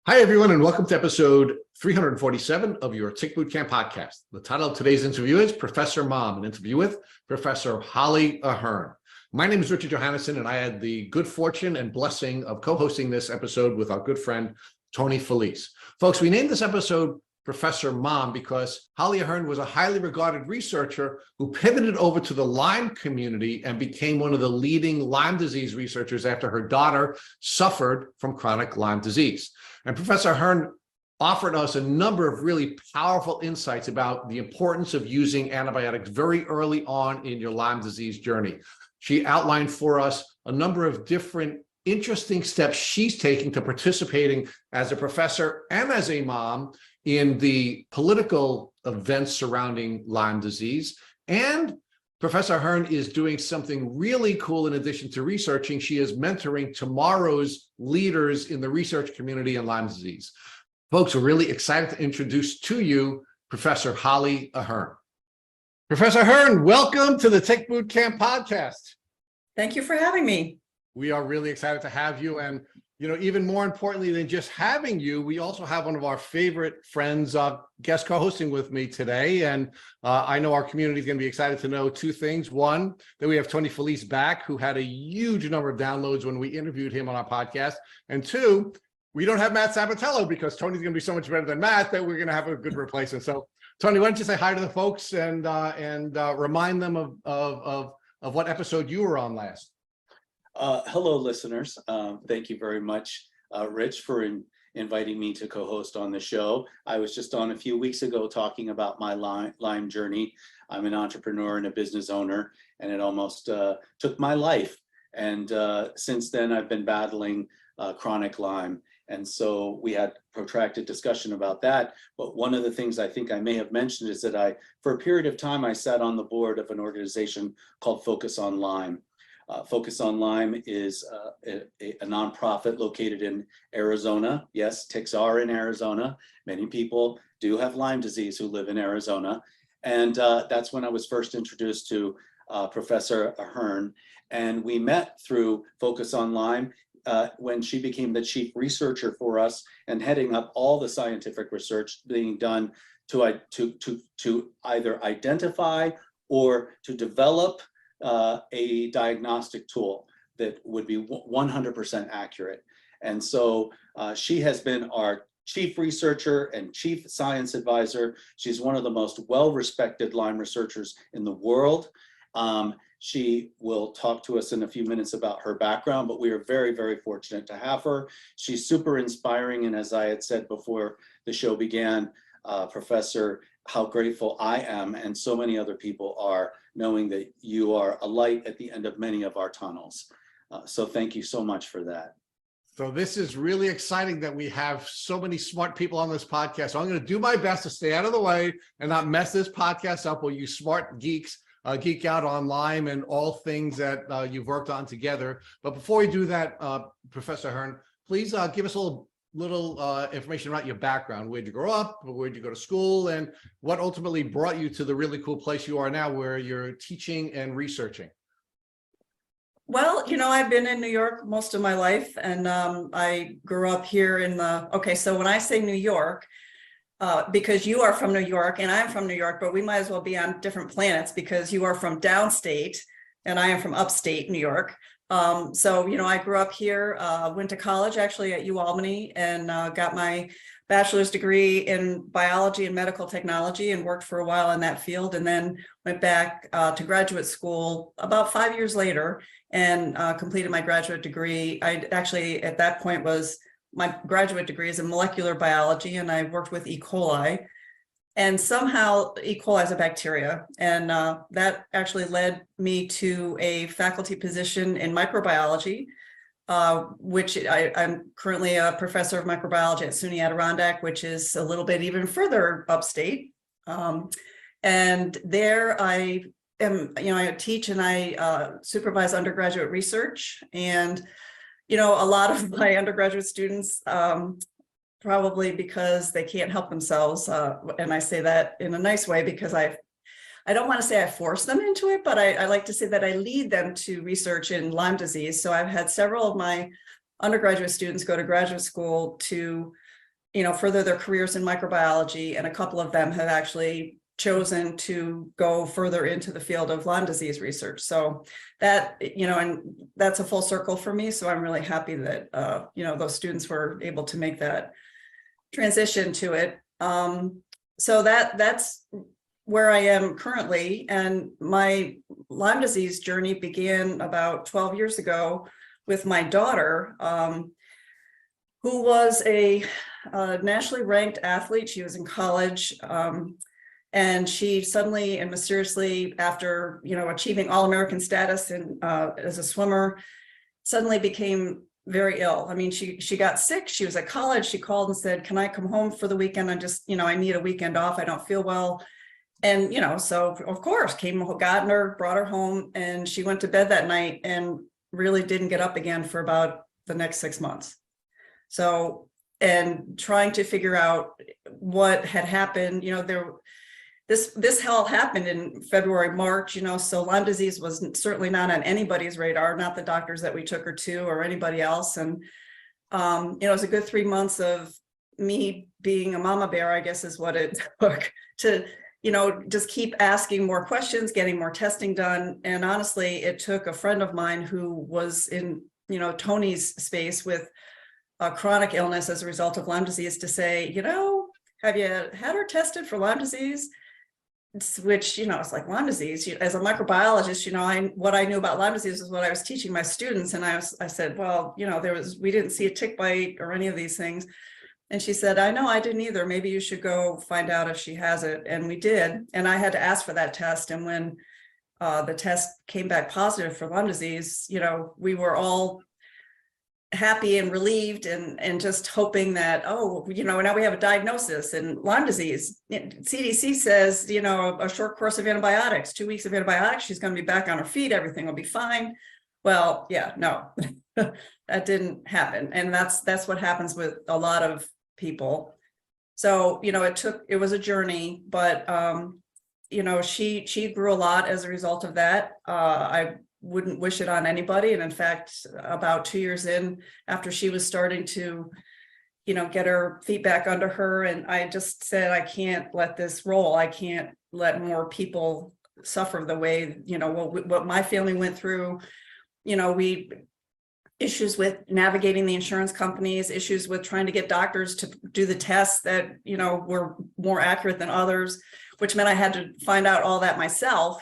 Hi, everyone, and welcome to episode 347 of your Tick Bootcamp podcast. The title of today's interview is Professor Mom, an interview with Professor Holly Ahern. My name is Richard Johannesson, and I had the good fortune and blessing of co-hosting this episode with our good friend, Tony Felice. Folks, we named this episode Professor Mom because Holly Ahern was a highly regarded researcher who pivoted over to the Lyme community and became one of the leading Lyme disease researchers after her daughter suffered from chronic Lyme disease. And Professor Ahern offered us a number of really powerful insights about the importance of using antibiotics very early on in your Lyme disease journey. She outlined for us a number of different interesting steps she's taking to participating as a professor and as a mom in the political events surrounding Lyme disease. And Professor Ahern is doing something really cool in addition to researching. She is mentoring tomorrow's leaders in the research community in Lyme disease. Folks, we're really excited to introduce to you Professor Holly Ahern. Professor Ahern, welcome to the Tick Bootcamp podcast. Thank you for having me. We are really excited to have you. And, even more importantly than just having you, we also have one of our favorite friends, guest co-hosting with me today. And I know our community is going to be excited to know two things. One, that we have Tony Felice back, who had a huge number of downloads when we interviewed him on our podcast. And two, we don't have Matt Sabatello because Tony's going to be so much better than Matt that we're going to have a good replacement. So, Tony, why don't you say hi to the folks and remind them of what episode you were on last? Hello, listeners. Thank you very much, Rich, for inviting me to co-host on the show. I was just on a few weeks ago talking about my Lyme journey. I'm an entrepreneur and a business owner, and it almost took my life. And since then, I've been battling chronic Lyme. And so we had protracted discussion about that. But one of the things I think I may have mentioned is that for a period of time, I sat on the board of an organization called Focus on Lyme. Focus on Lyme is a nonprofit located in Arizona. Yes, ticks are in Arizona. Many people do have Lyme disease who live in Arizona. And that's when I was first introduced to Professor Ahern. And we met through Focus on Lyme when she became the chief researcher for us and heading up all the scientific research being done to either identify or to develop a diagnostic tool that would be 100% accurate. And so she has been our chief researcher and chief science advisor. She's one of the most well-respected Lyme researchers in the world. She will talk to us in a few minutes about her background, but we are very, very fortunate to have her. She's super inspiring. And as I had said before the show began, Professor, how grateful I am and so many other people are knowing that you are a light at the end of many of our tunnels. So thank you so much for that. So this is really exciting that we have so many smart people on this podcast. So I'm going to do my best to stay out of the way and not mess this podcast up while you smart geeks geek out on Lyme and all things that you've worked on together. But before we do that, Professor Ahern, please give us a little information about your background. Where'd you grow up? Where'd you go to school? And what ultimately brought you to the really cool place you are now where you're teaching and researching? Well, I've been in New York most of my life, and I grew up here so when I say New York, because you are from New York and I'm from New York, but we might as well be on different planets because you are from downstate and I am from upstate New York. I grew up here, went to college actually at UAlbany and got my bachelor's degree in biology and medical technology and worked for a while in that field, and then went back to graduate school about 5 years later and completed my graduate degree. I actually, at that point, my graduate degree is in molecular biology, and I worked with E. coli. And somehow E. coli is a bacteria, and that actually led me to a faculty position in microbiology, which I'm currently a professor of microbiology at SUNY Adirondack, which is a little bit even further upstate. And there I am, I teach and I supervise undergraduate research, and a lot of my undergraduate students, probably because they can't help themselves, and I say that in a nice way because I don't want to say I force them into it, but I like to say that I lead them to research in Lyme disease. So I've had several of my undergraduate students go to graduate school to, further their careers in microbiology, and a couple of them have actually chosen to go further into the field of Lyme disease research. So that, and that's a full circle for me. So I'm really happy that, those students were able to make that transition to it. So that's where I am currently. And my Lyme disease journey began about 12 years ago with my daughter, who was a nationally ranked athlete. She was in college. And she suddenly and mysteriously, after achieving All-American status as a swimmer, suddenly became very ill. I mean, she got sick. She was at college. She called and said, "Can I come home for the weekend? I need a weekend off. I don't feel well." And so of course, got her, brought her home, and she went to bed that night and really didn't get up again for about the next 6 months. So, and trying to figure out what had happened, this all happened in February, March, so Lyme disease was certainly not on anybody's radar, not the doctors that we took her to or anybody else. And, it was a good 3 months of me being a mama bear, I guess is what it took to, just keep asking more questions, getting more testing done. And honestly, it took a friend of mine who was in, Tony's space with a chronic illness as a result of Lyme disease to say, have you had her tested for Lyme disease? Which, it's like Lyme disease, as a microbiologist, what I knew about Lyme disease is what I was teaching my students. And I said, well, we didn't see a tick bite or any of these things. And she said, I know, I didn't either. Maybe you should go find out if she has it. And we did. And I had to ask for that test. And when the test came back positive for Lyme disease, we were all happy and relieved and just hoping that, now we have a diagnosis and Lyme disease. CDC says, a short course of antibiotics, 2 weeks of antibiotics, she's going to be back on her feet, everything will be fine. Well, yeah, no, that didn't happen. And that's what happens with a lot of people. So, it was a journey, but, she grew a lot as a result of that. I wouldn't wish it on anybody. And in fact, about 2 years in, after she was starting to, get her feet back under her, and I just said, I can't let this roll. I can't let more people suffer the way, what my family went through. Issues with navigating the insurance companies, issues with trying to get doctors to do the tests that, were more accurate than others, which meant I had to find out all that myself.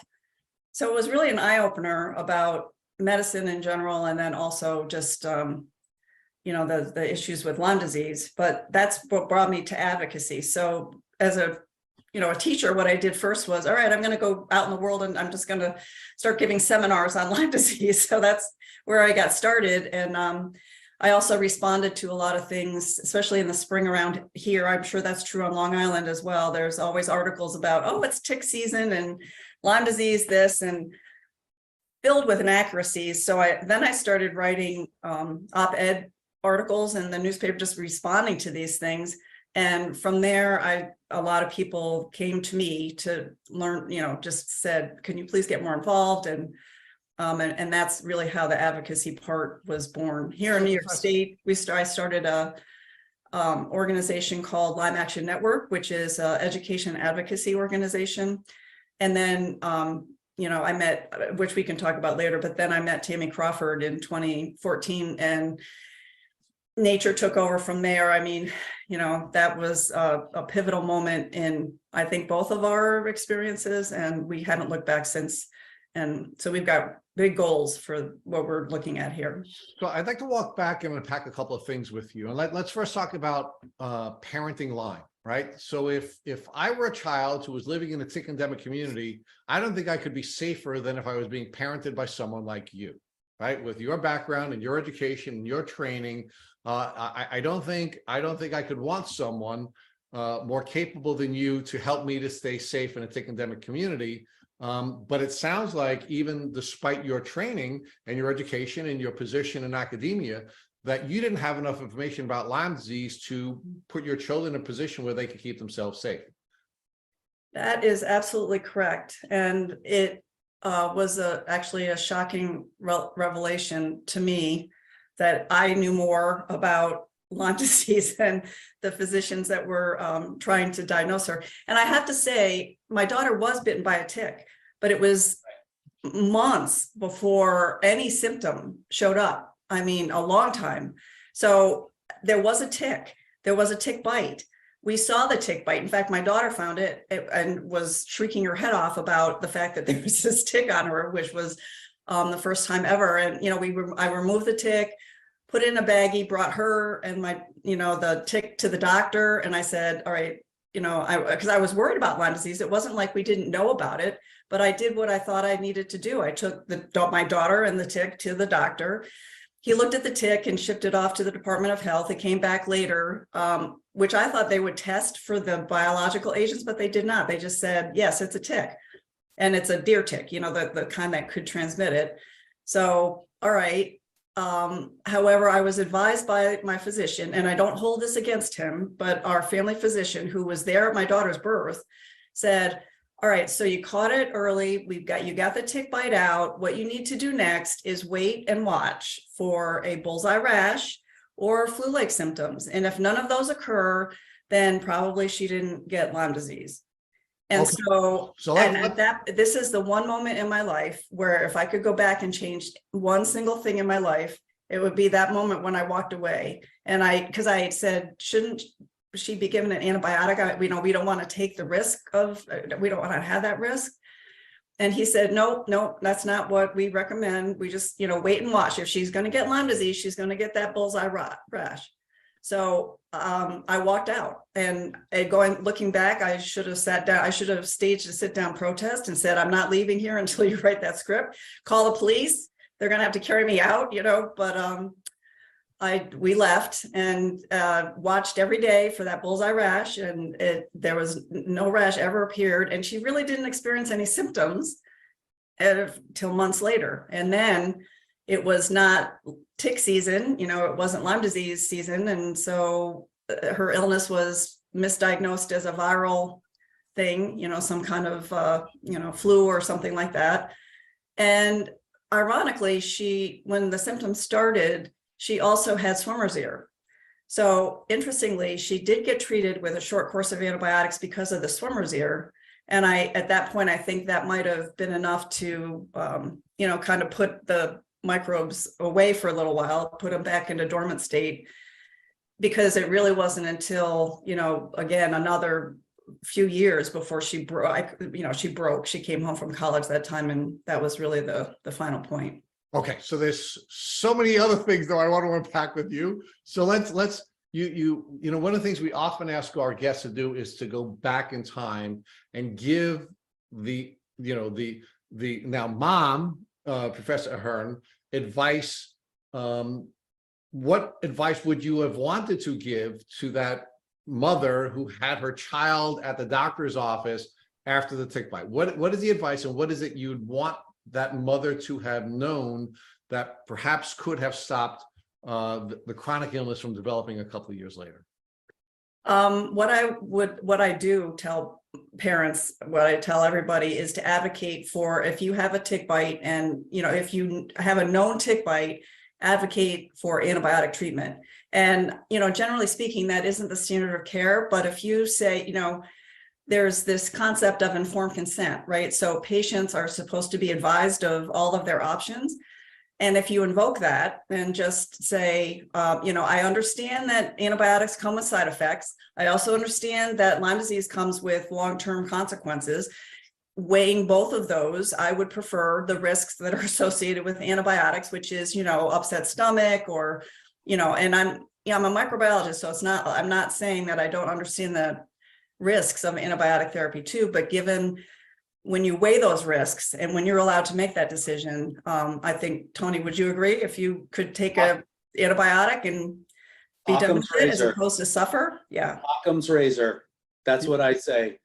So it was really an eye-opener about medicine in general, and then also just, the issues with Lyme disease. But that's what brought me to advocacy. So as a teacher, what I did first was, all right, I'm going to go out in the world and I'm just going to start giving seminars on Lyme disease. So that's where I got started. And I also responded to a lot of things, especially in the spring around here. I'm sure that's true on Long Island as well. There's always articles about, oh, it's tick season and Lyme disease, this, and filled with inaccuracies. So I started writing op-ed articles in the newspaper, just responding to these things. And from there, a lot of people came to me to learn, just said, can you please get more involved? And that's really how the advocacy part was born. Here in New York State, I started a organization called Lyme Action Network, which is an education advocacy organization. And then, I met, which we can talk about later, but then I met Tammy Crawford in 2014, and nature took over from there. I mean, that was a pivotal moment in, I think, both of our experiences, and we haven't looked back since. And so we've got big goals for what we're looking at here. So I'd like to walk back and unpack a couple of things with you. And let's first talk about parenting Lyme, right? So if I were a child who was living in a tick endemic community, I don't think I could be safer than if I was being parented by someone like you, right? With your background and your education and your training, I don't think I could want someone more capable than you to help me to stay safe in a tick endemic community. But it sounds like even despite your training and your education and your position in academia, that you didn't have enough information about Lyme disease to put your children in a position where they could keep themselves safe. That is absolutely correct. And it was actually a shocking revelation to me that I knew more about Lyme disease than the physicians that were trying to diagnose her. And I have to say, my daughter was bitten by a tick, but it was months before any symptom showed up. I mean, a long time. So there was a tick. There was a tick bite. We saw the tick bite. In fact, my daughter found it and was shrieking her head off about the fact that there was this tick on her, which was the first time ever. And, you know, I removed the tick, put it in a baggie, brought her and my, the tick to the doctor. And I said, all right, because I was worried about Lyme disease. It wasn't like we didn't know about it, but I did what I thought I needed to do. I took my daughter and the tick to the doctor. He looked at the tick and shipped it off to the Department of Health. It came back later, which I thought they would test for the biological agents, but they did not. They just said, yes, it's a tick. And it's a deer tick, the kind that could transmit it. So, all right. However, I was advised by my physician, and I don't hold this against him, but our family physician who was there at my daughter's birth said, all right, so you caught it early. You got the tick bite out. What you need to do next is wait and watch for a bullseye rash or flu-like symptoms. And if none of those occur, then probably she didn't get Lyme disease. And okay. This is the one moment in my life where if I could go back and change one single thing in my life, it would be that moment when I walked away. And because I said, shouldn't she be given an antibiotic? We don't want to take the risk we don't want to have that risk. And he said, no, that's not what we recommend. We just, wait and watch. If she's going to get Lyme disease, she's going to get that bullseye rash. So I walked out, and looking back, I should have sat down. I should have staged a sit down protest and said, I'm not leaving here until you write that script. Call the police. They're going to have to carry me out, but we left and watched every day for that bullseye rash, and there was no rash ever appeared. And she really didn't experience any symptoms till months later. And then it was not tick season, it wasn't Lyme disease season. And so her illness was misdiagnosed as a viral thing, some kind of, flu or something like that. And ironically, when the symptoms started, she also had swimmer's ear. So interestingly, she did get treated with a short course of antibiotics because of the swimmer's ear. And at that point, I think that might have been enough to, kind of put the microbes away for a little while, put them back into dormant state, because it really wasn't until, again, another few years before she broke. She came home from college that time, and that was really the final point. Okay, so there's so many other things though I want to unpack with you. So let's one of the things we often ask our guests to do is to go back in time and give the now mom, Professor Ahern, advice. What advice would you have wanted to give to that mother who had her child at the doctor's office after the tick bite? What is the advice, and what is it you'd want that mother to have known that perhaps could have stopped the chronic illness from developing a couple of years later? What I do tell parents, what I tell everybody is to advocate for, if you have a tick bite and, if you have a known tick bite, advocate for antibiotic treatment. And, generally speaking, that isn't the standard of care. But if you say, there's this concept of informed consent, right? So patients are supposed to be advised of all of their options. And if you invoke that and just say, I understand that antibiotics come with side effects. I also understand that Lyme disease comes with long-term consequences. Weighing both of those, I would prefer the risks that are associated with antibiotics, which is, upset stomach or, and I'm a microbiologist, so I'm not saying that I don't understand the risks of antibiotic therapy too, but given when you weigh those risks and when you're allowed to make that decision, I think, Tony, would you agree if you could take a antibiotic and be done with it as opposed to suffer? Yeah. Occam's razor. That's what I say.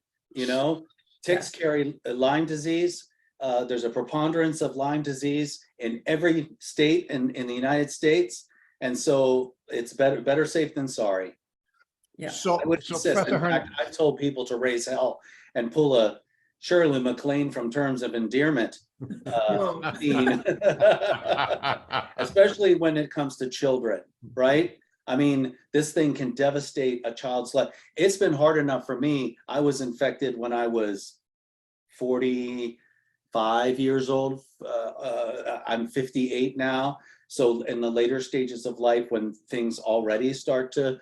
Ticks carry Lyme disease. There's a preponderance of Lyme disease in every state in the United States. And so it's better safe than sorry. Yeah. So Professor Ahern, I've told people to raise hell and pull a Shirley MacLaine from Terms of Endearment Whoa. scene. Especially when it comes to children, right? I mean, this thing can devastate a child's life. It's been hard enough for me. I was infected when I was 45 years old. I'm 58 now. So in the later stages of life, when things already start to,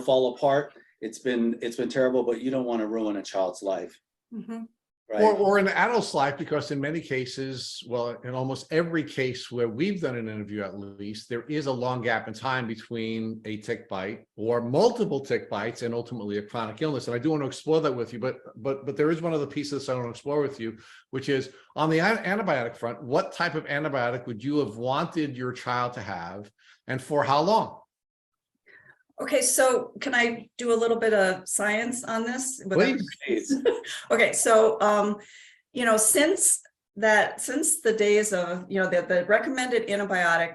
fall apart, it's been terrible, but you don't want to ruin a child's life. Mhm. Right. Or an adult's life, because in many cases, well, in almost every case where we've done an interview, at least, there is a long gap in time between a tick bite or multiple tick bites and ultimately a chronic illness. And I do want to explore that with you, but there is one other piece of this I want to explore with you, which is on the antibiotic front. What type of antibiotic would you have wanted your child to have, and for how long? Okay, so can I do a little bit of science on this? Please. Okay, so since the days of the recommended antibiotic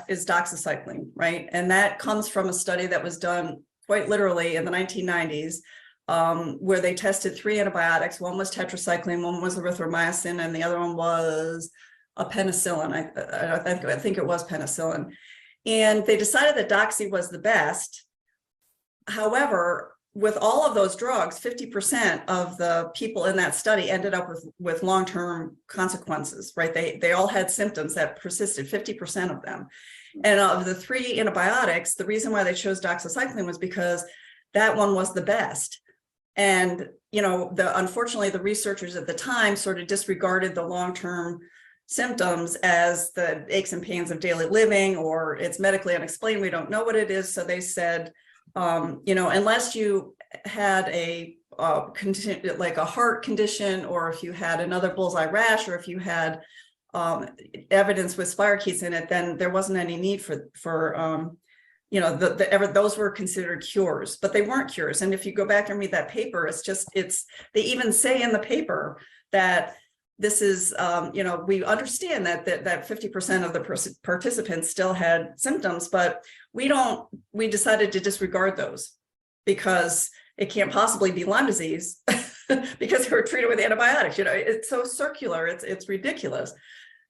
is doxycycline, right? And that comes from a study that was done quite literally in the 1990s, where they tested 3 antibiotics. One was tetracycline, one was erythromycin, and the other one was a penicillin. I think it was penicillin. And they decided that doxy was the best. However, with all of those drugs, 50% of the people in that study ended up with long-term consequences, right? They all had symptoms that persisted, 50% of them. And of the 3 antibiotics, the reason why they chose doxycycline was because that one was the best. And, unfortunately, the researchers at the time sort of disregarded the long-term symptoms as the aches and pains of daily living, or it's medically unexplained, we don't know what it is. So they said, unless you had like a heart condition, or if you had another bullseye rash, or if you had evidence with spirochetes in it, then there wasn't any need for those were considered cures, but they weren't cures. And if you go back and read that paper, they even say in the paper that this is, we understand that 50% of the participants still had symptoms, but we decided to disregard those because it can't possibly be Lyme disease because they were treated with antibiotics. It's so circular, it's ridiculous.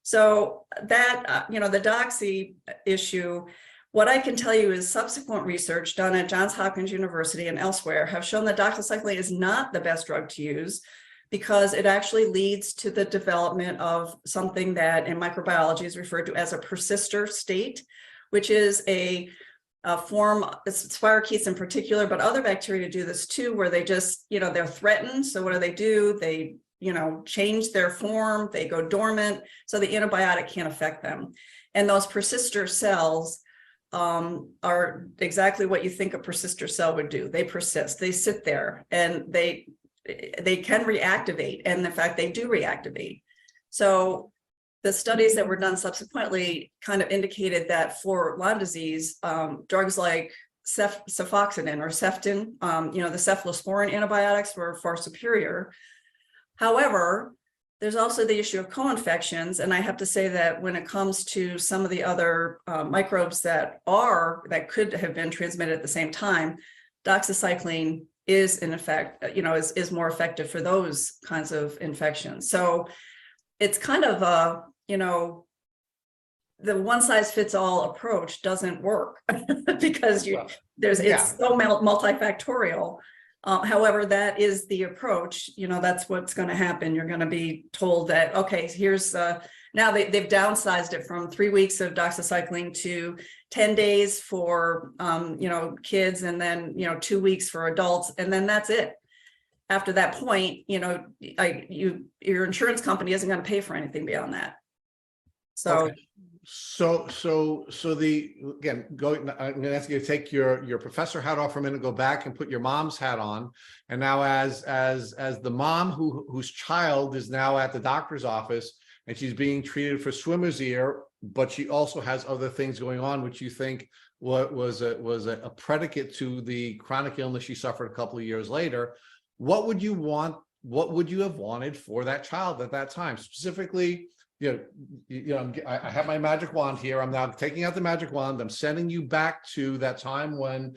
So that, the doxy issue, what I can tell you is subsequent research done at Johns Hopkins University and elsewhere have shown that doxycycline is not the best drug to use, because it actually leads to the development of something that in microbiology is referred to as a persister state, which is a form, spirochetes in particular, but other bacteria do this too, where they just, they're threatened. So what do? They, change their form, they go dormant, so the antibiotic can't affect them. And those persister cells are exactly what you think a persister cell would do. They persist, they sit there, and they can reactivate, and in fact they do reactivate. So the studies that were done subsequently kind of indicated that for Lyme disease, drugs like cefoxitin or Ceftin, the cephalosporin antibiotics were far superior. However, there's also the issue of co-infections, and I have to say that when it comes to some of the other microbes that could have been transmitted at the same time, doxycycline is in effect, is more effective for those kinds of infections. So it's kind of the one size fits all approach doesn't work because it's so multifactorial. However, that is the approach. That's what's going to happen. You're going to be told that, okay, here's now they've downsized it from 3 weeks of doxycycline to 10 days for kids, and then 2 weeks for adults, and then that's it. After that point, your insurance company isn't going to pay for anything beyond that. So. Okay. Again, I'm going to ask you to take your professor hat off for a minute, go back and put your mom's hat on. And now as the mom whose child is now at the doctor's office and she's being treated for swimmer's ear, but she also has other things going on, which you think was a predicate to the chronic illness she suffered a couple of years later. What would you have wanted for that child at that time? Specifically, I have my magic wand here. I'm now taking out the magic wand. I'm sending you back to that time when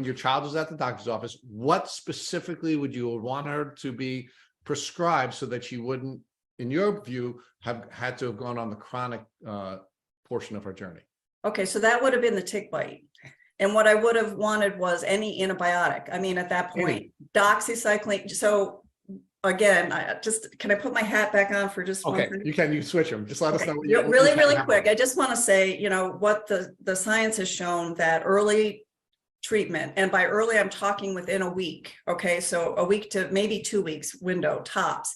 your child was at the doctor's office. What specifically would you want her to be prescribed so that she wouldn't in your view, have had to have gone on the chronic portion of her journey? Okay, so that would have been the tick bite. And what I would have wanted was any antibiotic. I mean, at that point, doxycycline. So again, can I put my hat back on for just one Okay, second? you switch them. Just let us know. Really quick. I just want to say, what the science has shown that early treatment, and by early, I'm talking within a week. Okay, so a week to maybe 2 weeks window tops.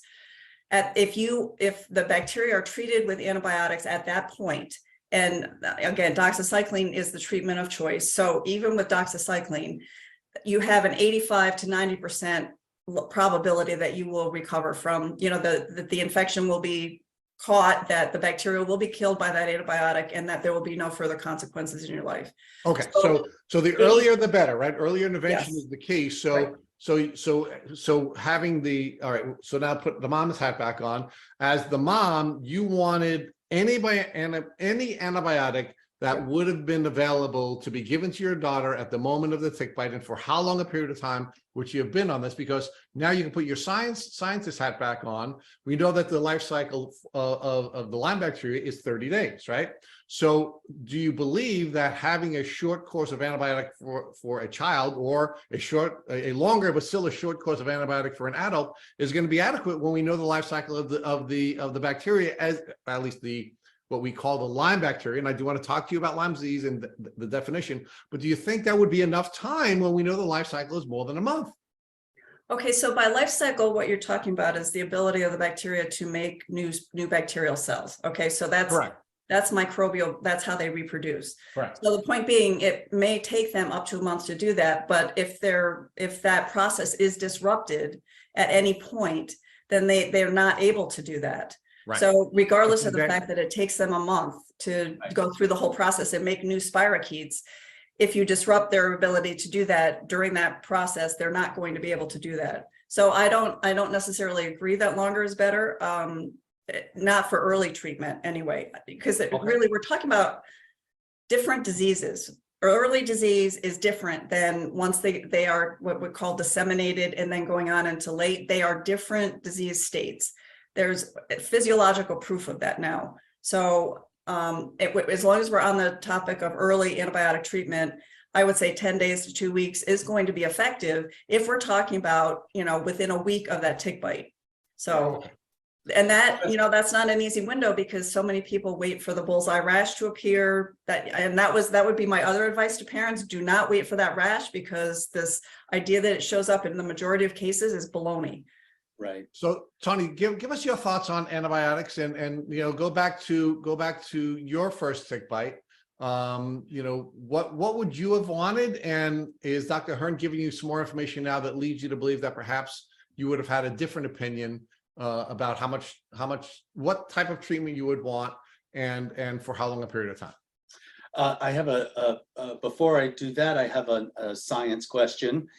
If the bacteria are treated with antibiotics at that point, and again, doxycycline is the treatment of choice. So even with doxycycline, you have an 85 to 90% probability that you will recover from, that the infection will be caught, that the bacteria will be killed by that antibiotic, and that there will be no further consequences in your life. Okay, so the earlier the better, right? Earlier intervention is the key. So Right. So having all right, so now put the mom's hat back on. As the mom, you wanted any antibiotic that would have been available to be given to your daughter at the moment of the tick bite, and for how long a period of time would you have been on this? Because now you can put your scientist hat back on. We know that the life cycle of the Lyme bacteria is 30 days, right? So do you believe that having a short course of antibiotic for a child, or a longer but still a short course of antibiotic for an adult, is going to be adequate when we know the life cycle of the bacteria, as at least what we call the Lyme bacteria? And I do want to talk to you about Lyme disease and the definition, but do you think that would be enough time when we know the life cycle is more than a month? Okay, so by life cycle, what you're talking about is the ability of the bacteria to make new bacterial cells. Okay, so that's Correct. That's microbial, that's how they reproduce. Correct. So the point being, it may take them up to a month to do that, but if that process is disrupted at any point, then they're not able to do that. Right. So regardless of the fact that it takes them a month to go through the whole process and make new spirochetes, if you disrupt their ability to do that during that process, they're not going to be able to do that. So I don't necessarily agree that longer is better. Not for early treatment anyway, because really we're talking about different diseases. Early disease is different than once they are what we call disseminated and then going on into late. They are different disease states. There's physiological proof of that now. So as long as we're on the topic of early antibiotic treatment, I would say 10 days to 2 weeks is going to be effective if we're talking about, within a week of that tick bite. So, and that, that's not an easy window, because so many people wait for the bullseye rash to appear. That would be my other advice to parents. Do not wait for that rash, because this idea that it shows up in the majority of cases is baloney. Right. So Tony, give us your thoughts on antibiotics, and go back to your first tick bite. What would you have wanted, and is Dr. Ahern giving you some more information now that leads you to believe that perhaps you would have had a different opinion about what type of treatment you would want, and for how long a period of time? I have before I do that, I have a science question.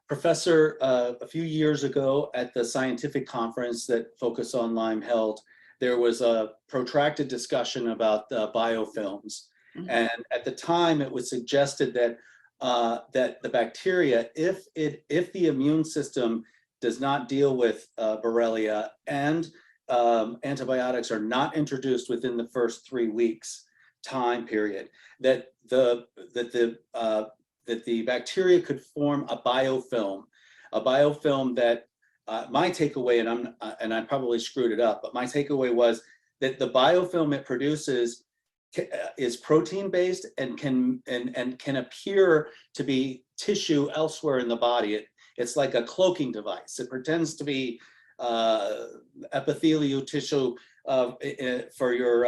Professor, a few years ago at the scientific conference that focused on Lyme held, there was a protracted discussion about biofilms. Mm-hmm. And at the time it was suggested that that the bacteria, if the immune system does not deal with Borrelia, and antibiotics are not introduced within the first 3 weeks time period, that the bacteria could form a biofilm that my takeaway, and I probably screwed it up, but my takeaway was that the biofilm it produces is protein based and can appear to be tissue elsewhere in the body. It's like a cloaking device. It pretends to be epithelial tissue for your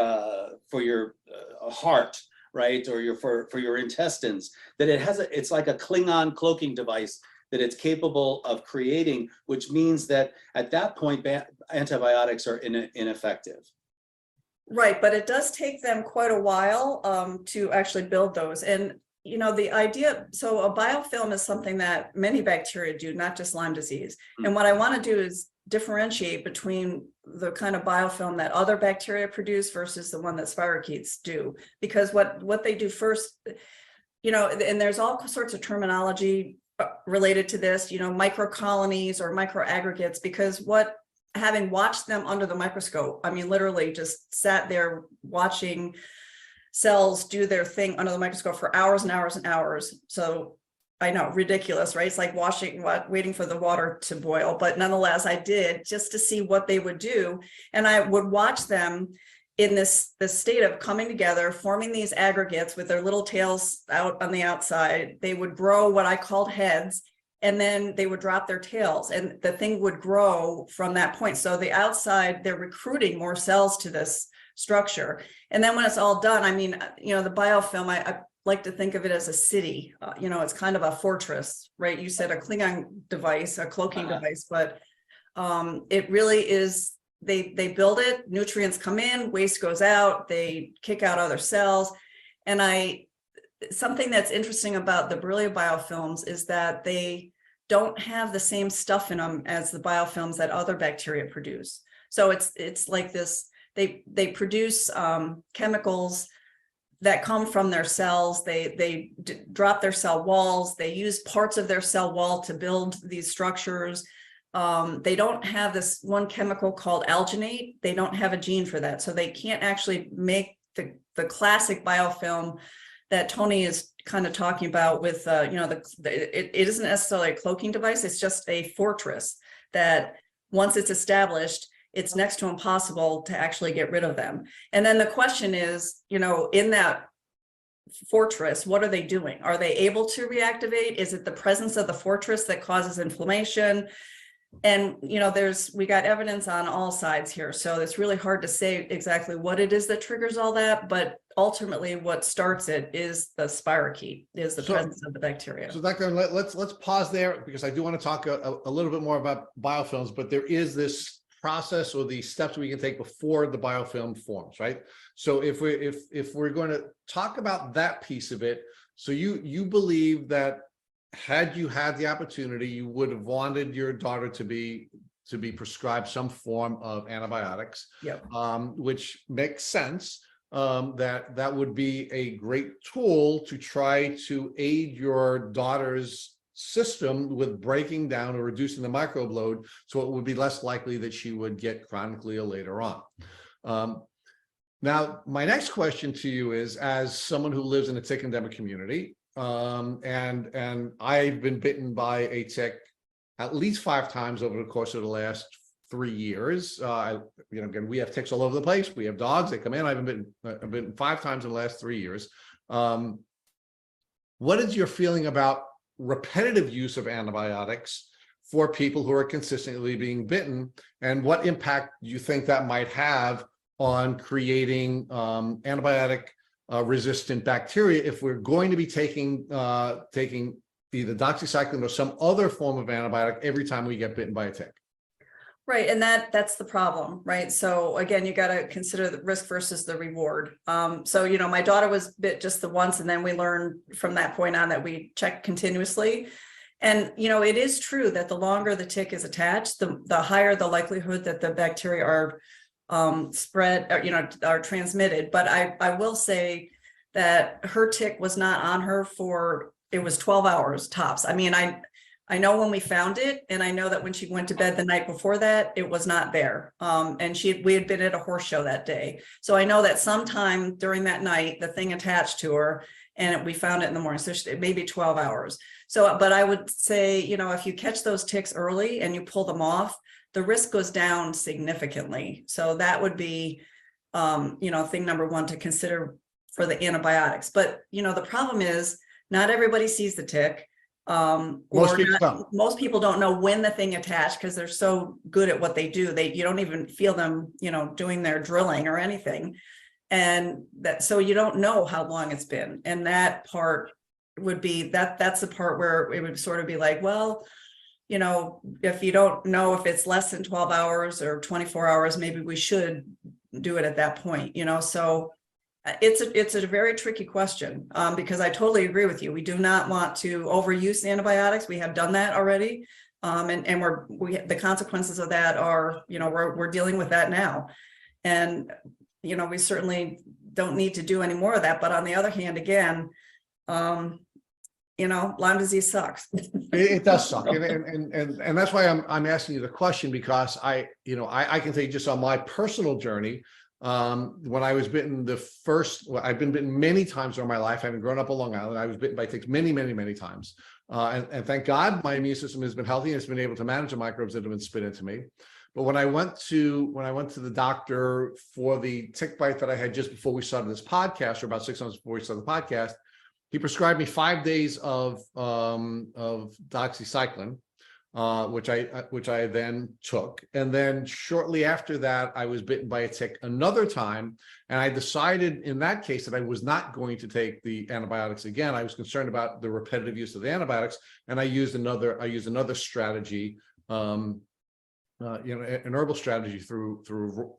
heart, right, or for your intestines. That it's like a Klingon cloaking device that it's capable of creating, which means that at that point antibiotics are ineffective. Right, but it does take them quite a while to actually build those. And the idea, so a biofilm is something that many bacteria do, not just Lyme disease. Mm-hmm. And what I want to do is differentiate between the kind of biofilm that other bacteria produce versus the one that spirochetes do. Because what they do first, and there's all sorts of terminology related to this, microcolonies or microaggregates, because what having watched them under the microscope, I mean, literally just sat there watching cells do their thing under the microscope for hours and hours and hours. So I know, ridiculous, right? It's like waiting for the water to boil. But nonetheless, I did, just to see what they would do. And I would watch them in this state of coming together, forming these aggregates with their little tails out on the outside. They would grow what I called heads, and then they would drop their tails, and the thing would grow from that point. So the outside, they're recruiting more cells to this structure. And then when it's all done, I mean, you know, the biofilm, I like to think of it as a city. You know, it's kind of a fortress, right? You said a Klingon device, a cloaking device, but it really is, they build it, nutrients come in, waste goes out, they kick out other cells. And something that's interesting about the Borrelia biofilms is that they don't have the same stuff in them as the biofilms that other bacteria produce. So it's like this, they produce chemicals that come from their cells. They drop their cell walls. They use parts of their cell wall to build these structures. They don't have this one chemical called alginate. They don't have a gene for that. So they can't actually make the classic biofilm that Tony is kind of talking about with, you know, it isn't necessarily a cloaking device. It's just a fortress that once it's established, it's next to impossible to actually get rid of them. And then the question is, you know, in that fortress, what are they doing? Are they able to reactivate? Is it the presence of the fortress that causes inflammation? And, you know, we got evidence on all sides here. So it's really hard to say exactly what it is that triggers all that. But ultimately, what starts it is the spirochete, is the presence of the bacteria. So Dr. Let's pause there, because I do want to talk a little bit more about biofilms, but there is this process or the steps we can take before the biofilm forms, right? So if we're going to talk about that piece of it, so you believe that had you had the opportunity, you would have wanted your daughter to be prescribed some form of antibiotics. Yep. Which makes sense. That would be a great tool to try to aid your daughter's system with breaking down or reducing the microbe load, so it would be less likely that she would get chronically ill later on. Now, my next question to you is, as someone who lives in a tick endemic community, and I've been bitten by a tick at least 5 times over the course of the last 3 years. You know, again, we have ticks all over the place. We have dogs, they come in. I've been 5 times in the last 3 years. What is your feeling about repetitive use of antibiotics for people who are consistently being bitten, and what impact do you think that might have on creating antibiotic resistant bacteria if we're going to be taking either doxycycline or some other form of antibiotic every time we get bitten by a tick? Right, and that's the problem, right? So again, you got to consider the risk versus the reward. So, you know, my daughter was bit just the once, and then we learned from that point on that we check continuously. And, you know, it is true that the longer the tick is attached, the higher the likelihood that the bacteria are spread, or, you know, are transmitted. But I will say that her tick was not on her it was 12 hours tops. I mean, I know when we found it, and I know that when she went to bed the night before that, it was not there. And we had been at a horse show that day. So I know that sometime during that night, the thing attached to her, and we found it in the morning. So it may be 12 hours. So, but I would say, you know, if you catch those ticks early and you pull them off, the risk goes down significantly. So that would be, you know, thing number one to consider for the antibiotics. But, you know, the problem is not everybody sees the tick. Most people don't know when the thing attached, because they're so good at what they do. You don't even feel them, you know, doing their drilling or anything. And so you don't know how long it's been. And that part would be that's the part where it would sort of be like, well, you know, if you don't know if it's less than 12 hours or 24 hours, maybe we should do it at that point, you know. So it's a very tricky question, because I totally agree with you. We do not want to overuse antibiotics. We have done that already. And the consequences of that are, you know, we're dealing with that now. And, you know, we certainly don't need to do any more of that. But on the other hand, again, you know, Lyme disease sucks. It does suck, and that's why I'm asking you the question, because I can say just on my personal journey, when I was bitten I've been bitten many times in my life. Having grown up on Long Island, I was bitten by ticks many times, and thank God my immune system has been healthy and it's been able to manage the microbes that have been spit into me. But when I went to the doctor for the tick bite that I had just before we started this podcast, or about 6 months before we started the podcast, he prescribed me 5 days of doxycycline, which I then took. And then shortly after that, I was bitten by a tick another time. And I decided in that case that I was not going to take the antibiotics again. I was concerned about the repetitive use of the antibiotics. And I used another strategy, an herbal strategy through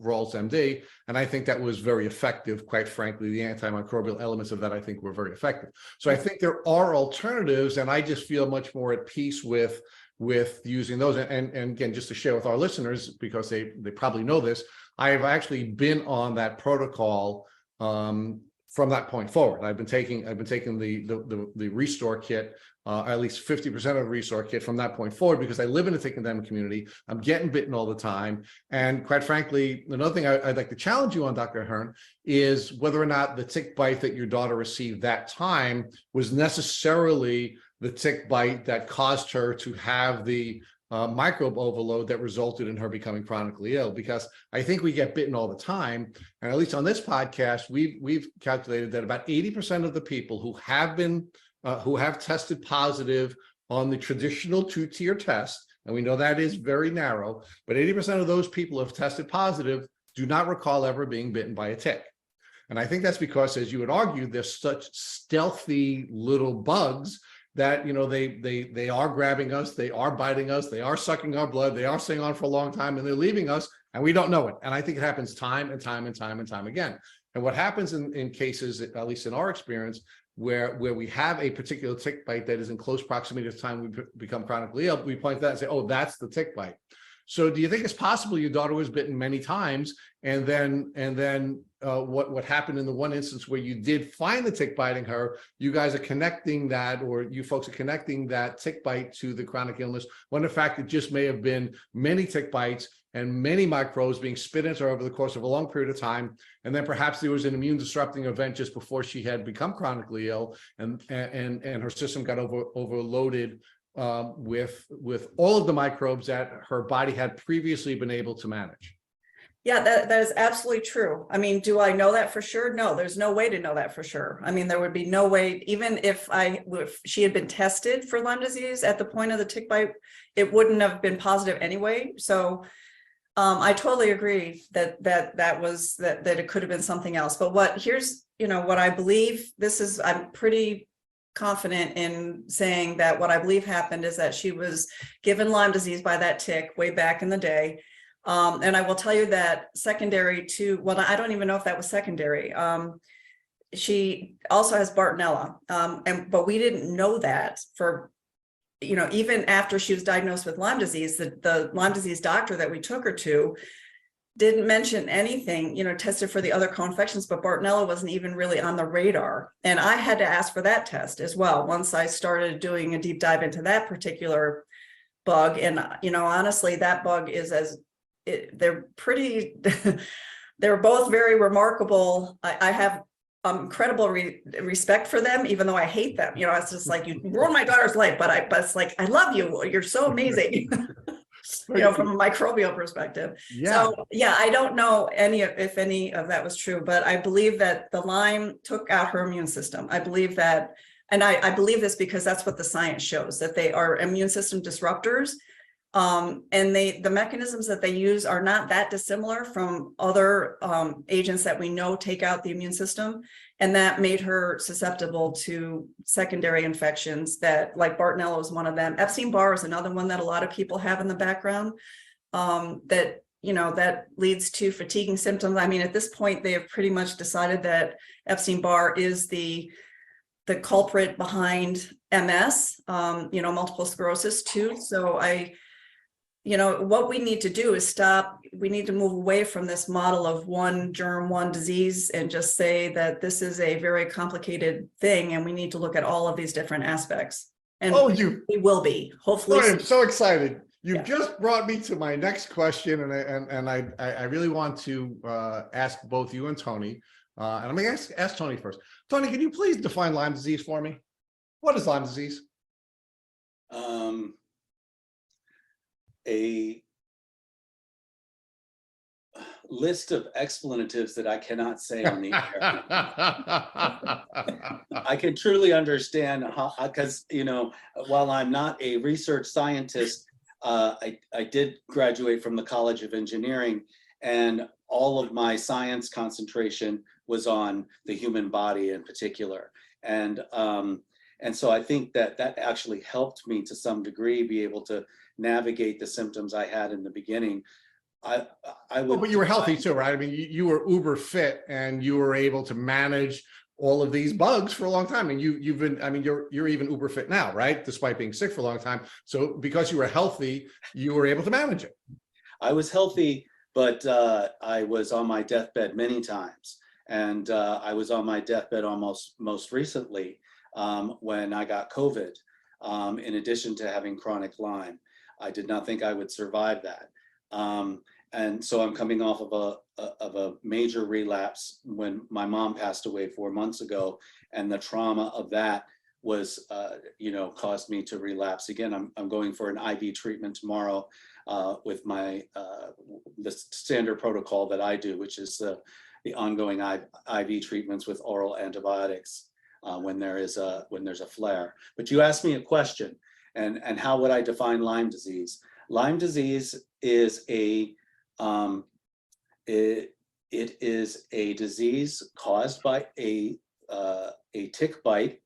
Rawls MD, and I think that was very effective. Quite frankly, the antimicrobial elements of that I think were very effective. So I think there are alternatives, and I just feel much more at peace with using those. And again, just to share with our listeners, because they probably know this, I have actually been on that protocol from that point forward. I've been taking the Restore kit, at least 50% of the Restore kit from that point forward, because I live in a tick endemic community. I'm getting bitten all the time. And quite frankly, another thing I'd like to challenge you on, Dr. Ahern, is whether or not the tick bite that your daughter received that time was necessarily the tick bite that caused her to have the microbe overload that resulted in her becoming chronically ill. Because I think we get bitten all the time, and at least on this podcast, we've calculated that about 80% of the people who have tested positive on the traditional 2-tier test, and we know that is very narrow, but 80% of those people who have tested positive do not recall ever being bitten by a tick. And I think that's because, as you would argue, they're such stealthy little bugs that, they are grabbing us, they are biting us, they are sucking our blood, they are staying on for a long time, and they're leaving us, and we don't know it. And I think it happens time and time again. And what happens in cases, at least in our experience, where we have a particular tick bite that is in close proximity to the time we become chronically ill, we point to that and say, oh, that's the tick bite. So do you think it's possible your daughter was bitten many times, and then what happened in the one instance where you did find the tick biting her, you guys are connecting that, or you folks are connecting that tick bite to the chronic illness, when in fact it just may have been many tick bites and many microbes being spit into her over the course of a long period of time, and then perhaps there was an immune disrupting event just before she had become chronically ill, and her system got overloaded with all of the microbes that her body had previously been able to manage. Yeah, that is absolutely true. I mean, do I know that for sure? No, there's no way to know that for sure. I mean, there would be no way, even if she had been tested for Lyme disease at the point of the tick bite, it wouldn't have been positive anyway. So I totally agree that it could have been something else. But what I believe, I'm pretty confident in saying that what I believe happened is that she was given Lyme disease by that tick way back in the day. And I will tell you that secondary to, well, I don't even know if that was secondary. She also has Bartonella, but we didn't know that for, even after she was diagnosed with Lyme disease. The Lyme disease doctor that we took her to didn't mention anything, tested for the other co-infections, but Bartonella wasn't even really on the radar. And I had to ask for that test as well once I started doing a deep dive into that particular bug. And, honestly, that bug is they're both very remarkable. I have incredible respect for them, even though I hate them. It's just like, you ruined my daughter's life, but it's like, I love you. You're so amazing. From a microbial perspective. Yeah. So yeah, I don't know if any of that was true, but I believe that the Lyme took out her immune system. I believe that, and I believe this because that's what the science shows, that they are immune system disruptors. And the mechanisms that they use are not that dissimilar from other agents that we know take out the immune system, and that made her susceptible to secondary infections that, like Bartonella was one of them. Epstein-Barr is another one that a lot of people have in the background, that leads to fatiguing symptoms. I mean, at this point, they have pretty much decided that Epstein-Barr is the culprit behind MS, multiple sclerosis too. So what we need to do is we need to move away from this model of one germ, one disease, and just say that this is a very complicated thing, and we need to look at all of these different aspects. And Oh, you. we will be, hopefully. I am so excited. You've Yeah. just brought me to my next question, and I really want to ask both you and Tony. And I'm going to ask Tony first. Tony, can you please define Lyme disease for me? What is Lyme disease? A list of explanatives that I cannot say on the air. I can truly understand how, because, you know, while I'm not a research scientist, I did graduate from the College of Engineering, and all of my science concentration was on the human body in particular. And so I think that that actually helped me to some degree be able to navigate the symptoms I had in the beginning. I would. But you were healthy too, right? I mean, you were uber fit, and you were able to manage all of these bugs for a long time. And you've been, I mean, you're even uber fit now, right? Despite being sick for a long time. So because you were healthy, you were able to manage it. I was healthy, but I was on my deathbed many times. And I was on my deathbed most recently when I got COVID, in addition to having chronic Lyme. I did not think I would survive that. And so I'm coming off of a major relapse when my mom passed away 4 months ago, and the trauma of that was, caused me to relapse again. I'm going for an IV treatment tomorrow with my the standard protocol that I do, which is the ongoing IV treatments with oral antibiotics when there's a flare. But you asked me a question, and how would I define Lyme disease? Lyme disease is it is a disease caused by a tick bite.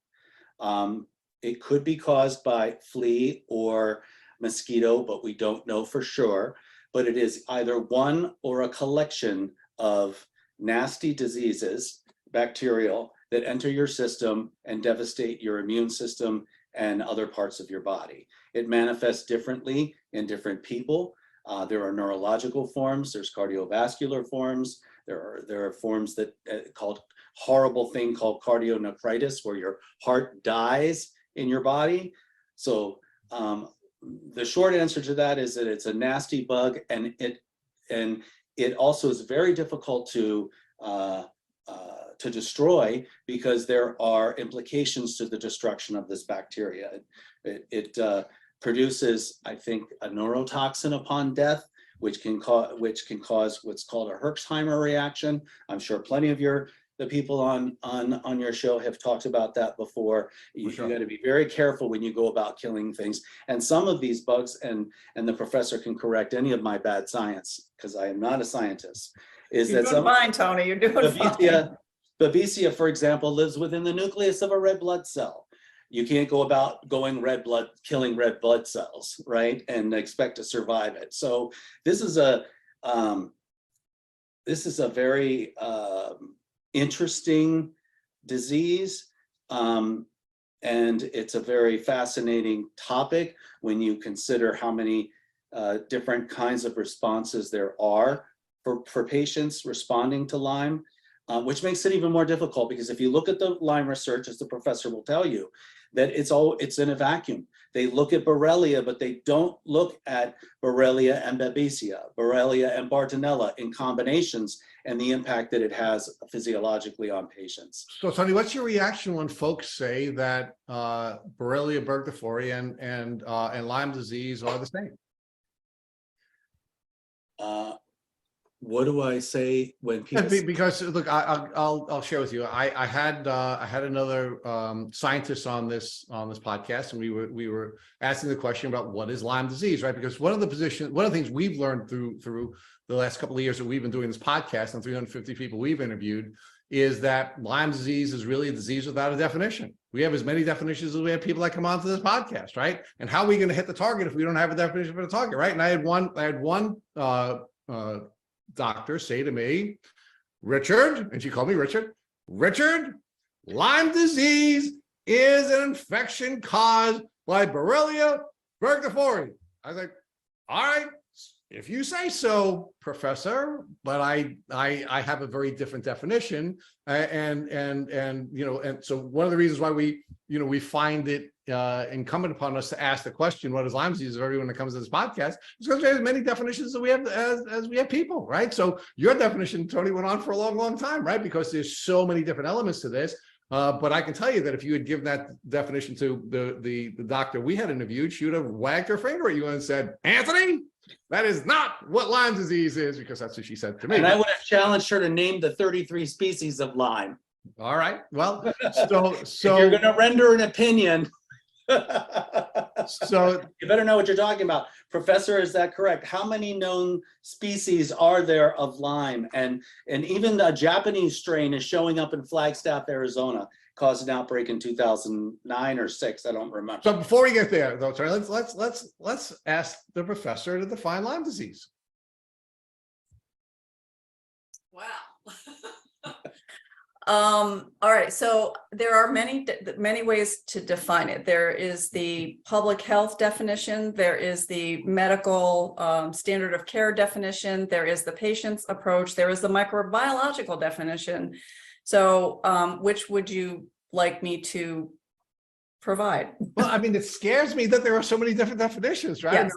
It could be caused by flea or mosquito, but we don't know for sure. But it is either one or a collection of nasty diseases, bacterial, that enter your system and devastate your immune system and other parts of your body. It manifests differently in different people. There are neurological forms, there's cardiovascular forms, there are forms that called horrible thing called cardionephritis, where your heart dies in your body. So the short answer to that is that it's a nasty bug, and it also is very difficult to destroy, because there are implications to the destruction of this bacteria. It produces, I think, a neurotoxin upon death, which can cause what's called a Herxheimer reaction. I'm sure plenty of the people on your show have talked about that before. You got to be very careful when you go about killing things. And some of these bugs, and the professor can correct any of my bad science, because I am not a scientist, is You're that doing fine, Tony. You're doing fine. Babesia, for example, lives within the nucleus of a red blood cell. You can't go about killing red blood cells, right, and expect to survive it. So this is a very interesting disease, and it's a very fascinating topic when you consider how many different kinds of responses there are for patients responding to Lyme. Which makes it even more difficult, because if you look at the Lyme research, as the professor will tell you, that it's in a vacuum. They look at Borrelia, but they don't look at Borrelia and Babesia, Borrelia and Bartonella in combinations, and the impact that it has physiologically on patients. So, Tony, what's your reaction when folks say that Borrelia burgdorferi and Lyme disease are the same? What do I say when people? Because look, I'll share with you. I had another scientist on this podcast, and we were asking the question about what is Lyme disease, right? Because one of the things we've learned through the last couple of years that we've been doing this podcast, and 350 people we've interviewed, is that Lyme disease is really a disease without a definition. We have as many definitions as we have people that come onto this podcast, right? And how are we going to hit the target if we don't have a definition for the target, right? And I had one doctor say to me, Richard, and she called me Richard, Lyme disease is an infection caused by Borrelia burgdorferi. I was like, all right, if you say so, Professor, but I have a very different definition, and so one of the reasons why we find it incumbent upon us to ask the question, what is Lyme disease, of everyone that comes to this podcast, it's because we have as many definitions as we have as we have people, right? So your definition, Tony, went on for a long, long time, right? Because there's so many different elements to this. But I can tell you that if you had given that definition to the doctor we had interviewed, she would have wagged her finger at you and said, Anthony, that is not what Lyme disease is, because that's what she said to me. And I would have challenged her to name the 33 species of Lyme. All right. Well, so if you're going to render an opinion, so you better know what you're talking about. Professor, is that correct? How many known species are there of Lyme? And even a Japanese strain is showing up in Flagstaff, Arizona, caused an outbreak in 2009 or 6. I don't remember. So before we get there, though, sorry, let's ask the professor to define Lyme disease. Wow. All right, so there are many ways to define it. There is the public health definition, there is the medical standard of care definition, there is the patient's approach, there is the microbiological definition. So which would you like me to provide? Well, I mean, it scares me that there are so many different definitions, right? Yes.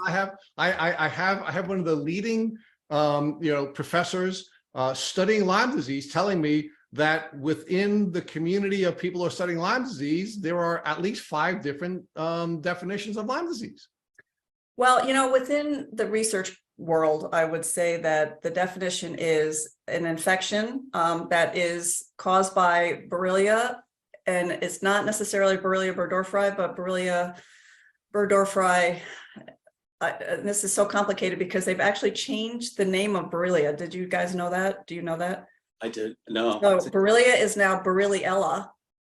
I have one of the leading professors studying Lyme disease telling me that within the community of people who are studying Lyme disease, there are at least 5 different definitions of Lyme disease. Well, within the research world, I would say that the definition is an infection that is caused by Borrelia, and it's not necessarily Borrelia burgdorferi, but Borrelia burgdorferi. This is so complicated because they've actually changed the name of Borrelia. Did you guys know that? Do you know that? I did. No. So Borrelia is now Borreliella.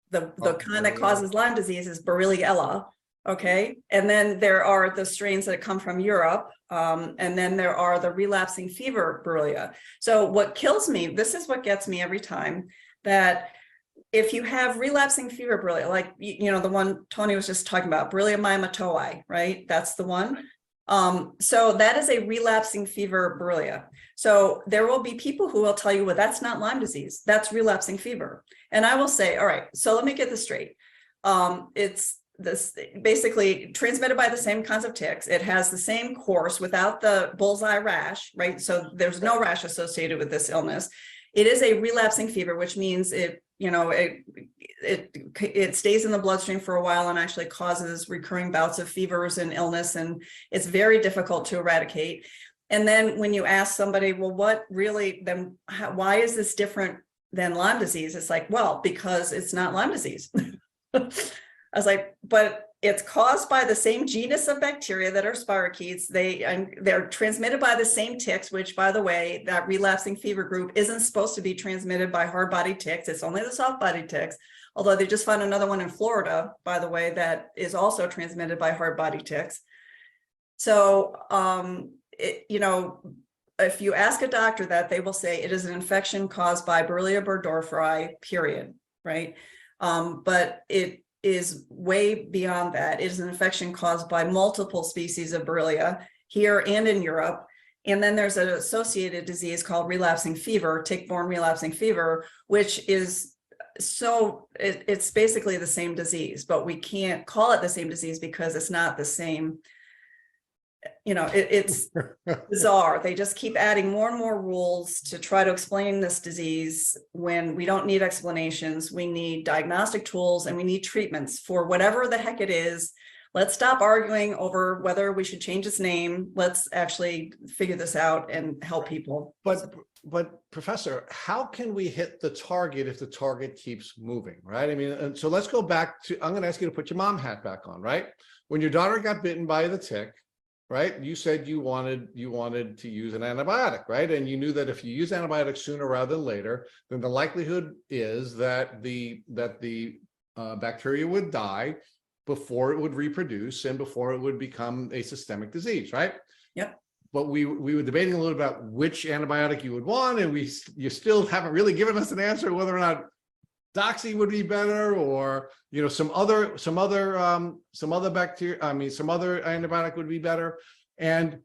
The kind that causes Lyme disease is Borreliella. Okay. And then there are the strains that come from Europe. And then there are the relapsing fever Borrelia. So what kills me, this is what gets me every time, that if you have relapsing fever Borrelia, like, the one Tony was just talking about, Borrelia miyamotoi, right? That's the one. So that is a relapsing fever Borrelia. So there will be people who will tell you, well, that's not Lyme disease, that's relapsing fever. And I will say, all right, so let me get this straight. It's this basically transmitted by the same kinds of ticks. It has the same course without the bullseye rash, right? So there's no rash associated with this illness. It is a relapsing fever, which means it stays in the bloodstream for a while and actually causes recurring bouts of fevers and illness, and it's very difficult to eradicate. And then when you ask somebody, well, why is this different than Lyme disease? It's like, well, because it's not Lyme disease. I was like, but it's caused by the same genus of bacteria that are spirochetes. They're transmitted by the same ticks, which, by the way, that relapsing fever group isn't supposed to be transmitted by hard-bodied ticks. It's only the soft-bodied ticks. Although they just found another one in Florida, by the way, that is also transmitted by hard-bodied ticks. So, if you ask a doctor that, they will say it is an infection caused by Borrelia burgdorferi, period, right? But it is way beyond that. It is an infection caused by multiple species of Borrelia here and in Europe. And then there's an associated disease called relapsing fever, tick-borne relapsing fever, which is it's basically the same disease, but we can't call it the same disease because it's not the same. It's bizarre. They just keep adding more and more rules to try to explain this disease when we don't need explanations. We need diagnostic tools and we need treatments for whatever the heck it is. Let's stop arguing over whether we should change its name. Let's actually figure this out and help people. But Professor, how can we hit the target if the target keeps moving, right? I mean, and so let's go back to, I'm going to ask you to put your mom hat back on, right? When your daughter got bitten by the tick, right? You said you wanted to use an antibiotic, right? And you knew that if you use antibiotics sooner rather than later, then the likelihood is that the bacteria would die before it would reproduce and before it would become a systemic disease, right? Yep. But we were debating a little about which antibiotic you would want, and you still haven't really given us an answer whether or not doxy would be better, or some other bacteria. I mean, some other antibiotic would be better, and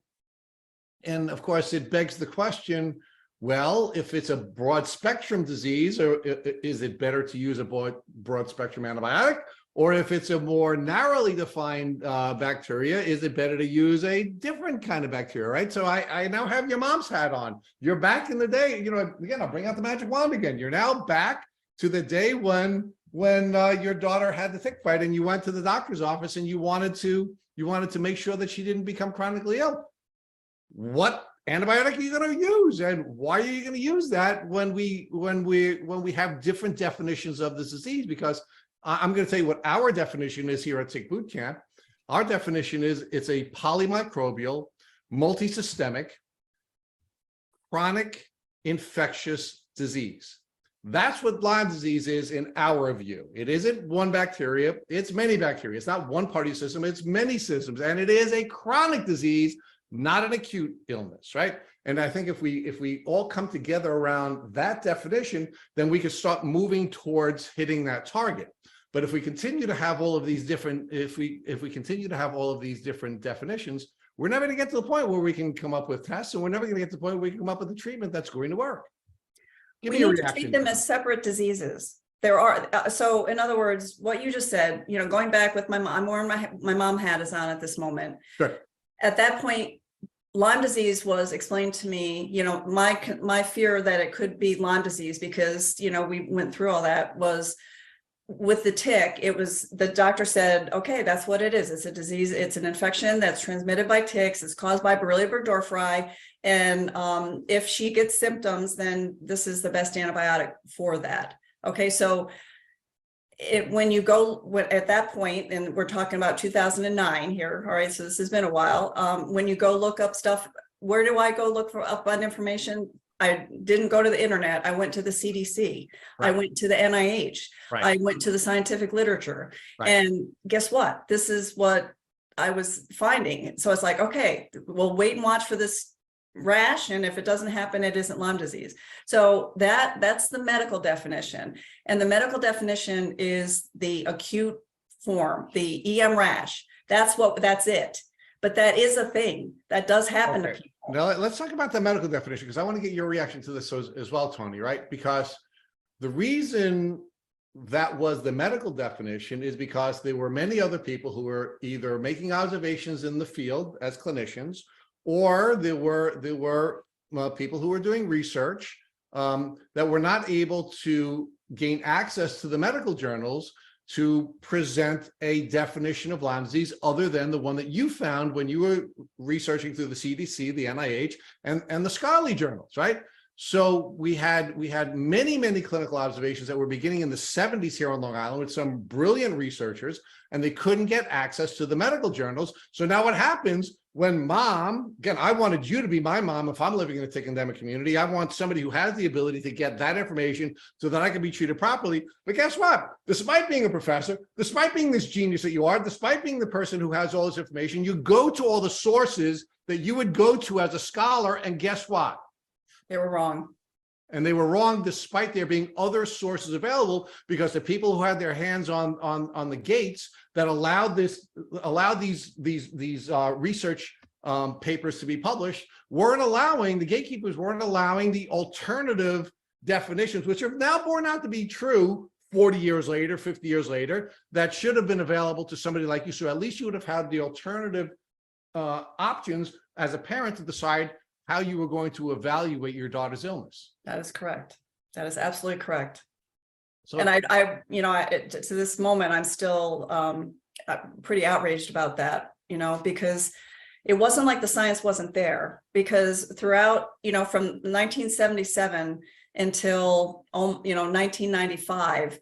of course it begs the question: well, if it's a broad spectrum disease, or is it better to use a broad spectrum antibiotic, Or if it's a more narrowly defined bacteria, is it better to use a different kind of bacteria, right? So I now have your mom's hat on. You're back in the day, again, I'll bring out the magic wand again. You're now back to the day when your daughter had the tick bite and you went to the doctor's office and you wanted to make sure that she didn't become chronically ill. What antibiotic are you going to use, and why are you going to use that when we have different definitions of this disease? Because I'm going to tell you what our definition is here at Tick Boot Camp. Our definition is it's a polymicrobial, multisystemic, chronic infectious disease. That's what Lyme disease is in our view. It isn't one bacteria, it's many bacteria. It's not one party system, it's many systems, and it is a chronic disease, not an acute illness, right? And I think if we all come together around that definition, then we can start moving towards hitting that target. But if we continue to have all of these different, if we continue to have all of these different definitions, we're never going to get to the point where we can come up with tests, and we're never going to get to the point where we can come up with a treatment that's going to work. Give me your reaction. We need to treat them as separate diseases. There are, so in other words, what you just said, going back with my mom, I'm wearing my mom hat is on at this moment. Sure. At that point, Lyme disease was explained to me, my fear that it could be Lyme disease, because, we went through all that, was with the tick. It was, the doctor said, okay, that's what it is. It's a disease. It's an infection that's transmitted by ticks. It's caused by Borrelia burgdorferi. And if she gets symptoms, then this is the best antibiotic for that. Okay, so when you go at that point, and we're talking about 2009 here, all right, so this has been a while. When you go look up stuff, where do I go look up on information? I didn't go to the internet. I went to the CDC. Right. I went to the NIH. Right. I went to the scientific literature. Right. And guess what? This is what I was finding. So it's like, okay, we'll wait and watch for this rash. And if it doesn't happen, it isn't Lyme disease. So that's the medical definition. And the medical definition is the acute form, the EM rash. That's it. But that is a thing that does happen to people. Now let's talk about the medical definition, because I want to get your reaction to this as well, Tony, right? Because the reason that was the medical definition is because there were many other people who were either making observations in the field as clinicians, or there were people who were doing research that were not able to gain access to the medical journals to present a definition of Lyme disease other than the one that you found when you were researching through the CDC, the NIH, and the scholarly journals, right? So we had many clinical observations that were beginning in the 70s here on Long Island with some brilliant researchers, and they couldn't get access to the medical journals. So now what happens when mom, again, I wanted you to be my mom if I'm living in a tick endemic community. I want somebody who has the ability to get that information so that I can be treated properly. But guess what? Despite being a professor, despite being this genius that you are, despite being the person who has all this information, you go to all the sources that you would go to as a scholar, and guess what? They were wrong. And they were wrong despite there being other sources available, because the people who had their hands on the gates that allowed these research papers to be published the gatekeepers weren't allowing the alternative definitions, which have now borne out to be true 40 years later, 50 years later, that should have been available to somebody like you. So at least you would have had the alternative options as a parent to decide how you were going to evaluate your daughter's illness. That is correct. That is absolutely correct. So, and I to this moment, I'm still pretty outraged about that, because it wasn't like the science wasn't there, because throughout, from 1977 until, 1995,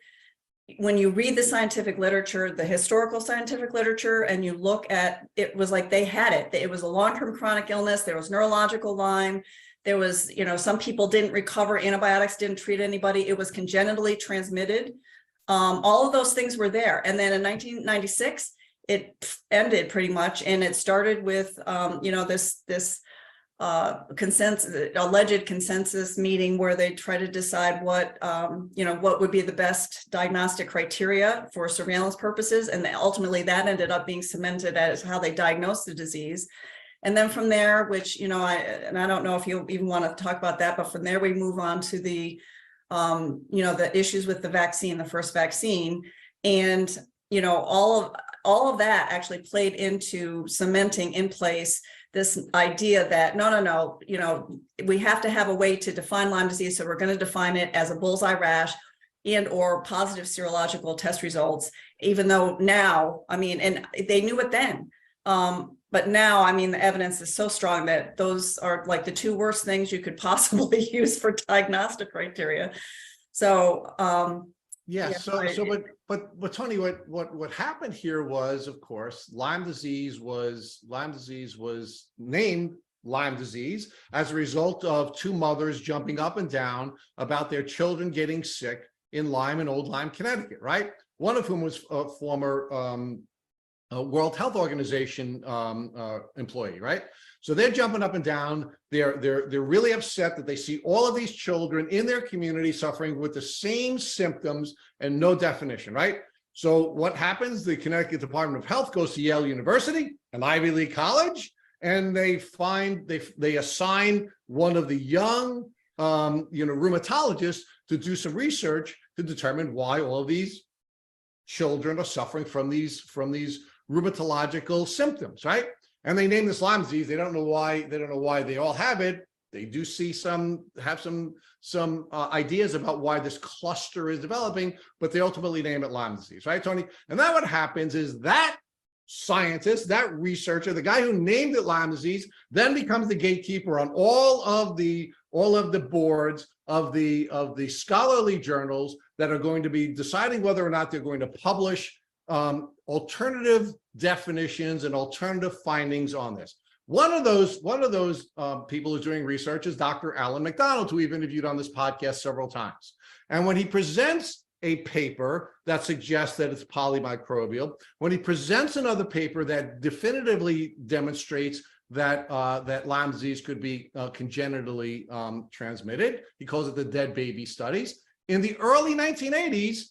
when you read the scientific literature, the historical scientific literature, and you look at, it was like they had it. It was a long-term chronic illness. There was neurological Lyme. There was, some people didn't recover. Antibiotics didn't treat anybody. It was congenitally transmitted. All of those things were there. And then in 1996, it ended pretty much. And it started with, this alleged consensus meeting where they try to decide what would be the best diagnostic criteria for surveillance purposes, and ultimately that ended up being cemented as how they diagnose the disease. And then from there, which I don't know if you even want to talk about that, but from there we move on to the the issues with the vaccine, the first vaccine. And all of that actually played into cementing in place this idea that no, we have to have a way to define Lyme disease. So we're going to define it as a bullseye rash and or positive serological test results, even though now, and they knew it then. But now, the evidence is so strong that those are like the two worst things you could possibly use for diagnostic criteria. So, but Tony, what happened here was, of course, Lyme disease was named Lyme disease as a result of two mothers jumping up and down about their children getting sick in Lyme and Old Lyme, Connecticut, right? One of whom was a former World Health Organization employee, right? So they're jumping up and down. They're really upset that they see all of these children in their community suffering with the same symptoms and no definition, right? So what happens? The Connecticut Department of Health goes to Yale University, an Ivy League college, and they assign one of the young rheumatologists to do some research to determine why all of these children are suffering from these rheumatological symptoms, right? And they name this Lyme disease. They don't know why they all have it. They do see some ideas about why this cluster is developing, but they ultimately name it Lyme disease, right, Tony? And then what happens is that scientist, that researcher, the guy who named it Lyme disease, then becomes the gatekeeper on all of the boards of the scholarly journals that are going to be deciding whether or not they're going to publish alternative definitions and alternative findings on this. One of those people who's doing research is Dr. Alan McDonald, who we've interviewed on this podcast several times. And when he presents a paper that suggests that it's polymicrobial, when he presents another paper that definitively demonstrates that Lyme disease could be congenitally transmitted, he calls it the dead baby studies. In the early 1980s,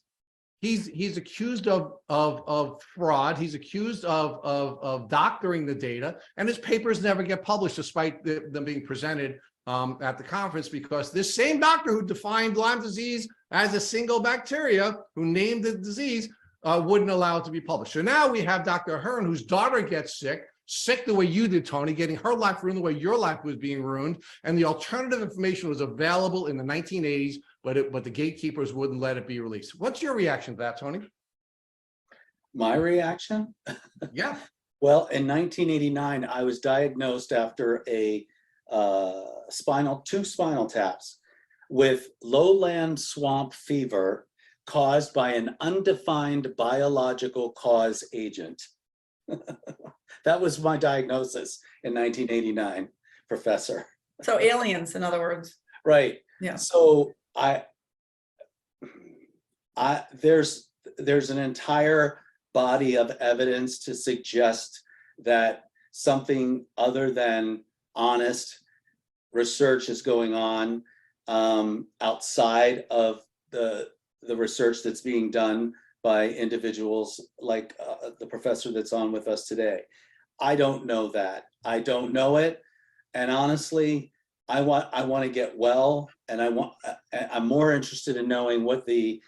he's accused of fraud. He's accused of doctoring the data, and his papers never get published despite them being presented at the conference, because this same doctor who defined Lyme disease as a single bacteria, who named the disease, wouldn't allow it to be published. So now we have Dr. Ahern, whose daughter gets sick the way you did, Tony, getting her life ruined the way your life was being ruined, and the alternative information was available in the 1980s, but the gatekeepers wouldn't let it be released. What's your reaction to that, Tony? My reaction? Yeah. Well, in 1989, I was diagnosed after two spinal taps with lowland swamp fever caused by an undefined biological cause agent. That was my diagnosis in 1989, Professor. So aliens, in other words. Right. Yeah. So there's an entire body of evidence to suggest that something other than honest research is going on outside of the research that's being done by individuals like the professor that's on with us today. I don't know that. I don't know it, and honestly, I want to get well, and I'm more interested in knowing what the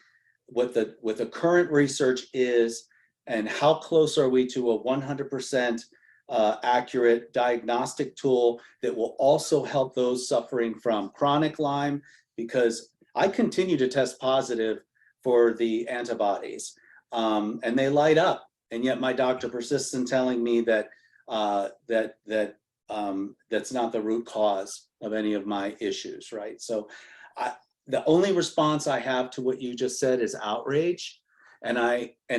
current research is, and how close are we to a 100% accurate diagnostic tool that will also help those suffering from chronic Lyme, because I continue to test positive for the antibodies, and they light up, and yet my doctor persists in telling me that that's not the root cause of any of my issues, right? So the only response I have to what you just said is outrage, and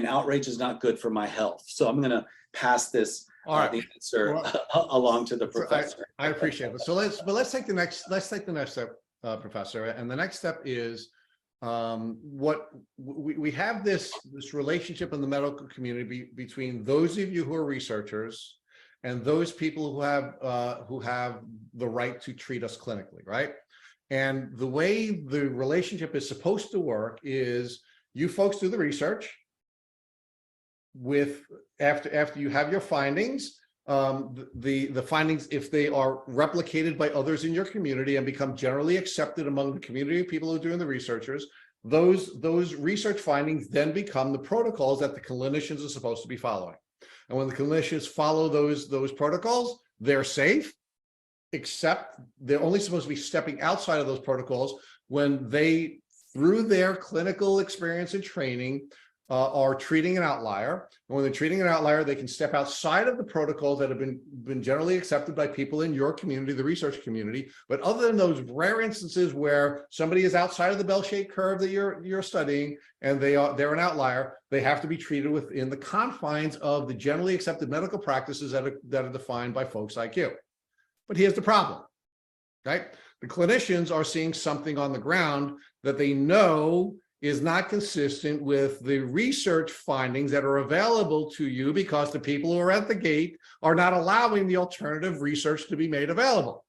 outrage is not good for my health. So I'm going to pass this the answer along to the professor. I appreciate it. So let's take the next step, Professor. And the next step is what we have this relationship in the medical community between those of you who are researchers and those people who have the right to treat us clinically, right? And the way the relationship is supposed to work is you folks do the research. After you have your findings, the findings, if they are replicated by others in your community and become generally accepted among the community of people who are doing the researchers, those research findings then become the protocols that the clinicians are supposed to be following. And when the clinicians follow those protocols, they're safe, except they're only supposed to be stepping outside of those protocols when they, through their clinical experience and training, are treating an outlier. And when they're treating an outlier, they can step outside of the protocols that have been generally accepted by people in your community, the research community. But other than those rare instances where somebody is outside of the bell-shaped curve that you're studying and they're an outlier, they have to be treated within the confines of the generally accepted medical practices that are defined by folks like you. But here's the problem, right? The clinicians are seeing something on the ground that they know is not consistent with the research findings that are available to you because the people who are at the gate are not allowing the alternative research to be made available.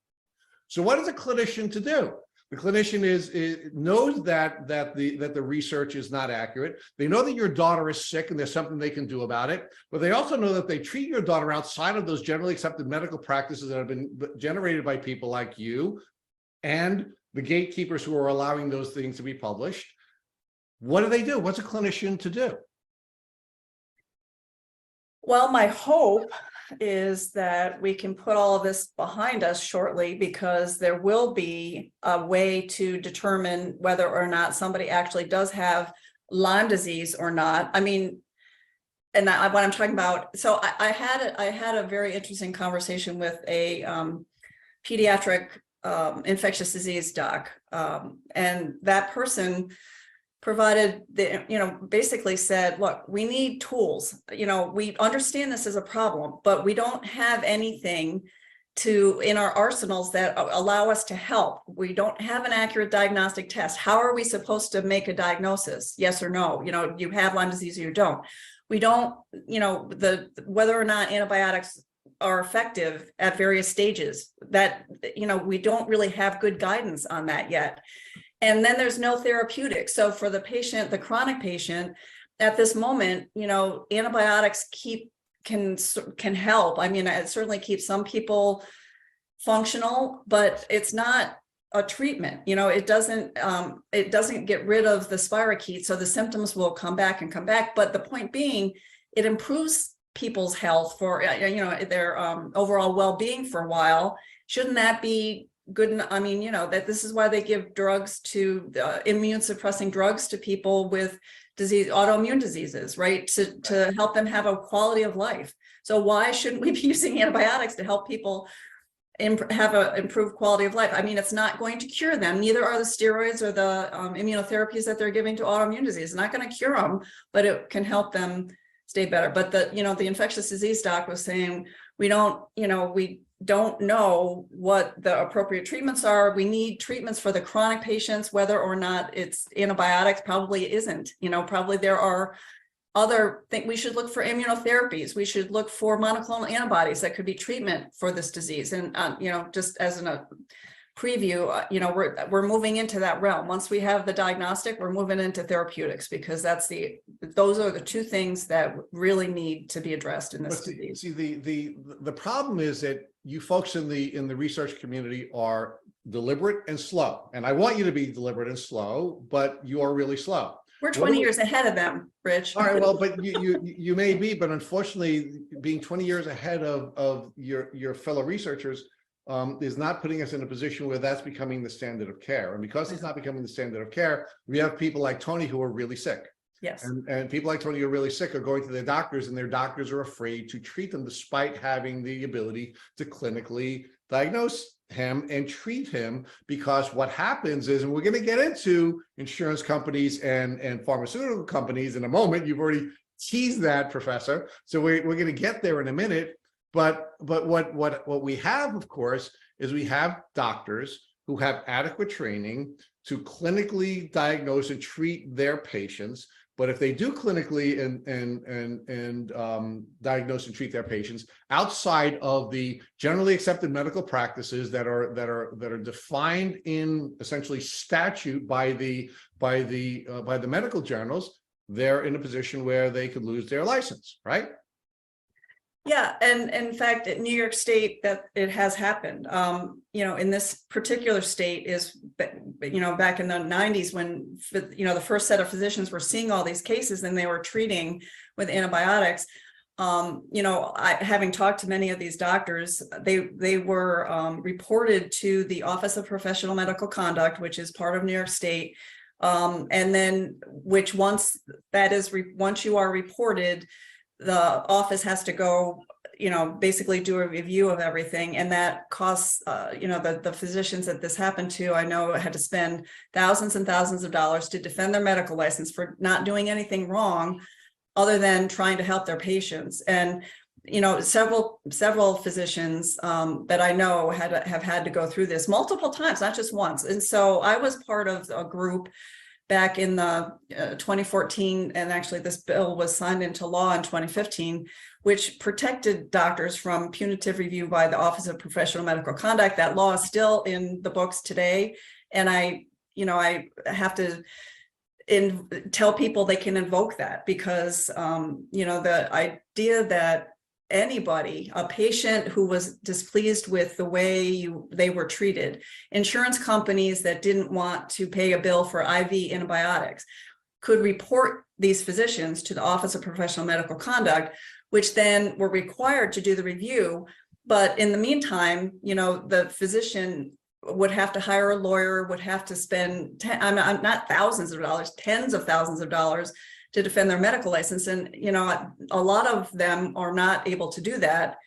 So what is a clinician to do? The clinician knows that the research is not accurate. They know that your daughter is sick and there's something they can do about it, but they also know that they treat your daughter outside of those generally accepted medical practices that have been generated by people like you and the gatekeepers who are allowing those things to be published. What do they do? What's a clinician to do? Well, my hope is that we can put all of this behind us shortly, because there will be a way to determine whether or not somebody actually does have Lyme disease or not. I mean, and what I'm talking about, so I had a very interesting conversation with a pediatric infectious disease doc, and that person provided basically said, look, we need tools. We understand this is a problem, but we don't have anything in our arsenals that allow us to help. We don't have an accurate diagnostic test. How are we supposed to make a diagnosis? Yes or no? You have Lyme disease or you don't. We don't, whether or not antibiotics are effective at various stages, that, we don't really have good guidance on that yet. And then there's no therapeutic. So for the patient, the chronic patient, at this moment, antibiotics can help. I mean, it certainly keeps some people functional, but it's not a treatment. It doesn't get rid of the spirochete, so the symptoms will come back and come back. But the point being, it improves people's health for their overall well-being for a while. Shouldn't that be good? I mean, that this is why they give drugs to immune suppressing drugs to people with autoimmune diseases, right? To help them have a quality of life. So why shouldn't we be using antibiotics to help people have an improved quality of life? I mean, it's not going to cure them. Neither are the steroids or the immunotherapies that they're giving to autoimmune disease. It's not going to cure them, but it can help them stay better. But the infectious disease doc was saying, we don't know what the appropriate treatments are. We need treatments for the chronic patients, whether or not it's antibiotics. Probably it isn't. Probably there are other things. We should look for immunotherapies. We should look for monoclonal antibodies that could be treatment for this disease. And just as a preview, we're moving into that realm. Once we have the diagnostic, we're moving into therapeutics, because those are the two things that really need to be addressed in this disease. See, the problem is that you folks in the research community are deliberate and slow, and I want you to be deliberate and slow, but you are really slow. We're 20 years ahead of them, Rich. All right, well, but you may be, but unfortunately, being 20 years ahead of your fellow researchers is not putting us in a position where that's becoming the standard of care. And because it's not becoming the standard of care, we have people like Tony who are really sick. Yes. And people like Tony who are really sick are going to their doctors, and their doctors are afraid to treat them despite having the ability to clinically diagnose him and treat him, because what happens is, and we're going to get into insurance companies and pharmaceutical companies in a moment. You've already teased that, Professor. So we're going to get there in a minute. But what we have, of course, is we have doctors who have adequate training to clinically diagnose and treat their patients. But if they do clinically and diagnose and treat their patients outside of the generally accepted medical practices that are defined in essentially statute by the medical journals, they're in a position where they could lose their license, right? Yeah, and in fact, in New York State, that it has happened. In this particular state is, back in the 90s when, the first set of physicians were seeing all these cases and they were treating with antibiotics. Having talked to many of these doctors, they were reported to the Office of Professional Medical Conduct, which is part of New York State. And then once you are reported, the office has to go, basically do a review of everything. And that costs, the physicians that this happened to, I know had to spend thousands and thousands of dollars to defend their medical license for not doing anything wrong other than trying to help their patients. And, several physicians that I know have had to go through this multiple times, not just once. And so I was part of a group back in the 2014, and actually this bill was signed into law in 2015, which protected doctors from punitive review by the Office of Professional Medical Conduct. That law is still in the books today. And I have to tell people they can invoke that because, the idea that a patient who was displeased with the way they were treated, insurance companies that didn't want to pay a bill for IV antibiotics could report these physicians to the Office of Professional Medical Conduct, which then were required to do the review. But in the meantime, the physician would have to hire a lawyer, would have to spend not thousands of dollars, tens of thousands of dollars to defend their medical license. And, a lot of them are not able to do that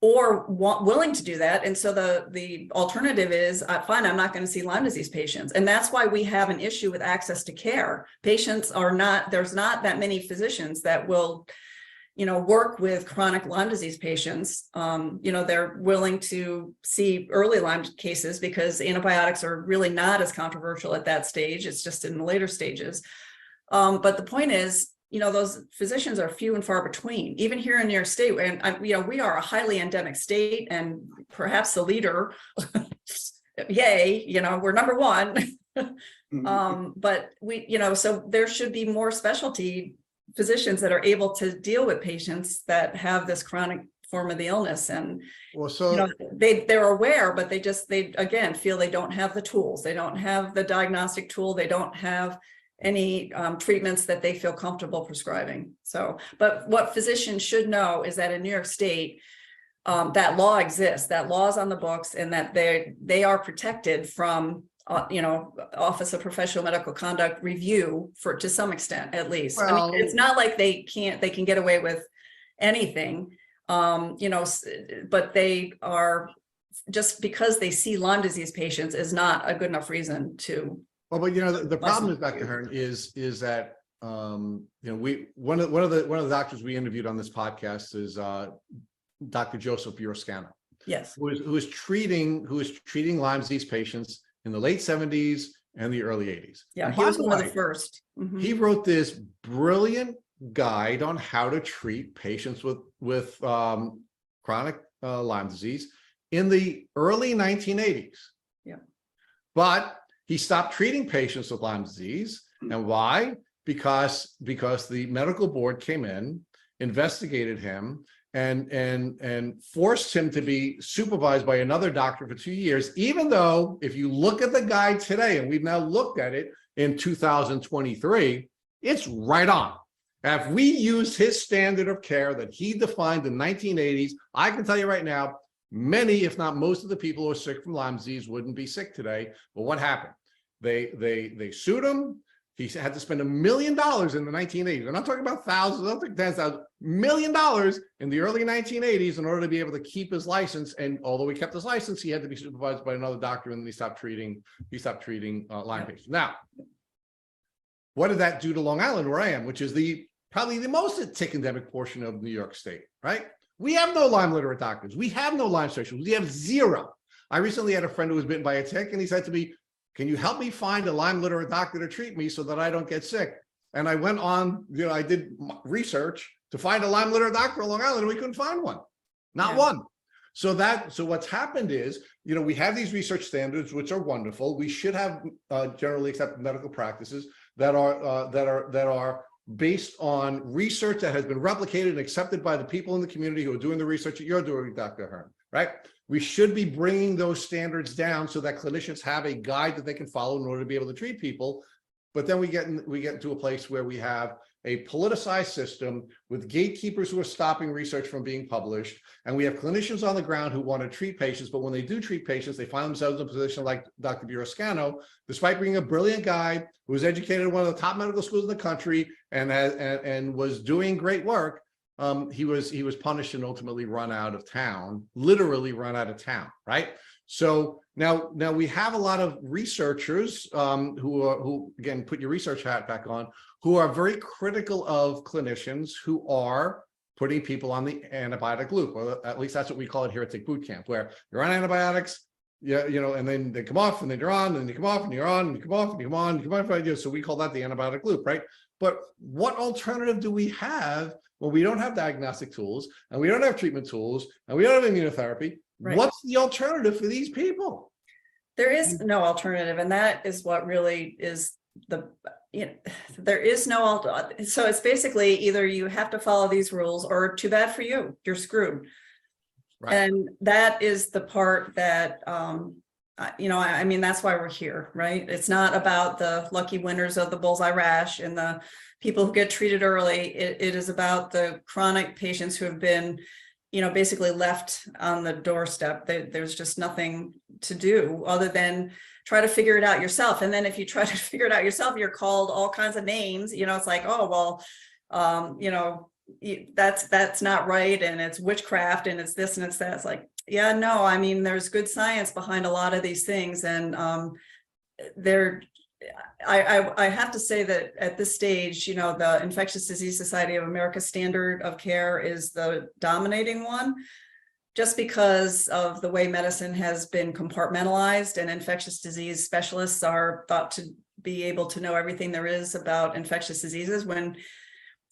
or willing to do that. And so the alternative is, fine, I'm not going to see Lyme disease patients. And that's why we have an issue with access to care. There's not that many physicians that will, work with chronic Lyme disease patients. They're willing to see early Lyme cases because antibiotics are really not as controversial at that stage. It's just in the later stages. But the point is, those physicians are few and far between, even here in New York State. And, we are a highly endemic state and perhaps the leader. Yay, we're number one. But so there should be more specialty physicians that are able to deal with patients that have this chronic form of the illness. And they're aware, but they again feel they don't have the tools. They don't have the diagnostic tool. They don't have any treatments that they feel comfortable prescribing. So, but what physicians should know is that in New York State, that law exists, that law is on the books, and that they are protected from, Office of Professional Medical Conduct review to some extent, at least. Well, it's not like they can get away with anything, but they are, just because they see Lyme disease patients is not a good enough reason to. Well, but the problem is, Dr. Ahern, is that one of the doctors we interviewed on this podcast is Dr. Joseph Burrascano. Yes. Who is treating Lyme disease patients in the late 70s and the early 80s. Yeah, he was one of the first. Mm-hmm. He wrote this brilliant guide on how to treat patients with chronic Lyme disease in the early 1980s. Yeah. But he stopped treating patients with Lyme disease. And why? Because the medical board came in, investigated him, and forced him to be supervised by another doctor for 2 years, even though if you look at the guide today, and we've now looked at it in 2023, it's right on. And if we use his standard of care that he defined in the 1980s, I can tell you right now, many, if not most of the people who are sick from Lyme disease wouldn't be sick today. But what happened? They sued him. He had to spend $1 million in the 1980s. I'm not talking about thousands, I'm talking $10,000, $1 million in the early 1980s in order to be able to keep his license. And although he kept his license, he had to be supervised by another doctor, and then he stopped treating Lyme patients. Now, what did that do to Long Island, where I am, which is probably the most tick endemic portion of New York State, right? We have no Lyme literate doctors. We have no Lyme specialists. We have zero. I recently had a friend who was bitten by a tick, and he said to me, "Can you help me find a Lyme literate doctor to treat me so that I don't get sick?" And I went on, I did research to find a Lyme literate doctor on Long Island, and we couldn't find one, not one. So what's happened is, we have these research standards, which are wonderful. We should have generally accepted medical practices that are based on research that has been replicated and accepted by the people in the community who are doing the research that you're doing, Dr. Ahern, right? We should be bringing those standards down so that clinicians have a guide that they can follow in order to be able to treat people. But then we get into a place where we have a politicized system with gatekeepers who are stopping research from being published. And we have clinicians on the ground who want to treat patients, but when they do treat patients, they find themselves in a position like Dr. Burascano, despite being a brilliant guy who was educated at one of the top medical schools in the country and was doing great work. He was punished and ultimately run out of town, literally run out of town, right? So now we have a lot of researchers who again, put your research hat back on, who are very critical of clinicians who are putting people on the antibiotic loop, or at least that's what we call it here at Tick Boot Camp, where you're on antibiotics, and then they come off and then you're on, and you come off and you're on, and you come off and you come on, you come on. So we call that the antibiotic loop, right? But what alternative do we have when we don't have diagnostic tools and we don't have treatment tools and we don't have immunotherapy? Right. What's the alternative for these people? There is no alternative, and that is what really is there is no so it's basically either you have to follow these rules or too bad for you, you're screwed. Right. And that is the part that I mean, that's why we're here, right? It's not about the lucky winners of the bullseye rash and the people who get treated early. It is about the chronic patients who have been basically left on the doorstep. There's just nothing to do other than try to figure it out yourself. And then if you try to figure it out yourself, you're called all kinds of names. It's like, oh, well, that's not right. And it's witchcraft and it's this and it's that. It's like, yeah, no, I mean, there's good science behind a lot of these things. And I have to say that at this stage, the Infectious Disease Society of America standard of care is the dominating one, just because of the way medicine has been compartmentalized, and infectious disease specialists are thought to be able to know everything there is about infectious diseases when,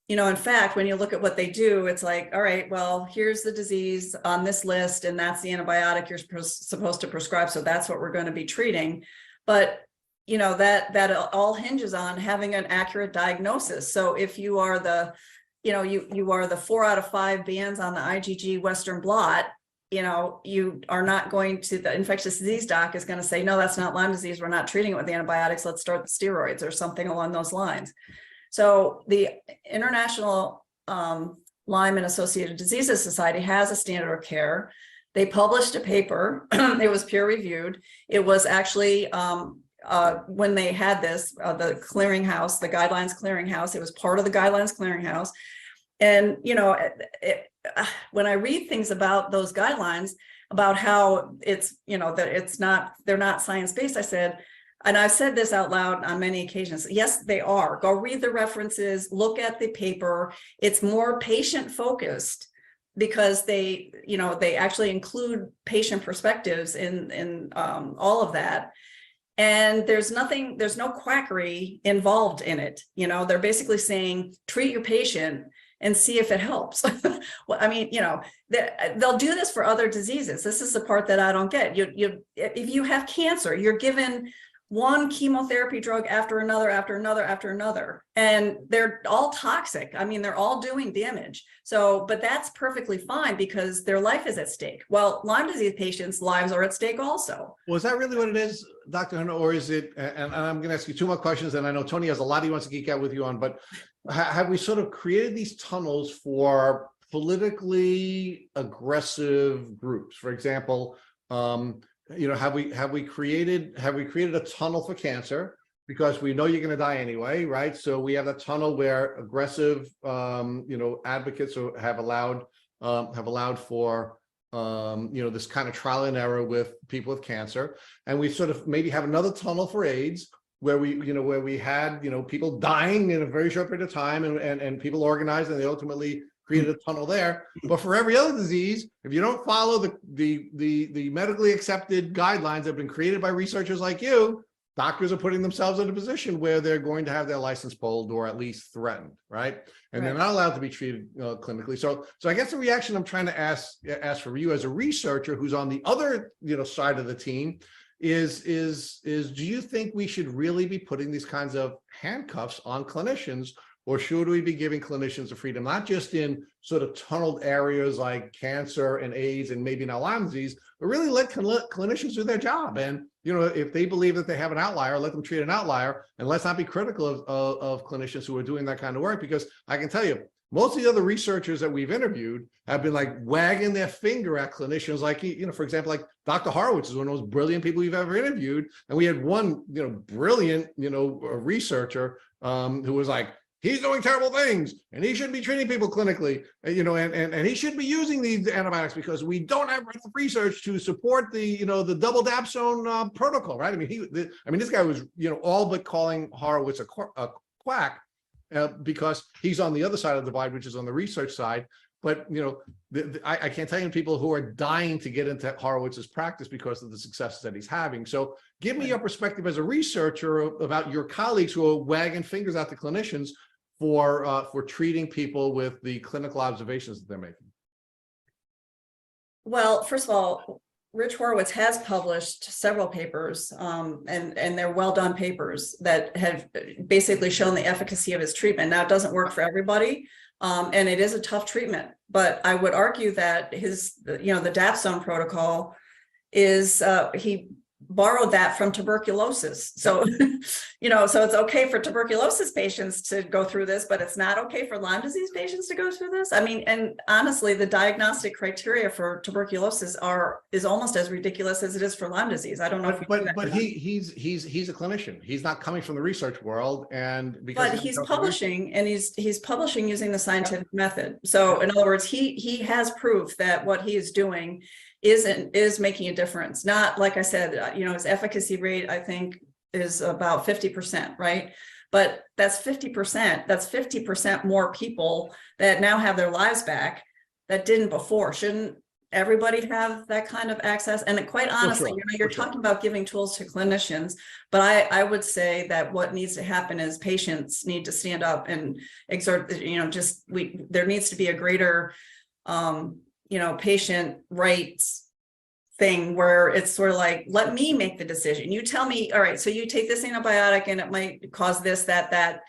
in fact, when you look at what they do, it's like, all right, well, here's the disease on this list, and that's the antibiotic you're supposed to prescribe. So that's what we're going to be treating. But that all hinges on having an accurate diagnosis. So if you are the, you are the 4 out of 5 bands on the IgG Western blot, you are not going to, the infectious disease doc is going to say, no, that's not Lyme disease. We're not treating it with antibiotics. Let's start the steroids or something along those lines. So the International Lyme and Associated Diseases Society has a standard of care. They published a paper. It was peer reviewed. It was actually when they had this, the clearinghouse, the guidelines clearinghouse, it was part of the guidelines clearinghouse. And, when I read things about those guidelines, about how it's, that they're not science-based, I said, and I've said this out loud on many occasions, yes, they are. Go read the references, look at the paper. It's more patient-focused because they actually include patient perspectives in all of that. And there's no quackery involved in it. They're basically saying, treat your patient and see if it helps. Well, I mean, they'll do this for other diseases. This is the part that I don't get. If you have cancer, you're given one chemotherapy drug after another, and they're all toxic. I mean, they're all doing damage. So, but that's perfectly fine because their life is at stake. Well, Lyme disease patients' lives are at stake also. Well, is that really what it is, Dr. Ahern, or is it, and I'm going to ask you 2 more questions, and I know Tony has a lot he wants to geek out with you on, but have we sort of created these tunnels for politically aggressive groups? For example, have we created a tunnel for cancer because we know you're going to die anyway, right? So we have a tunnel where aggressive, advocates have allowed for this kind of trial and error with people with cancer, and we sort of maybe have another tunnel for AIDS where we had people dying in a very short period of time, and people organized and they ultimately created a tunnel there. But for every other disease, if you don't follow the medically accepted guidelines that have been created by researchers like you, doctors are putting themselves in a position where they're going to have their license pulled or at least threatened, right? And They're not allowed to be treated clinically. So I guess the reaction I'm trying to ask for you as a researcher who's on the other side of the team is do you think we should really be putting these kinds of handcuffs on clinicians, or should we be giving clinicians the freedom, not just in sort of tunneled areas like cancer and AIDS and maybe now Lyme disease, but really let clinicians do their job? And, if they believe that they have an outlier, let them treat an outlier, and let's not be critical of clinicians who are doing that kind of work, because I can tell you, most of the other researchers that we've interviewed have been like wagging their finger at clinicians, like, for example, like Dr. Horowitz is one of the most brilliant people we've ever interviewed. And we had one, brilliant, researcher who was like, he's doing terrible things and he shouldn't be treating people clinically, and he shouldn't be using these antibiotics because we don't have enough research to support the, the double dapsone protocol, right? I mean, this guy was, all but calling Horowitz a quack. Because he's on the other side of the divide, which is on the research side. But, I can't tell you people who are dying to get into Horowitz's practice because of the successes that he's having. So give me your perspective as a researcher about your colleagues who are wagging fingers at the clinicians for treating people with the clinical observations that they're making. Well, first of all, Rich Horowitz has published several papers, and they're well-done papers that have basically shown the efficacy of his treatment. Now, it doesn't work for everybody, and it is a tough treatment, but I would argue that the dapsone protocol is, he borrowed that from tuberculosis. So, so it's okay for tuberculosis patients to go through this, but it's not okay for Lyme disease patients to go through this. I mean, and honestly, the diagnostic criteria for tuberculosis is almost as ridiculous as it is for Lyme disease. I don't know but he's a clinician. He's not coming from the research world, and because he's publishing, and he's publishing using the scientific method. So in other words, he has proof that what he is doing is making a difference. Not, like I said, his efficacy rate, I think, is about 50%, right? But that's 50%. That's 50% more people that now have their lives back that didn't before. Shouldn't everybody have that kind of access? And quite honestly, you're talking about giving tools to clinicians, but I would say that what needs to happen is patients need to stand up and exert, there needs to be a greater patient rights thing where it's sort of like, let me make the decision. You tell me, all right, so you take this antibiotic and it might cause this, that.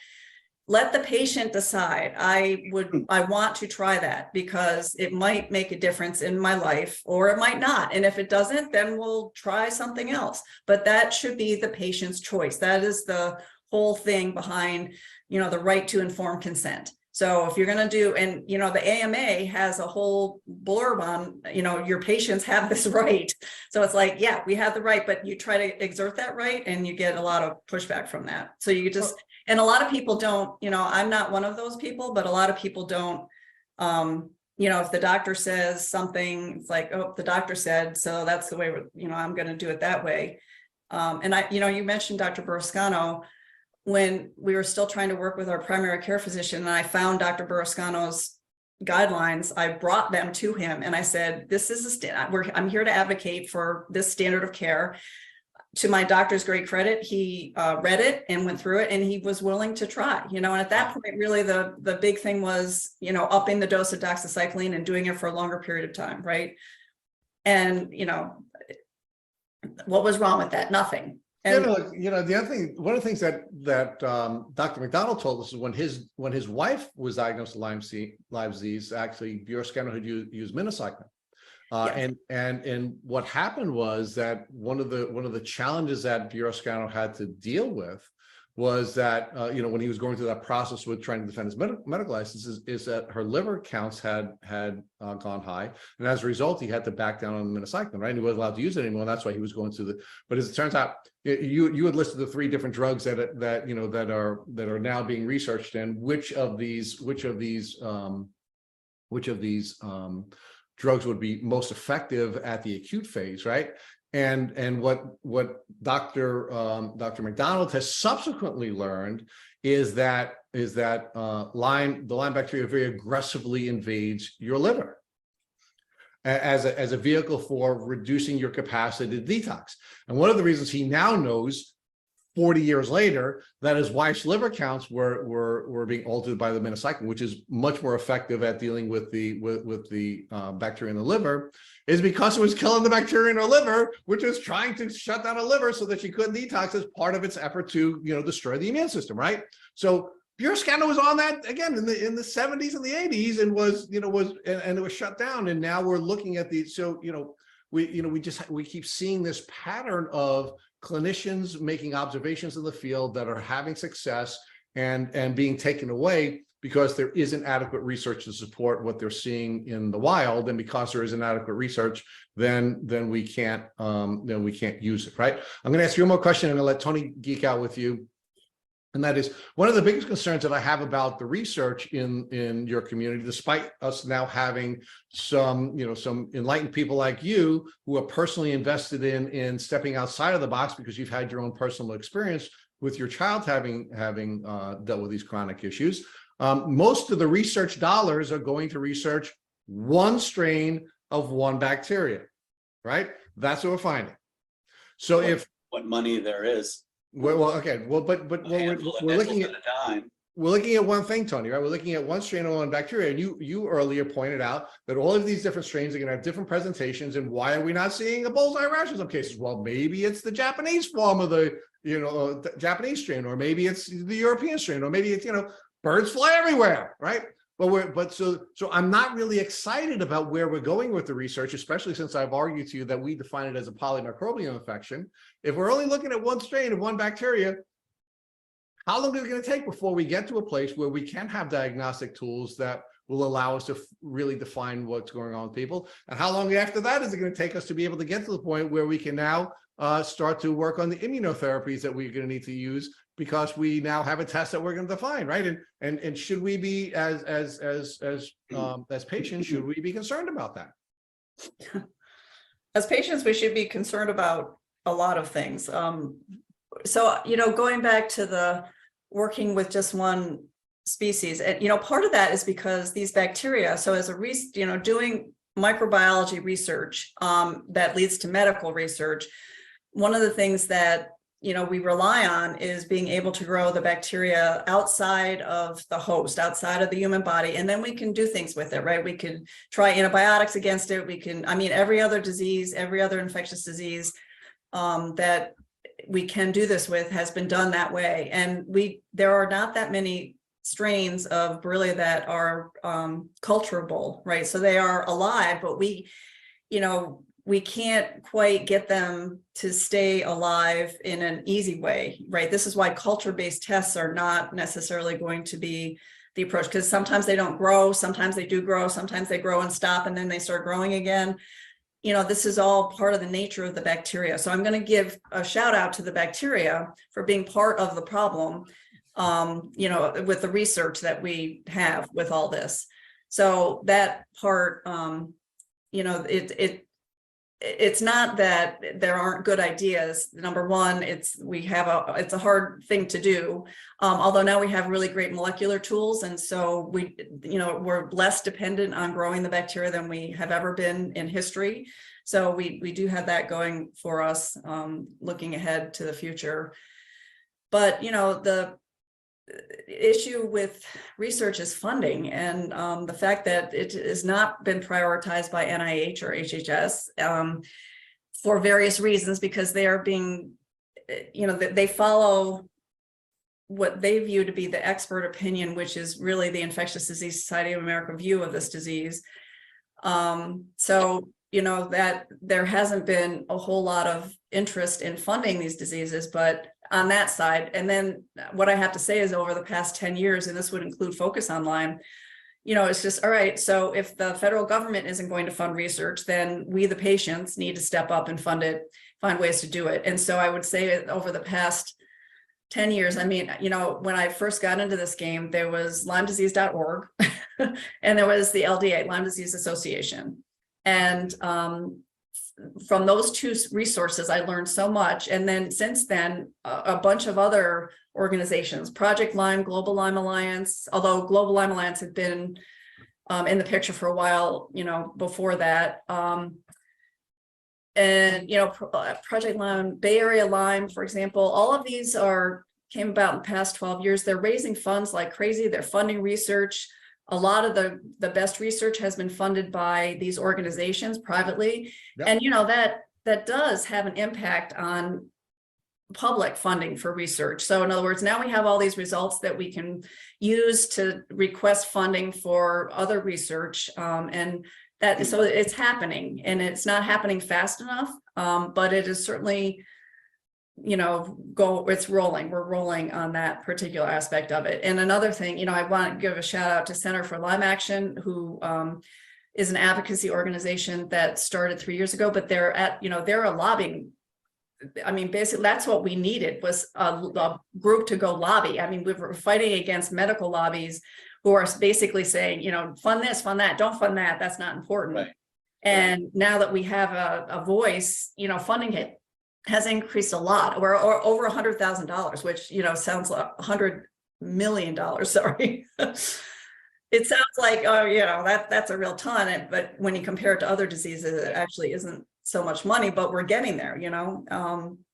Let the patient decide. I want to try that because it might make a difference in my life, or it might not. And if it doesn't, then we'll try something else. But that should be the patient's choice. That is the whole thing behind, the right to informed consent. So if you're going to do, and, the AMA has a whole blurb on, your patients have this right. So it's like, yeah, we have the right, but you try to exert that right and you get a lot of pushback from that. So you just, and a lot of people don't, I'm not one of those people, but a lot of people don't, if the doctor says something, it's like, oh, the doctor said, so that's the way, I'm going to do it that way. And you mentioned Dr. Burrascano. When we were still trying to work with our primary care physician, and I found Dr. Burrascano's guidelines, I brought them to him and I said, this is I'm here to advocate for this standard of care. To my doctor's great credit, he read it and went through it, and he was willing to try, and at that point, really the big thing was, upping the dose of doxycycline and doing it for a longer period of time. Right. And, what was wrong with that? Nothing. And, the other thing, one of the things that Dr. McDonald told us is when his wife was diagnosed with Lyme disease, actually Burrascano had used minocycline, yes. And what happened was that one of the challenges that Burrascano had to deal with was that when he was going through that process with trying to defend his medical license, is that her liver counts had gone high, and as a result, he had to back down on the minocycline, right? And he wasn't allowed to use it anymore. And that's why he was going through But as it turns out, you had listed the 3 different drugs that are now being researched, and which of these drugs would be most effective at the acute phase, right? And what Dr. McDonald has subsequently learned is that the Lyme bacteria very aggressively invades your liver as a vehicle for reducing your capacity to detox. And one of the reasons he now knows 40 years later that his wife's liver counts were being altered by the minocycline, which is much more effective at dealing with the bacteria in the liver, is because it was killing the bacteria in her liver, which is trying to shut down a liver so that she couldn't detox as part of its effort to destroy the immune system, right? So Pure Scanner was on that again in the 70s and the 80s, and was and it was shut down. And now we're looking at these. So we keep seeing this pattern of clinicians making observations in the field that are having success and being taken away because there isn't adequate research to support what they're seeing in the wild. And because there isn't adequate research, then we can't use it, right? I'm going to ask you one more question. I'm going to let Tony geek out with you. And that is one of the biggest concerns that I have about the research in your community, despite us now having some enlightened people like you who are personally invested in stepping outside of the box because you've had your own personal experience with your child having dealt with these chronic issues. Most of the research dollars are going to research one strain of one bacteria, right? That's what we're finding. So what money there is. Well, okay. Well, but we're looking at one thing, Tony, right? We're looking at one strain of one bacteria. And you earlier pointed out that all of these different strains are going to have different presentations. And why are we not seeing a bullseye rash in some cases? Well, maybe it's the Japanese form of the Japanese strain, or maybe it's the European strain, or maybe it's birds fly everywhere, right? But so I'm not really excited about where we're going with the research, especially since I've argued to you that we define it as a polymicrobial infection. If we're only looking at one strain of one bacteria, how long is it going to take before we get to a place where we can have diagnostic tools that will allow us to really define what's going on with people? And how long after that is it going to take us to be able to get to the point where we can now start to work on the immunotherapies that we're going to need to use, because we now have a test that we're going to define, right? And should we be as patients, should we be concerned about that? As patients, we should be concerned about a lot of things. So going back to the working with just one species, and part of that is because these bacteria. So as a doing microbiology research that leads to medical research, one of the things that we rely on is being able to grow the bacteria outside of the host, outside of the human body, and then we can do things with it, right? We can try antibiotics against it. We can, every other disease, every other infectious disease that we can do this with has been done that way. And there are not that many strains of Borrelia that are culturable, right? So they are alive, but we can't quite get them to stay alive in an easy way, right? This is why culture-based tests are not necessarily going to be the approach, because sometimes they don't grow, sometimes they do grow, sometimes they grow and stop, and then they start growing again. This is all part of the nature of the bacteria. So I'm going to give a shout out to the bacteria for being part of the problem, with the research that we have with all this. So that part, it's not that there aren't good ideas. Number one, it's a hard thing to do. Although now we have really great molecular tools, and so we're less dependent on growing the bacteria than we have ever been in history. So we do have that going for us, looking ahead to the future. But the issue with research is funding, and the fact that it has not been prioritized by NIH or HHS for various reasons, because they are being, they follow what they view to be the expert opinion, which is really the Infectious Disease Society of America view of this disease. So that there hasn't been a whole lot of interest in funding these diseases, but on that side. And then what I have to say is over the past 10 years, and this would include Focus on Lyme, it's just, all right, so if the federal government isn't going to fund research, then we, the patients, need to step up and fund it, find ways to do it. And so I would say over the past 10 years, when I first got into this game, there was LymeDisease.org and there was the LDA, Lyme Disease Association. And from those two resources, I learned so much. And then since then, a bunch of other organizations, Project Lyme, Global Lyme Alliance, although Global Lyme Alliance had been in the picture for a while, before that. Project Lyme, Bay Area Lyme, for example, all of these came about in the past 12 years. They're raising funds like crazy. They're funding research. A lot of the best research has been funded by these organizations privately. Yep. And that does have an impact on public funding for research. So in other words, now we have all these results that we can use to request funding for other research. And that, so it's happening, and it's not happening fast enough, but it is certainly, it's rolling. We're rolling on that particular aspect of it. And another thing, I want to give a shout out to Center for Lyme Action, who is an advocacy organization that started 3 years ago, but they're a lobbying. I mean, basically, that's what we needed, was a group to go lobby. I mean, we were fighting against medical lobbies who are basically saying, fund this, fund that, don't fund that. That's not important. Right. And now that we have a voice, funding it has increased a lot, or over $100,000, which, sounds like $100 million. Sorry. It sounds like, that's a real ton. But when you compare it to other diseases, it actually isn't so much money, but we're getting there,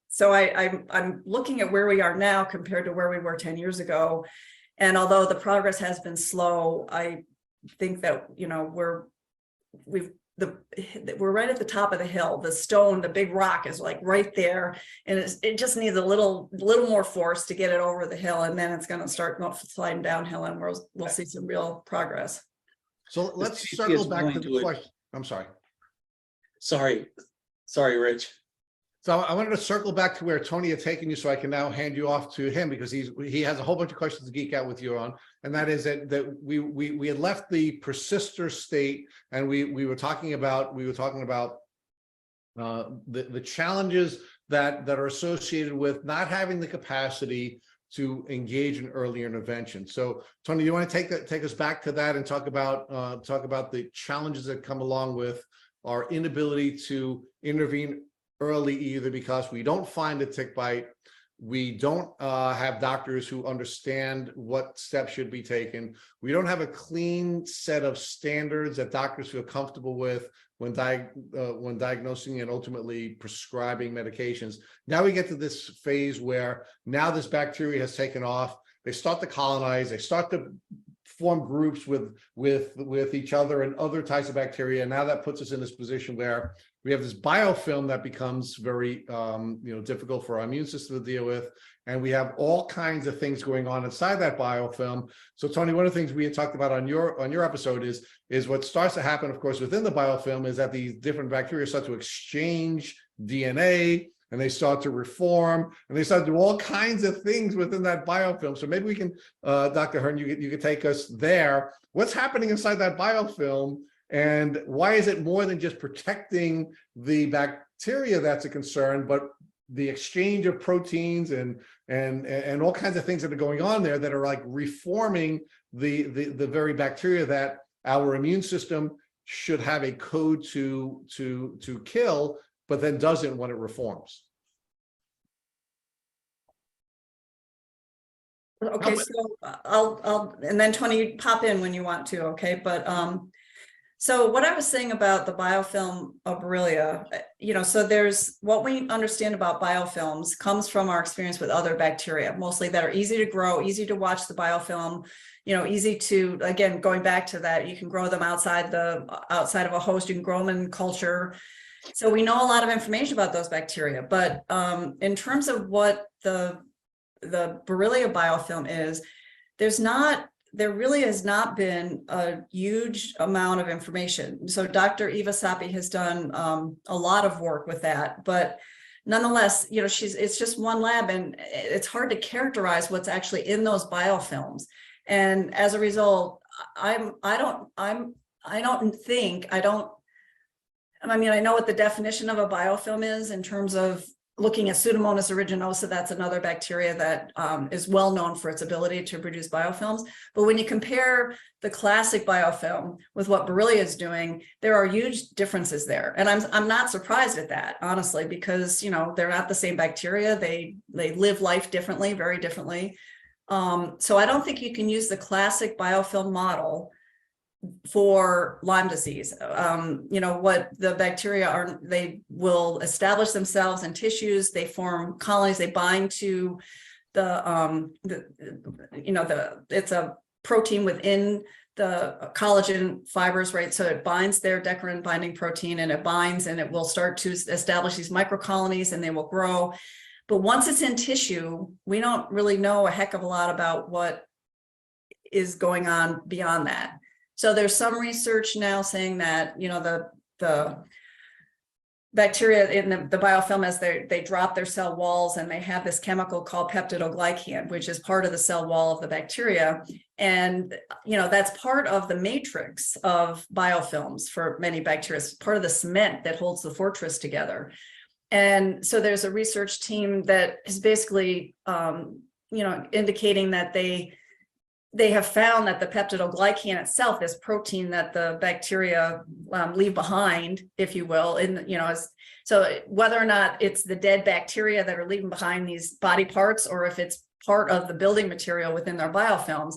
So I'm looking at where we are now compared to where we were 10 years ago. And although the progress has been slow, I think that, we're right at the top of the hill. The stone, the big rock is like right there. And it just needs a little more force to get it over the hill. And then it's going to start sliding downhill, and we'll see some real progress. So let's circle back to the question. I'm sorry. Sorry, Rich. So I wanted to circle back to where Tony had taken you, so I can now hand you off to him, because he has a whole bunch of questions to geek out with you on, and that is that we had left the persister state, and we were talking about the challenges that are associated with not having the capacity to engage in early intervention. So Tony, you want to take us back to that and talk about the challenges that come along with our inability to intervene early, either because we don't find a tick bite, we don't have doctors who understand what steps should be taken, we don't have a clean set of standards that doctors feel comfortable with when diagnosing and ultimately prescribing medications. Now we get to this phase where now this bacteria has taken off, they start to colonize, they start to form groups with each other and other types of bacteria. And now that puts us in this position where we have this biofilm that becomes very difficult for our immune system to deal with, and we have all kinds of things going on inside that biofilm. So Tony, one of the things we had talked about on your episode is what starts to happen, of course, within the biofilm is that these different bacteria start to exchange DNA, and they start to reform, and they start to do all kinds of things within that biofilm. So maybe we can, Dr. Ahern, you could take us there. What's happening inside that biofilm, and why is it more than just protecting the bacteria that's a concern, but the exchange of proteins and all kinds of things that are going on there that are like reforming the very bacteria that our immune system should have a code to kill, but then doesn't when it reforms. Okay, so I'll and then Tony, pop in when you want to, okay? But so what I was saying about the biofilm of Borrelia, so there's what we understand about biofilms comes from our experience with other bacteria, mostly that are easy to grow, easy to watch the biofilm, easy to, again, going back to that, you can grow them outside of a host, you can grow them in culture. So we know a lot of information about those bacteria, but in terms of what the Borrelia biofilm is, there really has not been a huge amount of information. So Dr. Eva Sapi has done a lot of work with that, but nonetheless, it's just one lab, and it's hard to characterize what's actually in those biofilms. And as a result, I know what the definition of a biofilm is in terms of looking at Pseudomonas aeruginosa. That's another bacteria that is well known for its ability to produce biofilms. But when you compare the classic biofilm with what Borrelia is doing, there are huge differences there. And I'm not surprised at that, honestly, because they're not the same bacteria. They live life differently, very differently. So I don't think you can use the classic biofilm model for Lyme disease. What the bacteria are, they will establish themselves in tissues, they form colonies, they bind to it's a protein within the collagen fibers, right? So it binds their decorin binding protein, and it binds, and it will start to establish these microcolonies, and they will grow. But once it's in tissue, we don't really know a heck of a lot about what is going on beyond that. So there's some research now saying that, you know, the bacteria in the biofilm, as they drop their cell walls, and they have this chemical called peptidoglycan, which is part of the cell wall of the bacteria. And, you know, that's part of the matrix of biofilms for many bacteria. It's part of the cement that holds the fortress together. And so there's a research team that is basically, you know, indicating that they have found that the peptidoglycan itself, this protein that the bacteria leave behind, if you will, so whether or not it's the dead bacteria that are leaving behind these body parts, or if it's part of the building material within their biofilms,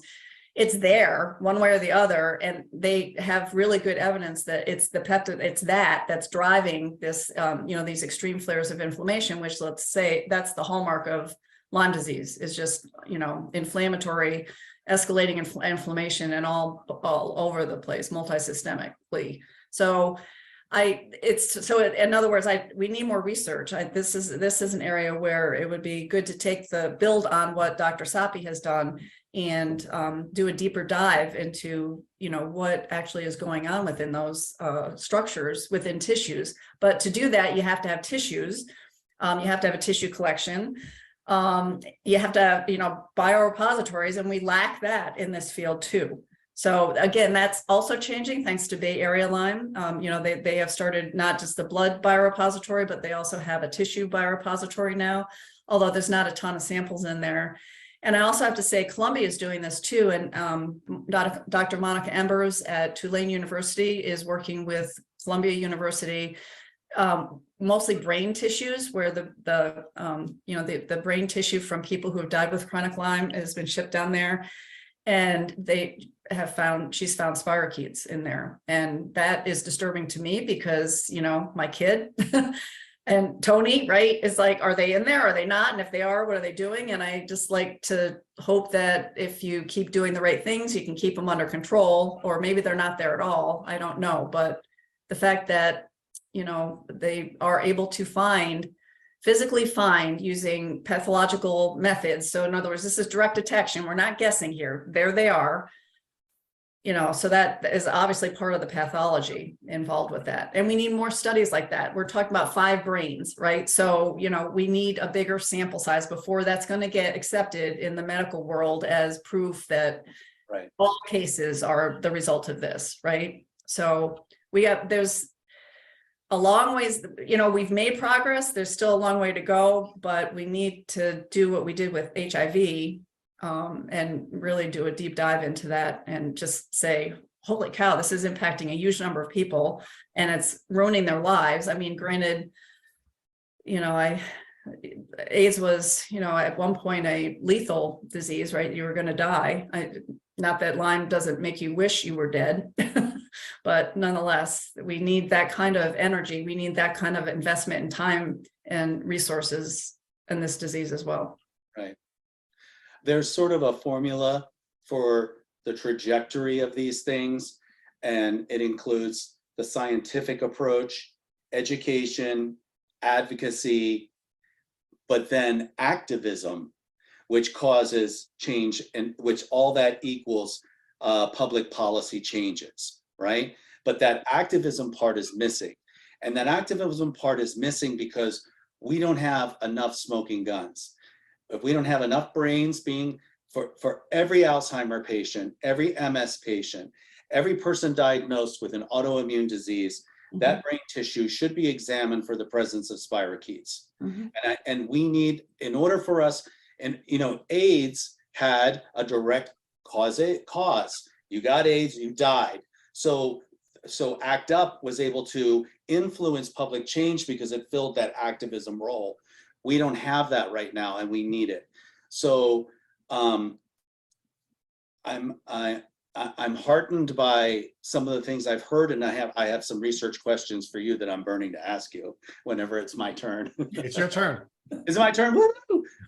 it's there one way or the other. And they have really good evidence that it's the peptide, it's that's driving this, you know, these extreme flares of inflammation, which, let's say, that's the hallmark of Lyme disease, is just, you know, inflammatory, escalating inflammation, and all over the place, multisystemically. So in other words, we need more research. This is an area where it would be good to build on what Dr. Sapi has done, and do a deeper dive into, you know, what actually is going on within those structures within tissues. But to do that, you have to have tissues. You have to have a tissue collection. You have to have, you know, biorepositories, and we lack that in this field too. So again, that's also changing thanks to Bay Area Lyme. You know, they have started not just the blood biorepository, but they also have a tissue biorepository now, although there's not a ton of samples in there. And I also have to say Columbia is doing this too. And Dr. Monica Embers at Tulane University is working with Columbia University, mostly brain tissues, where the brain tissue from people who have died with chronic Lyme has been shipped down there. And she's found spirochetes in there. And that is disturbing to me because, you know, my kid and Tony, right, is like, are they in there? Are they not? And if they are, what are they doing? And I just like to hope that if you keep doing the right things, you can keep them under control, or maybe they're not there at all. I don't know. But the fact that, you know, they are able to physically find using pathological methods. So in other words, this is direct detection. We're not guessing here. There they are. You know, so that is obviously part of the pathology involved with that. And we need more studies like that. We're talking about 5 brains, right? So, you know, we need a bigger sample size before that's going to get accepted in the medical world as proof that all cases are the result of this, right? So there's a long ways, you know, we've made progress. There's still a long way to go, but we need to do what we did with HIV, and really do a deep dive into that and just say, holy cow, this is impacting a huge number of people and it's ruining their lives. I mean, granted, you know, AIDS was, you know, at one point a lethal disease, right? You were going to die. Not that Lyme doesn't make you wish you were dead, but nonetheless, we need that kind of energy. We need that kind of investment in time and resources in this disease as well. Right. There's sort of a formula for the trajectory of these things, and it includes the scientific approach, education, advocacy, but then activism, which causes change, and which all that equals public policy changes, right? But that activism part is missing. And that activism part is missing because we don't have enough smoking guns. If we don't have enough brains being, for every Alzheimer patient, every MS patient, every person diagnosed with an autoimmune disease, that brain tissue should be examined for the presence of spirochetes. And we need, in order for us, and you know, AIDS had a direct cause. You got AIDS, you died. So ACT UP was able to influence public change because it filled that activism role. We don't have that right now, and we need it. So I'm heartened by some of the things I've heard, and I have some research questions for you that I'm burning to ask you whenever it's my turn. It's your turn. Is it my turn? Woo!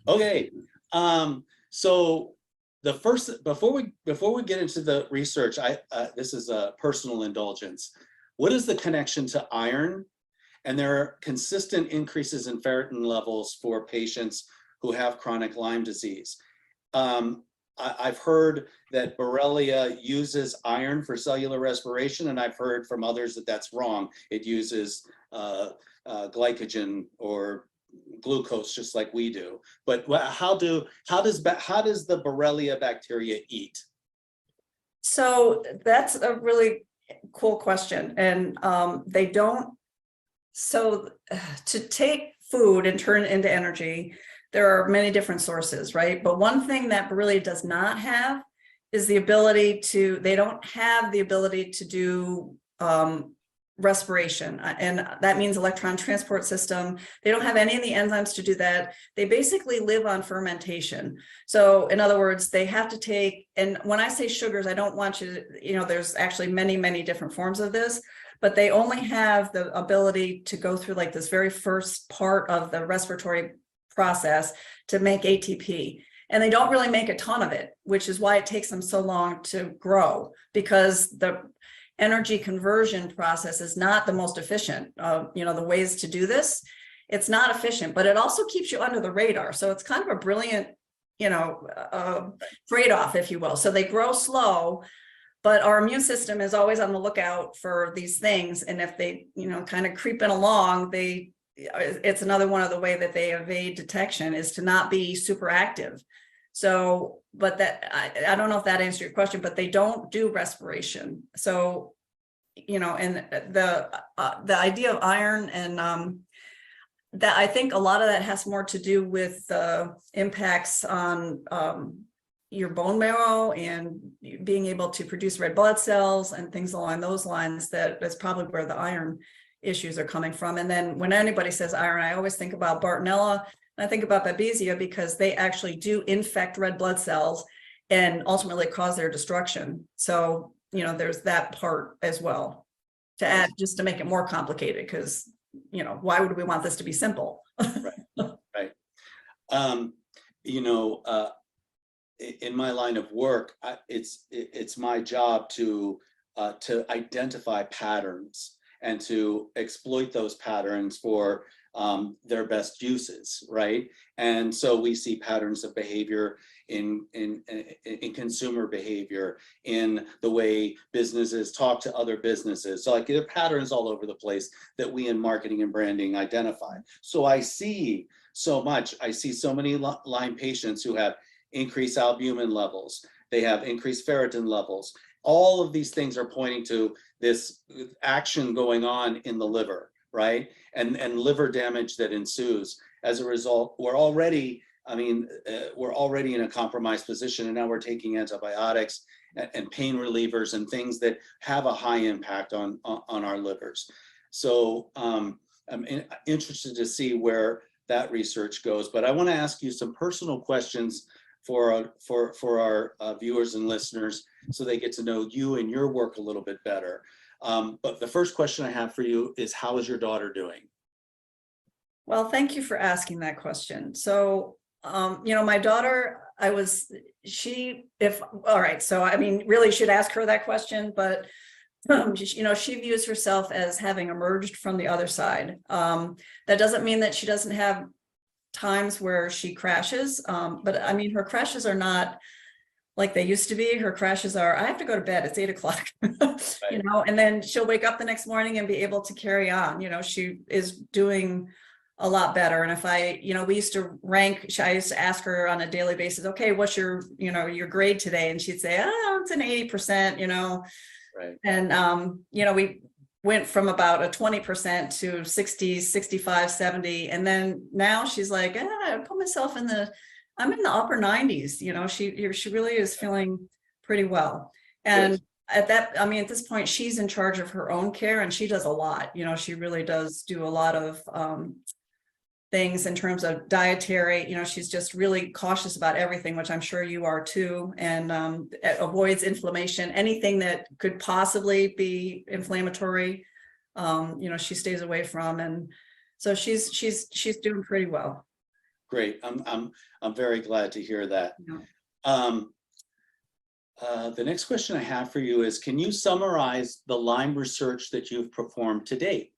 Okay. So the first, before we get into the research, this is a personal indulgence. What is the connection to iron? And there are consistent increases in ferritin levels for patients who have chronic Lyme disease. I've heard that Borrelia uses iron for cellular respiration, and I've heard from others that that's wrong. It uses glycogen or glucose just like we do. But how does the Borrelia bacteria eat? So that's a really cool question. And they don't, so to take food and turn it into energy, there are many different sources, right? But one thing that Borrelia does not have is the ability to, they don't have the ability to do respiration. And that means electron transport system. They don't have any of the enzymes to do that. They basically live on fermentation. So in other words, they have to take, and when I say sugars, I don't want you to, there's actually many, many different forms of this, but they only have the ability to go through like this very first part of the respiratory process to make ATP. And they don't really make a ton of it, which is why it takes them so long to grow, because the energy conversion process is not the most efficient. The ways to do this, it's not efficient, but it also keeps you under the radar. So it's kind of a brilliant, trade-off, if you will. So they grow slow, but our immune system is always on the lookout for these things. And if they, kind of creeping along, it's another one of the way that they evade detection is to not be super active. So, but that, I don't know if that answered your question, but they don't do respiration. So, and the idea of iron and that, I think a lot of that has more to do with impacts on your bone marrow and being able to produce red blood cells and things along those lines. That's probably where the iron issues are coming from. And then when anybody says iron, I always think about Bartonella. I think about Babesia because they actually do infect red blood cells and ultimately cause their destruction. So, there's that part as well to add, just to make it more complicated, because, why would we want this to be simple? Right. In my line of work, it's my job to identify patterns and to exploit those patterns for their best uses, right? And so we see patterns of behavior in consumer behavior, in the way businesses talk to other businesses. So like there are patterns all over the place that we in marketing and branding identify. So I see so many Lyme patients who have increased albumin levels, they have increased ferritin levels. All of these things are pointing to this action going on in the liver, right? And liver damage that ensues. As a result, we're already in a compromised position, and now we're taking antibiotics and pain relievers and things that have a high impact on our livers. So I'm interested to see where that research goes, but I want to ask you some personal questions for our viewers and listeners so they get to know you and your work a little bit better. But the first question I have for you is, how is your daughter doing? Well, thank you for asking that question. So, my daughter, really should ask her that question, but, she views herself as having emerged from the other side. That doesn't mean that she doesn't have times where she crashes, but I mean, her crashes are not like they used to be. Her crashes are, I have to go to bed, it's 8 o'clock, Right. And then she'll wake up the next morning and be able to carry on. She is doing a lot better. And if we used to rank, I used to ask her on a daily basis, okay, what's your grade today? And she'd say, oh, it's an 80%, Right. And, we went from about a 20% to 60, 65, 70. And then now she's like, I put myself I'm in the upper 90s. She really is feeling pretty well. And at this point, she's in charge of her own care, and she does a lot. She really does do a lot of things in terms of dietary. She's just really cautious about everything, which I'm sure you are too, and avoids inflammation, anything that could possibly be inflammatory. She stays away from, and so she's doing pretty well. Great. I'm very glad to hear that. Yeah. The next question I have for you is, can you summarize the Lyme research that you've performed to date?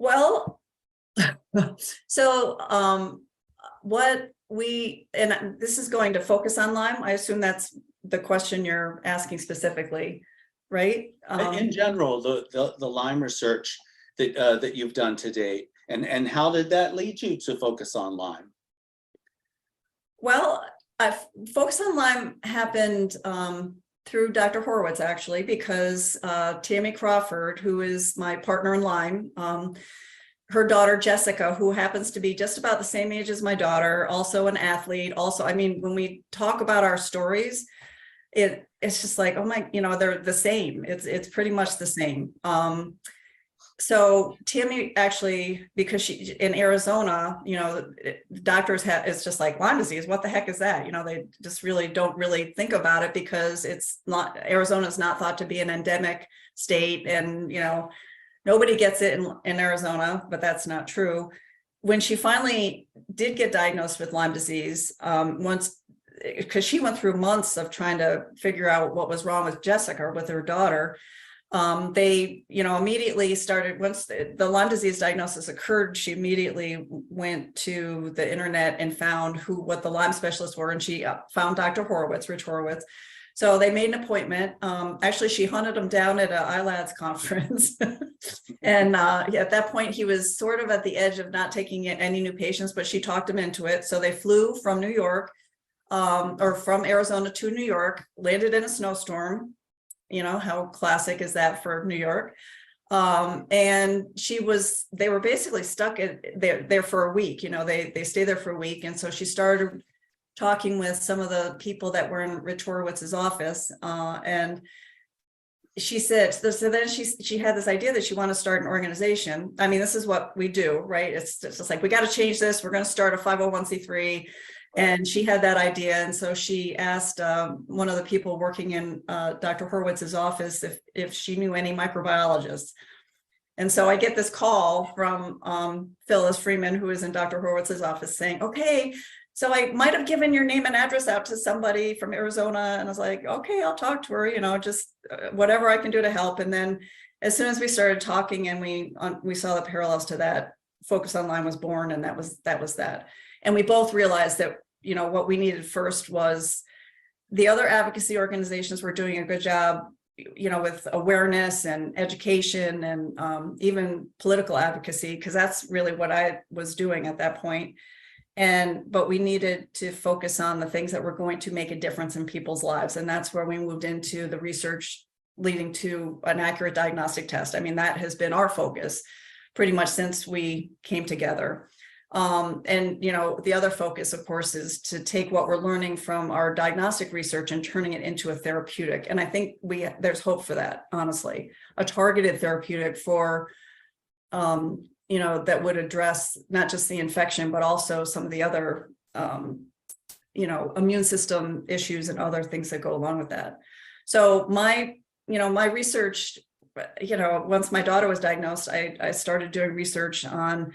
Well, so and this is going to focus on Lyme. I assume that's the question you're asking specifically, right? In general, the Lyme research that you've done to date, and how did that lead you to focus on Lyme? Well, focus on Lyme happened through Dr. Horowitz, actually, because Tammy Crawford, who is my partner in Lyme, her daughter Jessica, who happens to be just about the same age as my daughter, also an athlete. Also, I mean, when we talk about our stories, it's just like, oh my, they're the same. It's pretty much the same. So Tammy actually, because she in Arizona, doctors it's just like Lyme disease. What the heck is that? They just really don't really think about it because Arizona is not thought to be an endemic state, and nobody gets it in Arizona, but that's not true. When she finally did get diagnosed with Lyme disease, because she went through months of trying to figure out what was wrong with Jessica, with her daughter, they, immediately started, once the Lyme disease diagnosis occurred, she immediately went to the internet and found what the Lyme specialists were, and she found Dr. Horowitz, Rich Horowitz. So they made an appointment. Actually, she hunted him down at an ILADS conference. And at that point, he was sort of at the edge of not taking any new patients, but she talked him into it. So they flew from New York, or from Arizona to New York, landed in a snowstorm. How classic is that for New York? And they were basically stuck there for a week. They stayed there for a week. And so she started talking with some of the people that were in Rich Horowitz's office. And she said, so then she had this idea that she wanted to start an organization. I mean, this is what we do, right? It's just like, we got to change this. We're going to start a 501c3. And she had that idea. And so she asked one of the people working in Dr. Horowitz's office if she knew any microbiologists. And so I get this call from Phyllis Freeman, who is in Dr. Horowitz's office, saying, okay, so I might have given your name and address out to somebody from Arizona. And I was like, okay, I'll talk to her, just whatever I can do to help. And then as soon as we started talking and we saw the parallels to that, Focus on Lyme was born, and that was that. And we both realized that, what we needed first was the other advocacy organizations were doing a good job, with awareness and education and even political advocacy, because that's really what I was doing at that point. But we needed to focus on the things that were going to make a difference in people's lives. And that's where we moved into the research leading to an accurate diagnostic test. I mean, that has been our focus pretty much since we came together. And the other focus, of course, is to take what we're learning from our diagnostic research and turning it into a therapeutic. And I think there's hope for that, honestly, a targeted therapeutic for, that would address not just the infection, but also some of the other, immune system issues and other things that go along with that. So my research, once my daughter was diagnosed, I started doing research on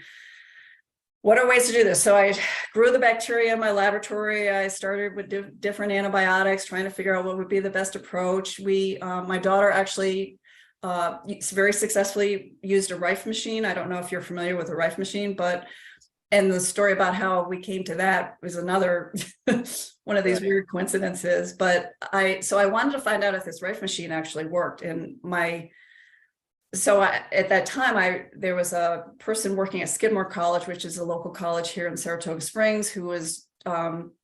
what are ways to do this. So I grew the bacteria in my laboratory. I started with different antibiotics, trying to figure out what would be the best approach. My daughter actually very successfully used a Rife machine. I don't know if you're familiar with a Rife machine, and the story about how we came to that was another one of these weird coincidences. But I wanted to find out if this Rife machine actually worked. And at that time, there was a person working at Skidmore College, which is a local college here in Saratoga Springs, who was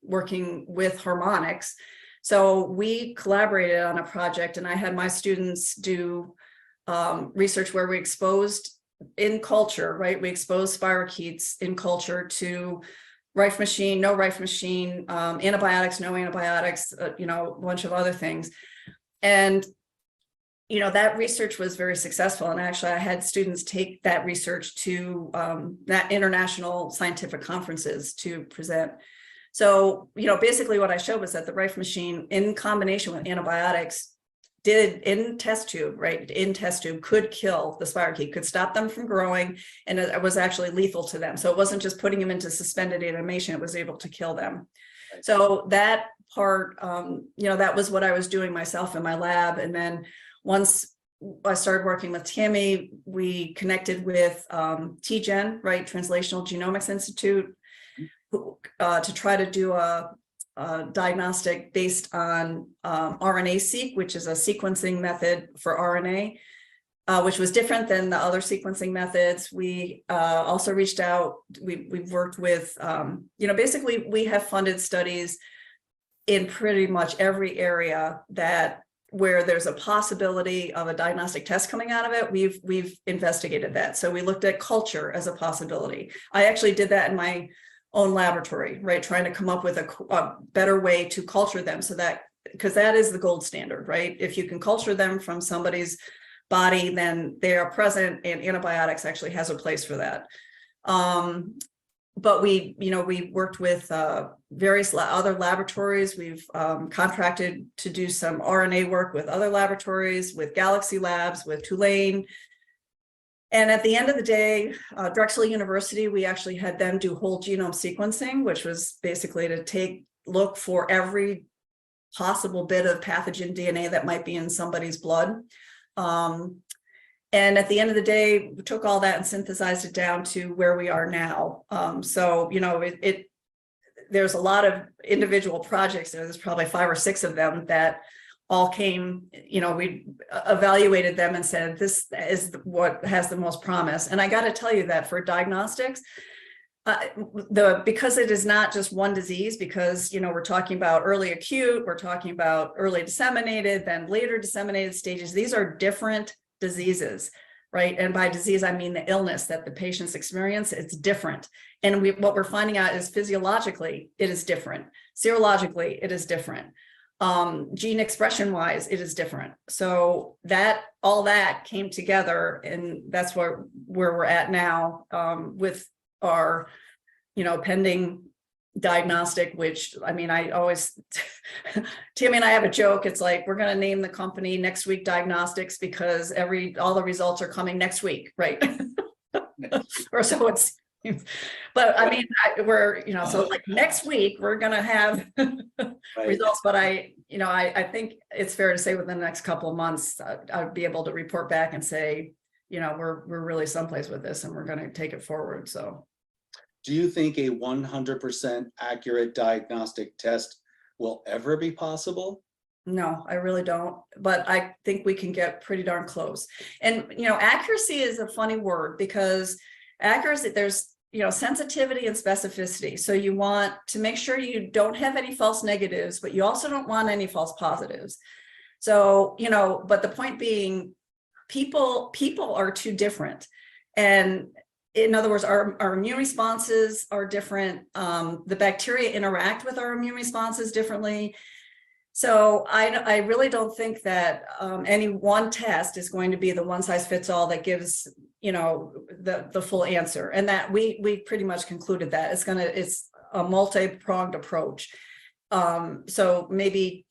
working with harmonics. So we collaborated on a project, and I had my students do research where we exposed in culture, right? We exposed spirochetes in culture to Rife machine, no Rife machine, antibiotics, no antibiotics, a bunch of other things. And that research was very successful. And actually, I had students take that research to that international scientific conferences to present. So, basically what I showed was that the Rife machine in combination with antibiotics in test tube could kill the spirochete, could stop them from growing, and it was actually lethal to them. So it wasn't just putting them into suspended animation, it was able to kill them. Right. So that part, that was what I was doing myself in my lab. And then once I started working with Tammy. We connected with TGen, right, Translational Genomics Institute, to try to do a diagnostic based on RNA-seq, which is a sequencing method for RNA, which was different than the other sequencing methods. We also reached out, we've worked with, basically we have funded studies in pretty much every area where there's a possibility of a diagnostic test coming out of it. We've investigated that. So we looked at culture as a possibility. I actually did that in my own laboratory, right? Trying to come up with a better way to culture them, so that, because that is the gold standard, right? If you can culture them from somebody's body, then they are present, and antibiotics actually has a place for that. But we worked with various other laboratories. We've contracted to do some RNA work with other laboratories, with Galaxy Labs, with Tulane. And at the end of the day, Drexel University, we actually had them do whole genome sequencing, which was basically to look for every possible bit of pathogen DNA that might be in somebody's blood. And at the end of the day, we took all that and synthesized it down to where we are now. So, there's a lot of individual projects. There's probably 5 or 6 of them that all came, we evaluated them and said, this is what has the most promise. And I got to tell you that for diagnostics, because it is not just one disease, because, we're talking about early acute, we're talking about early disseminated, then later disseminated stages. These are different diseases, right? And by disease, I mean the illness that the patients experience. It's different. And what we're finding out is physiologically, it is different. Serologically, it is different. Gene expression wise, it is different. So all that came together, and that's where we're at now, with our, pending diagnostic, which, I always, Tammy and I have a joke. It's like, we're going to name the company Next Week Diagnostics, because all the results are coming next week, right? Or so it's, but we're, so like next week we're going to have results, but I think it's fair to say within the next couple of months, I'll be able to report back and say, we're really someplace with this, and we're going to take it forward. So do you think a 100% accurate diagnostic test will ever be possible? No, I really don't. But I think we can get pretty darn close. And, accuracy is a funny word, because accuracy, there's, sensitivity and specificity. So you want to make sure you don't have any false negatives, but you also don't want any false positives. So, but the point being, people are too different. And in other words, our immune responses are different. The bacteria interact with our immune responses differently. So I really don't think that any one test is going to be the one size fits all that gives, the full answer. And that we pretty much concluded that it's a multi-pronged approach. So maybe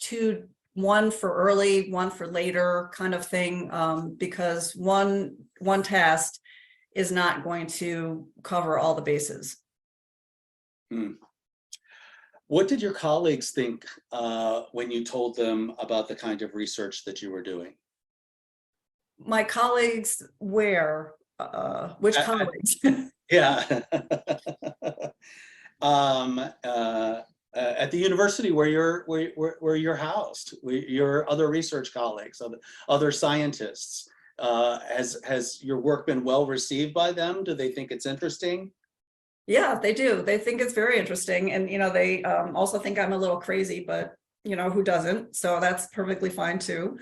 one for early, one for later kind of thing, because one test is not going to cover all the bases. What did your colleagues think when you told them about the kind of research that you were doing? My colleagues, where? Which colleagues? Yeah. At the university where you're housed, your other research colleagues, other scientists. Has your work been well received by them? Do they think it's interesting? Yeah, they do. They think it's very interesting. And, they also think I'm a little crazy, but, who doesn't? So that's perfectly fine too.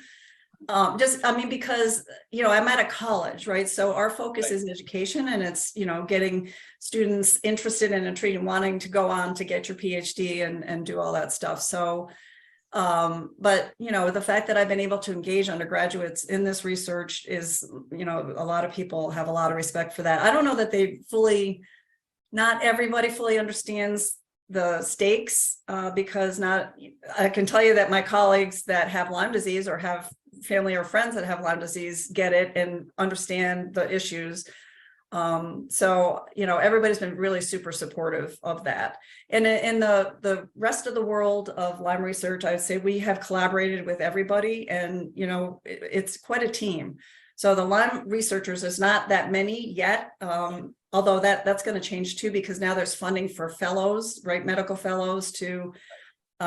Because, I'm at a college, right? So our focus is education, and it's, getting students interested in and wanting to go on to get your PhD and do all that stuff. So, but, the fact that I've been able to engage undergraduates in this research is, a lot of people have a lot of respect for that. I don't know that not everybody fully understands the stakes, because I can tell you that my colleagues that have Lyme disease or have family or friends that have Lyme disease get it and understand the issues. So, everybody's been really super supportive of that. And in the rest of the world of Lyme research, I'd say we have collaborated with everybody, and, it's quite a team. So the Lyme researchers, is not that many yet, although that's going to change too, because now there's funding for fellows, right? Medical fellows to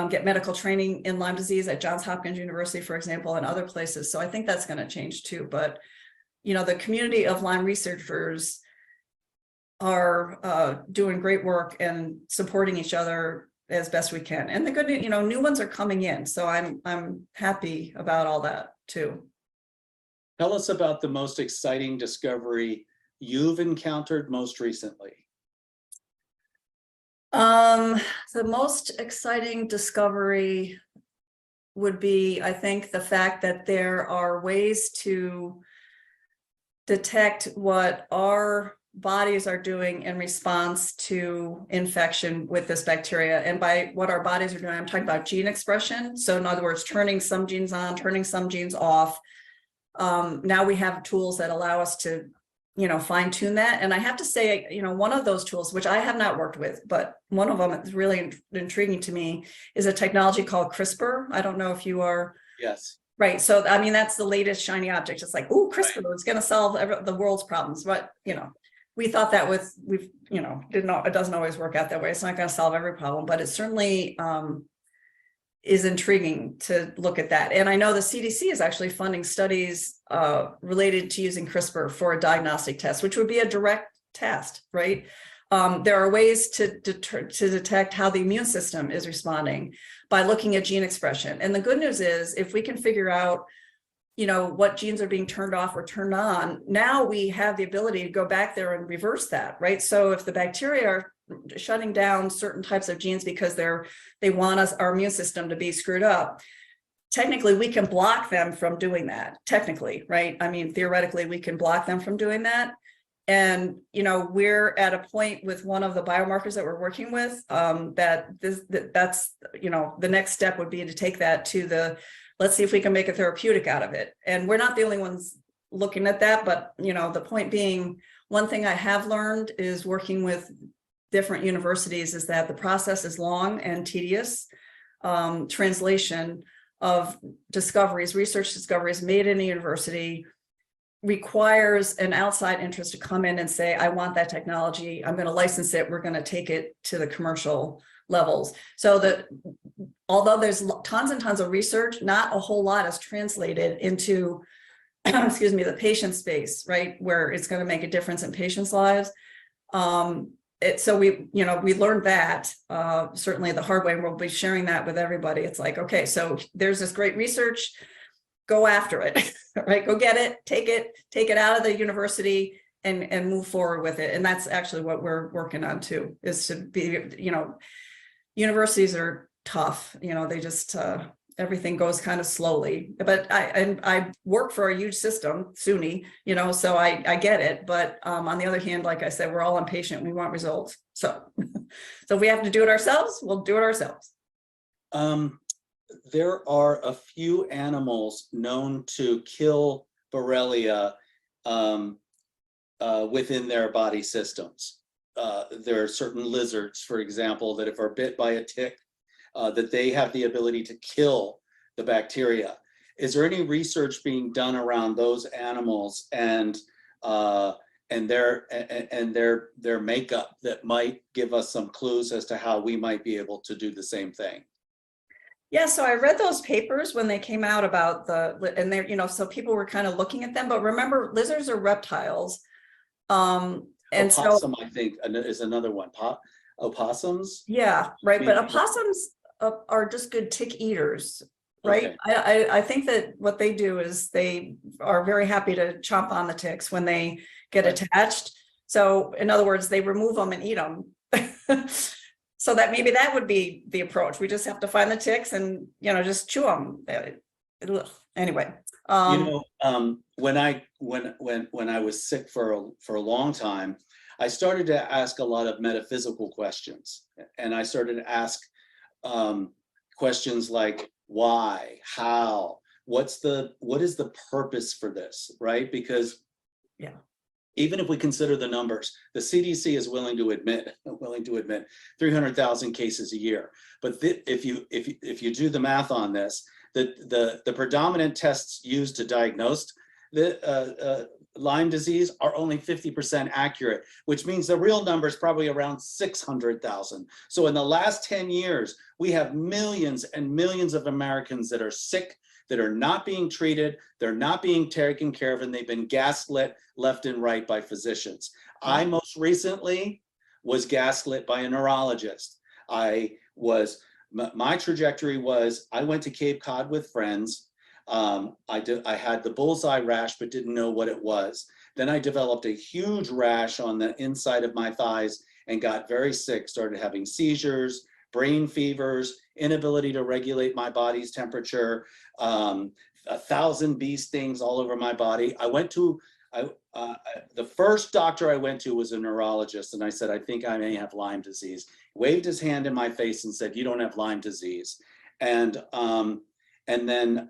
get medical training in Lyme disease at Johns Hopkins University, for example, and other places. So I think that's going to change too. But the community of Lyme researchers are doing great work and supporting each other as best we can. And the good news, new ones are coming in. So I'm happy about all that too. Tell us about the most exciting discovery you've encountered most recently. The most exciting discovery would be, I think, the fact that there are ways to detect what our bodies are doing in response to infection with this bacteria. And by what our bodies are doing, I'm talking about gene expression. So in other words, turning some genes on, turning some genes off. Now we have tools that allow us to, fine tune that. And I have to say, one of those tools, which I have not worked with, but one of them is really intriguing to me, is a technology called CRISPR. I don't know if you are. Yes. Right. So, I mean, that's the latest shiny object. It's like, oh, CRISPR is going to solve the world's problems. But, we thought that it doesn't always work out that way. It's not going to solve every problem, but it certainly is intriguing to look at that. And I know the CDC is actually funding studies related to using CRISPR for a diagnostic test, which would be a direct test, right? There are ways to detect how the immune system is responding by looking at gene expression. And the good news is, if we can figure out, what genes are being turned off or turned on, now we have the ability to go back there and reverse that, right? So if the bacteria are shutting down certain types of genes because they want our immune system to be screwed up, technically we can block them from doing that, technically, right? I mean, theoretically, we can block them from doing that. And, we're at a point with one of the biomarkers that we're working with, that's, the next step would be to take that to let's see if we can make a therapeutic out of it. And we're not the only ones looking at that, but, the point being, one thing I have learned is working with different universities is that the process is long and tedious. Translation of research discoveries made in a university requires an outside interest to come in and say, I want that technology, I'm going to license it, we're going to take it to the commercial levels. So although there's tons and tons of research, not a whole lot is translated into, excuse me, the patient space, right, where it's going to make a difference in patients' lives. So we learned that certainly the hard way, and we'll be sharing that with everybody. It's like, okay, so there's this great research, go after it, right? Go get it, take it out of the university and move forward with it. And that's actually what we're working on too, is to be, universities are tough, they just, everything goes kind of slowly, but I work for a huge system, SUNY, so I get it. But on the other hand, like I said, we're all impatient. We want results. So if we have to do it ourselves, we'll do it ourselves. There are a few animals known to kill Borrelia within their body systems. There are certain lizards, for example, that if are bit by a tick, that they have the ability to kill the bacteria. Is there any research being done around those animals and their makeup that might give us some clues as to how we might be able to do the same thing? Yeah, so I read those papers when they came out about and they're, so people were kind of looking at them, but remember, lizards are reptiles. And opossum, I think, is another one. Opossums? Yeah, right. But opossums are just good tick eaters, right? Okay. I think that what they do is they are very happy to chomp on the ticks when they get attached. So in other words, they remove them and eat them. So that maybe that would be the approach. We just have to find the ticks and, just chew them. Anyway. When I was sick for a long time, I started to ask a lot of metaphysical questions, and I started to ask questions like why, how, what is the purpose for this, right? Because Even if we consider the numbers, the CDC is willing to admit 300,000 cases a year. But if you do the math on this, the predominant tests used to diagnose the Lyme disease are only 50% accurate, which means the real number is probably around 600,000. So in the last 10 years, we have millions and millions of Americans that are sick, that are not being treated, they're not being taken care of, and they've been gaslit left and right by physicians. I most recently was gaslit by a neurologist. My trajectory was, I went to Cape Cod with friends. I had the bullseye rash, but didn't know what it was. Then I developed a huge rash on the inside of my thighs and got very sick, started having seizures, brain fevers, inability to regulate my body's temperature, 1,000 bee stings all over my body. The first doctor I went to was a neurologist, and I said, I think I may have Lyme disease. Waved his hand in my face and said, you don't have Lyme disease. And then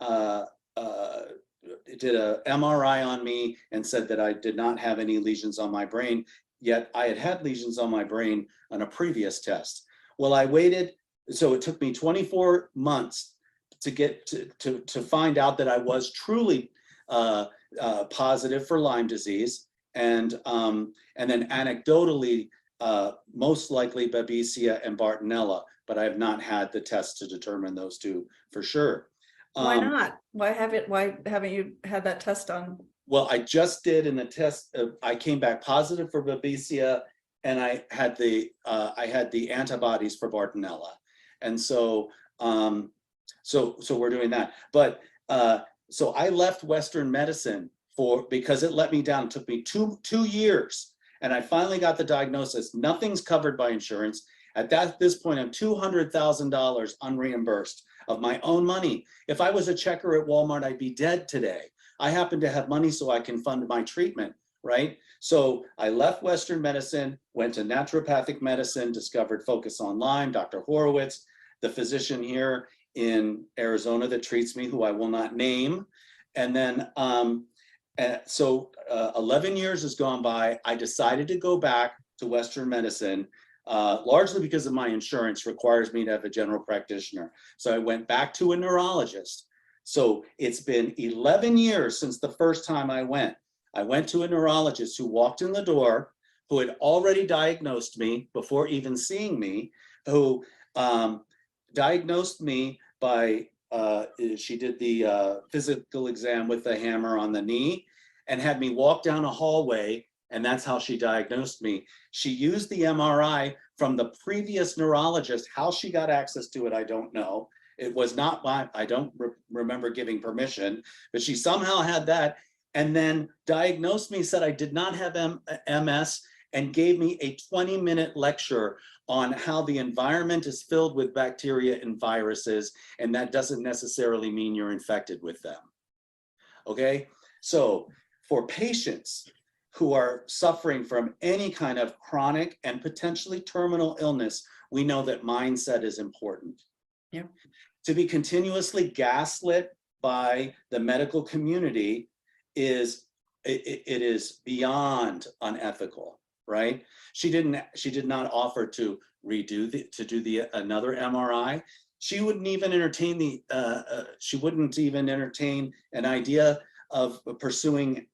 did a MRI on me and said that I did not have any lesions on my brain, yet I had lesions on my brain on a previous test. Well, I waited, so it took me 24 months to get to find out that I was truly positive for Lyme disease, and then anecdotally, most likely Babesia and Bartonella, but I have not had the test to determine those two for sure. Why not? Why haven't you had that test done? Well, I just did, in the test, I came back positive for Babesia, and I had the antibodies for Bartonella, and so we're doing that. But so I left Western medicine because it let me down. It took me two years, and I finally got the diagnosis. Nothing's covered by insurance. At this point, I'm $200,000 unreimbursed of my own money. If I was a checker at Walmart, I'd be dead today. I happen to have money so I can fund my treatment, right? So I left Western medicine, went to naturopathic medicine, discovered Focus on Lyme, Dr. Horowitz, the physician here in Arizona that treats me, who I will not name. And then, 11 years has gone by. I decided to go back to Western medicine, largely because of my insurance requires me to have a general practitioner. So I went back to a neurologist. So it's been 11 years since the first time I went. I went to a neurologist who walked in the door, who had already diagnosed me before even seeing me, who diagnosed me by, she did the physical exam with the hammer on the knee and had me walk down a hallway, and that's how she diagnosed me. She used the MRI from the previous neurologist. How she got access to it, I don't know. It was not mine. I don't remember giving permission, but she somehow had that, and then diagnosed me, said I did not have MS, and gave me a 20-minute lecture on how the environment is filled with bacteria and viruses, and that doesn't necessarily mean you're infected with them. Okay, so for patients who are suffering from any kind of chronic and potentially terminal illness, we know that mindset is important. Yeah. To be continuously gaslit by the medical community it is beyond unethical, right? She did not offer to do another MRI. She wouldn't even entertain an idea of pursuing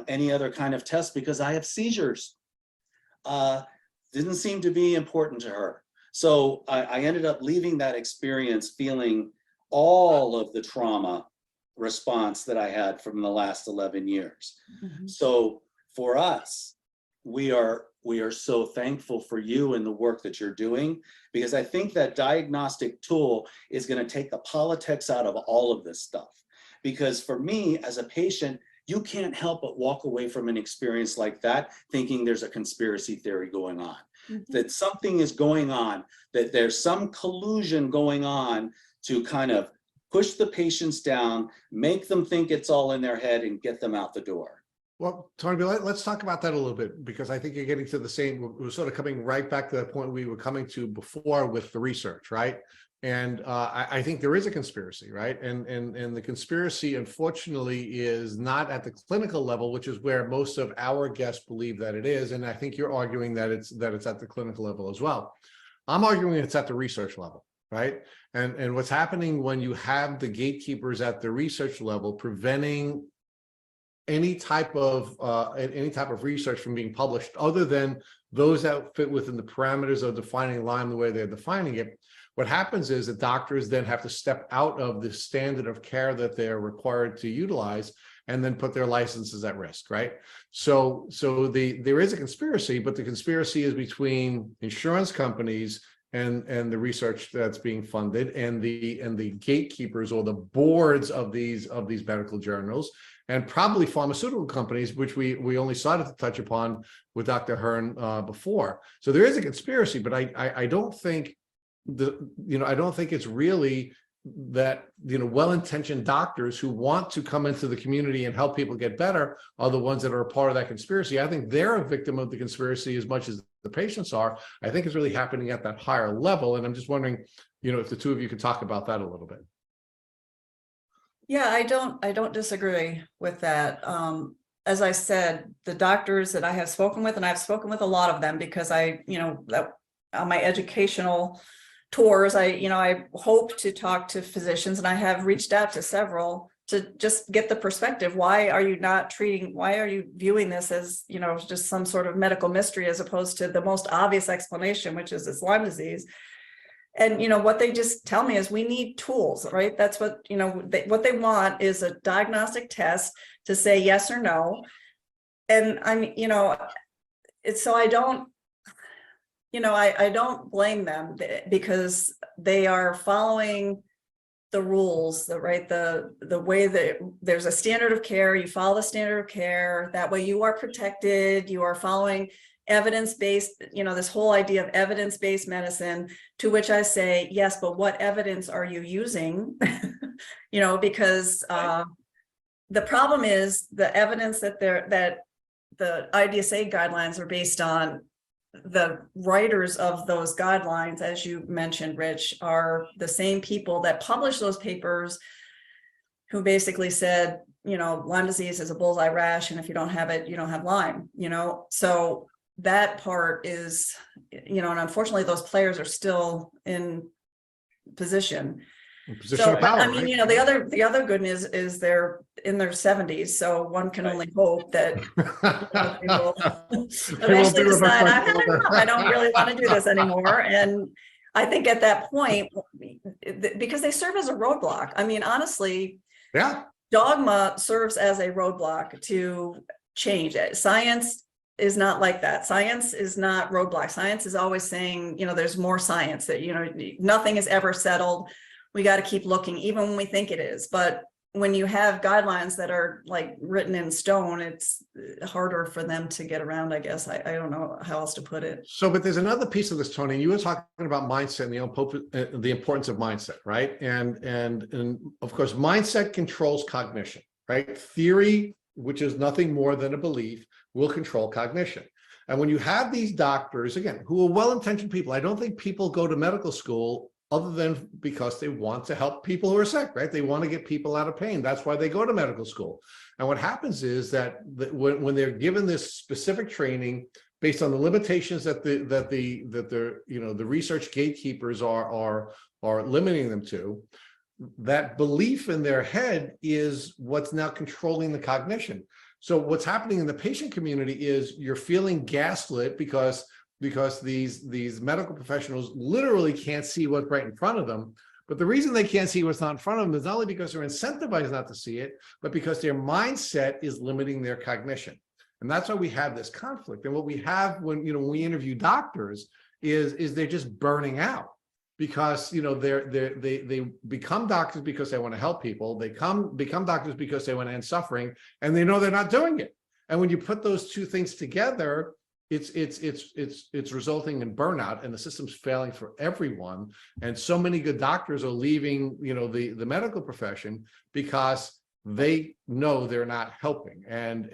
any other kind of test because I have seizures. Didn't seem to be important to her. So I ended up leaving that experience feeling all of the trauma response that I had from the last 11 years. Mm-hmm. So for us, we are so thankful for you and the work that you're doing, because I think that diagnostic tool is going to take the politics out of all of this stuff. Because for me as a patient, you can't help but walk away from an experience like that thinking there's a conspiracy theory going on, mm-hmm. that something is going on, that there's some collusion going on to kind of push the patients down, make them think it's all in their head, and get them out the door. Well, Tony, let's talk about that a little bit, because I think you're getting to the same, we're sort of coming right back to the point we were coming to before with the research, right? And I think there is a conspiracy, right? And the conspiracy, unfortunately, is not at the clinical level, which is where most of our guests believe that it is. And I think you're arguing that it's at the clinical level as well. I'm arguing it's at the research level, right? And what's happening when you have the gatekeepers at the research level preventing any type of research from being published, other than those that fit within the parameters of defining Lyme the way they're defining it. What happens is that doctors then have to step out of the standard of care that they're required to utilize, and then put their licenses at risk, right? So there is a conspiracy, but the conspiracy is between insurance companies and the research that's being funded, and the gatekeepers or the boards of these medical journals, and probably pharmaceutical companies, which we only started to touch upon with Dr. Ahern before. So there is a conspiracy, but I don't think I don't think it's really that, well-intentioned doctors who want to come into the community and help people get better are the ones that are a part of that conspiracy. I think they're a victim of the conspiracy as much as the patients are. I think it's really happening at that higher level. And I'm just wondering, if the two of you could talk about that a little bit. Yeah, I don't disagree with that. As I said, the doctors that I have spoken with, and I've spoken with a lot of them because that on my educational tours, I hope to talk to physicians, and I have reached out to several to just get the perspective. Why are you viewing this as, just some sort of medical mystery, as opposed to the most obvious explanation, which is it's Lyme disease? And, what they just tell me is we need tools, right? That's what, what they want is a diagnostic test to say yes or no. And I don't, I don't blame them, because they are following the rules, the way that there's a standard of care. You follow the standard of care. That way you are protected. You are following evidence-based, this whole idea of evidence-based medicine, to which I say, yes, but what evidence are you using? Because the problem is the evidence that the IDSA guidelines are based on. The writers of those guidelines, as you mentioned, Rich, are the same people that published those papers, who basically said, Lyme disease is a bullseye rash, and if you don't have it, you don't have Lyme, so that part is, and unfortunately those players are still in position. Of power, I mean, right? the other good news is they're in their 70s, so one can only hope that they will eventually decide, I don't really want to do this anymore. And I think at that point, because they serve as a roadblock. I mean, honestly, Yeah. Dogma serves as a roadblock to change it. Science is not like that. Science is not roadblock. Science is always saying, there's more science, that, nothing is ever settled. We got to keep looking, even when we think it is. But when you have guidelines that are like written in stone, it's harder for them to get around, I guess. I don't know how else to put it. So, but there's another piece of this, Tony. You were talking about mindset and the importance of mindset, right? And of course, mindset controls cognition, right? Theory, which is nothing more than a belief, will control cognition. And when you have these doctors, again, who are well-intentioned people, I don't think people go to medical school other than because they want to help people who are sick, right? They want to get people out of pain. That's why they go to medical school. And what happens is that when they're given this specific training based on the limitations that the research gatekeepers are limiting them to, that belief in their head is what's now controlling the cognition. So what's happening in the patient community is you're feeling gaslit because these medical professionals literally can't see what's right in front of them. But the reason they can't see what's not in front of them is not only because they're incentivized not to see it, but because their mindset is limiting their cognition. And that's why we have this conflict. And what we have when we interview doctors is they're just burning out, because they become doctors because they want to help people. They become doctors because they want to end suffering, and they know they're not doing it. And when you put those two things together, it's resulting in burnout, and the system's failing for everyone. And so many good doctors are leaving, the medical profession because they know they're not helping. And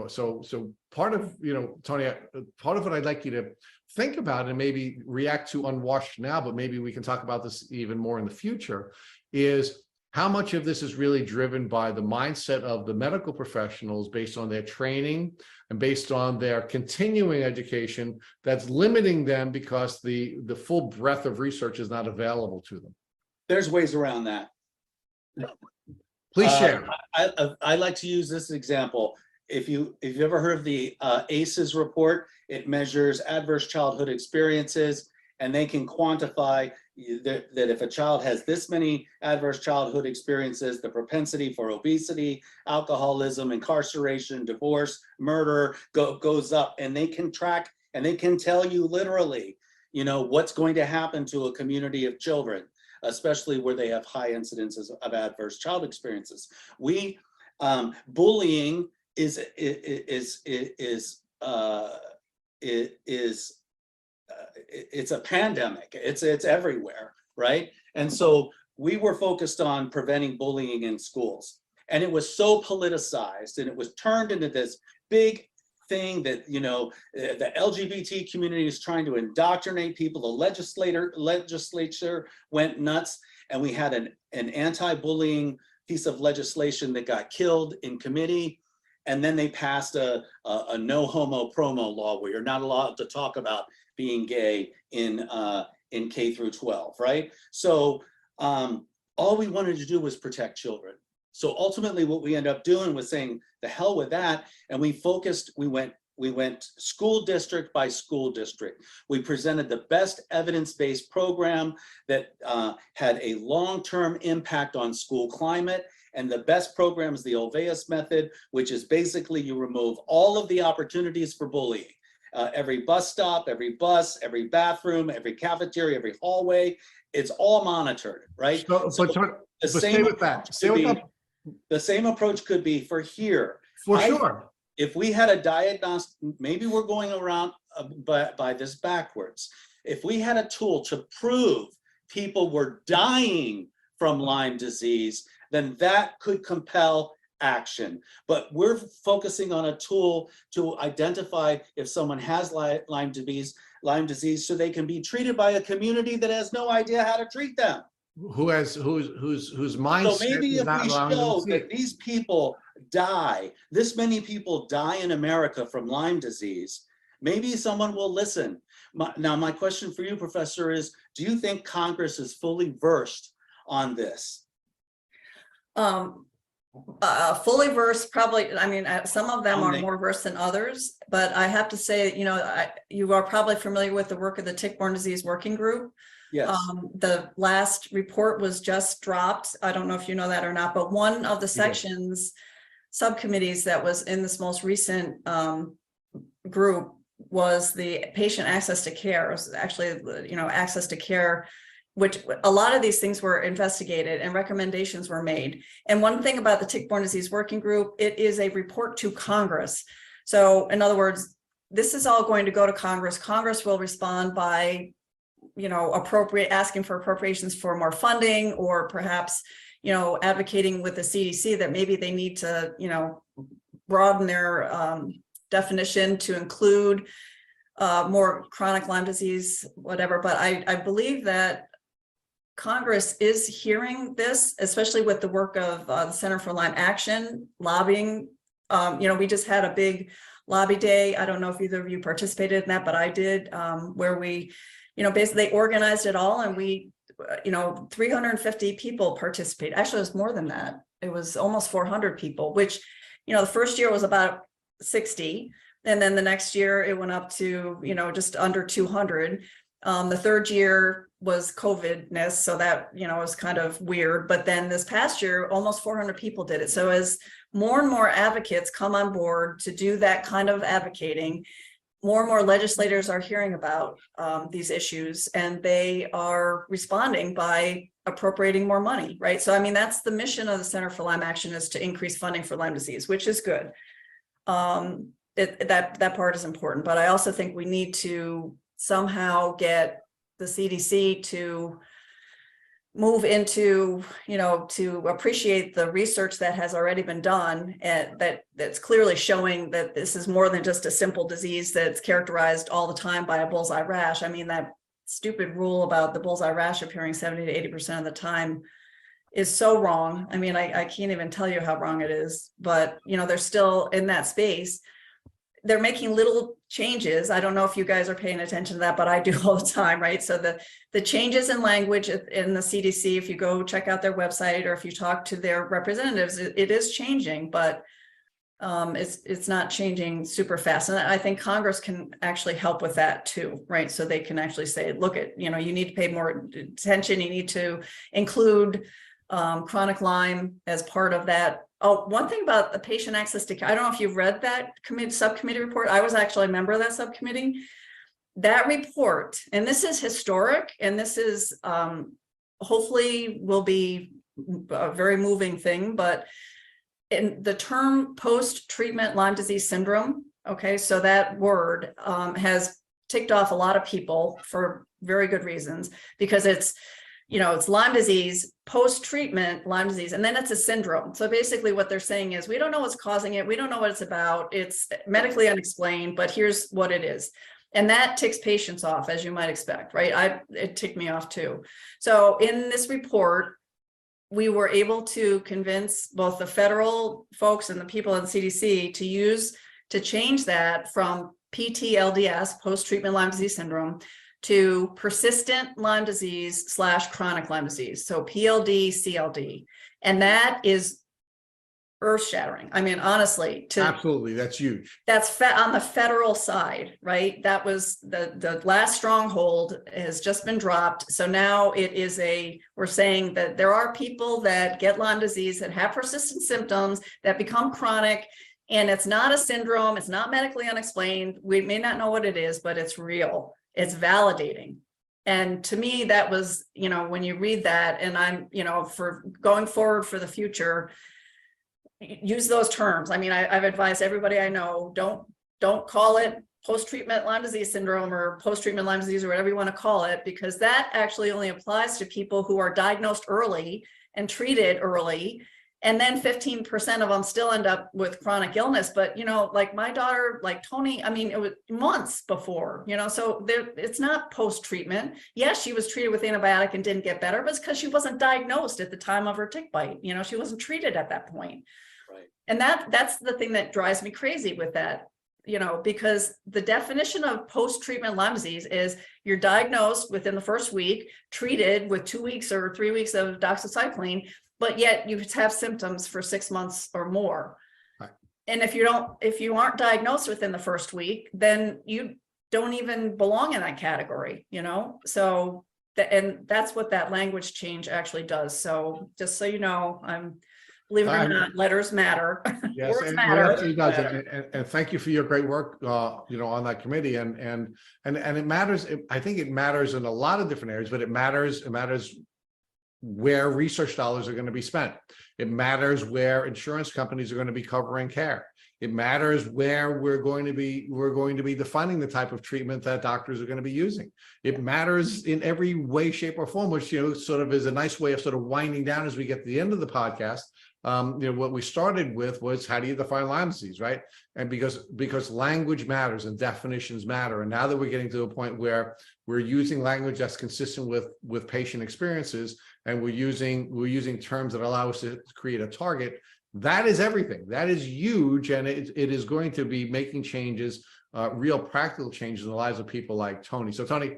so part of, Tony, part of what I'd like you to think about and maybe react to unwashed now, but maybe we can talk about this even more in the future, is how much of this is really driven by the mindset of the medical professionals based on their training and based on their continuing education that's limiting them because the full breadth of research is not available to them. There's ways around that. Please share. I like to use this example. If you've ever heard of the ACEs report, it measures adverse childhood experiences, and they can quantify that if a child has this many adverse childhood experiences, the propensity for obesity, alcoholism, incarceration, divorce, murder goes up, and they can track and they can tell you literally, what's going to happen to a community of children, especially where they have high incidences of adverse child experiences. Bullying it's a pandemic. It's everywhere, right? And so we were focused on preventing bullying in schools, and it was so politicized, and it was turned into this big thing that the LGBT community is trying to indoctrinate people. The legislature went nuts, and we had an anti-bullying piece of legislation that got killed in committee. And then they passed a no homo promo law where you're not allowed to talk about being gay in K through 12, right? So all we wanted to do was protect children. So ultimately what we ended up doing was saying, the hell with that. And we went school district by school district. We presented the best evidence-based program that had a long-term impact on school climate. And the best program is the Olveus method, which is basically you remove all of the opportunities for bullying. Every bus stop, every bus, every bathroom, every cafeteria, every hallway, it's all monitored, right? The same approach could be for here. For sure. If we had a diagnostic, maybe we're going around by this backwards. If we had a tool to prove people were dying from Lyme disease, then that could compel action. But we're focusing on a tool to identify if someone has Lyme disease so they can be treated by a community that has no idea how to treat them. Whose mindset. So maybe if we show that these people die, this many people die in America from Lyme disease, maybe someone will listen. Now, my question for you, Professor, is do you think Congress is fully versed on this? Fully versed, probably. I mean, some of them are more versed than others, but I have to say, you are probably familiar with the work of the Tick-Borne Disease Working Group. Yes. The last report was just dropped. I don't know if you know that or not, but one of the sections, subcommittees that was in this most recent group was the patient access to care. It was actually, access to care, which a lot of these things were investigated and recommendations were made. And one thing about the Tick-Borne Disease Working Group, it is a report to Congress. So in other words, this is all going to go to Congress. Congress will respond by, asking for appropriations for more funding, or perhaps, advocating with the CDC that maybe they need to, broaden their definition to include more chronic Lyme disease, whatever. But I believe that Congress is hearing this, especially with the work of the Center for Lyme Action lobbying. We just had a big lobby day. I don't know if either of you participated in that, but I did, where we, basically they organized it all, and we, 350 people participated. Actually, it was more than that. It was almost 400 people, which, the first year was about 60. And then the next year it went up to, just under 200. The third year was COVID-ness, so that, was kind of weird. But then this past year, almost 400 people did it. So as more and more advocates come on board to do that kind of advocating, more and more legislators are hearing about these issues, and they are responding by appropriating more money, right? So, I mean, that's the mission of the Center for Lyme Action, is to increase funding for Lyme disease, which is good. That part is important, but I also think we need to somehow get the CDC to move into, to appreciate the research that has already been done, and that's clearly showing that this is more than just a simple disease that's characterized all the time by a bullseye rash. I mean, that stupid rule about the bullseye rash appearing 70 to 80% of the time is so wrong. I mean, I can't even tell you how wrong it is, but they're still in that space. They're making little changes. I don't know if you guys are paying attention to that, but I do all the time, right? So the changes in language in the CDC, if you go check out their website or if you talk to their representatives, it is changing, but it's not changing super fast. And I think Congress can actually help with that too, right? So they can actually say, look, you need to pay more attention. You need to include chronic Lyme as part of that. Oh, one thing about the patient access to care, I don't know if you've read that subcommittee report. I was actually a member of that subcommittee. That report, and this is historic, and this is hopefully will be a very moving thing, but in the term post-treatment Lyme disease syndrome, okay, so that word has ticked off a lot of people for very good reasons, because it's Lyme disease, post-treatment Lyme disease, and then it's a syndrome. So basically what they're saying is, we don't know what's causing it. We don't know what it's about. It's medically unexplained, but here's what it is. And that ticks patients off, as you might expect, right? It ticked me off too. So in this report, we were able to convince both the federal folks and the people in the CDC to change that from PTLDS, post-treatment Lyme disease syndrome, to persistent Lyme disease / chronic Lyme disease. So PLD, CLD. And that is earth-shattering. I mean, honestly, absolutely, that's huge. That's on the federal side, right? That was the last stronghold has just been dropped. So now it is we're saying that there are people that get Lyme disease that have persistent symptoms that become chronic, and it's not a syndrome. It's not medically unexplained. We may not know what it is, but it's real. It's validating. And to me, that was, when you read that, and I'm, for going forward for the future, use those terms. I mean, I've advised everybody I know, don't call it post-treatment Lyme disease syndrome or post-treatment Lyme disease or whatever you want to call it, because that actually only applies to people who are diagnosed early and treated early. And then 15% of them still end up with chronic illness. But, like my daughter, like Tony, I mean, it was months before, so it's not post-treatment. Yes, she was treated with antibiotic and didn't get better, but it's because she wasn't diagnosed at the time of her tick bite. She wasn't treated at that point. Right. And that's the thing that drives me crazy with that, because the definition of post-treatment Lyme disease is you're diagnosed within the first week, treated with 2 weeks or 3 weeks of doxycycline, but yet you have symptoms for 6 months or more. Right. And if you aren't diagnosed within the first week, then you don't even belong in that category, So, and that's what that language change actually does. So just so you know, believe it or not, letters matter. Yes, Words and matter. it absolutely does. And thank you for your great work, on that committee. And it matters. I think it matters in a lot of different areas, but it matters where research dollars are going to be spent. It matters where insurance companies are going to be covering care. It matters where we're going to be defining the type of treatment that doctors are going to be using. It matters in every way, shape, or form, which sort of is a nice way of sort of winding down as we get to the end of the podcast. What we started with was, how do you define Lyme disease, right? And because language matters and definitions matter, and now that we're getting to a point where we're using language that's consistent with patient experiences, and we're using terms that allow us to create a target, that is everything. That is huge, and it is going to be making changes, real practical changes in the lives of people like Tony. So Tony,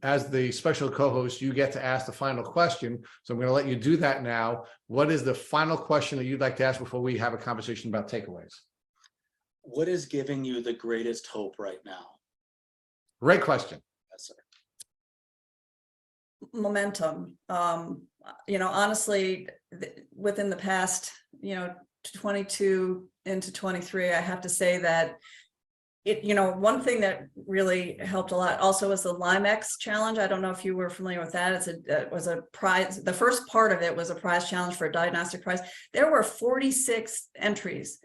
as the special co-host, you get to ask the final question. So I'm going to let you do that now. What is the final question that you'd like to ask before we have a conversation about takeaways? What is giving you the greatest hope right now? Great question. Yes, sir. Momentum. Honestly, within the past, 22 into 23, I have to say that one thing that really helped a lot also was the LymeX challenge. I don't know if you were familiar with that. It was a prize. The first part of it was a prize challenge for a diagnostic prize. There were 46 entries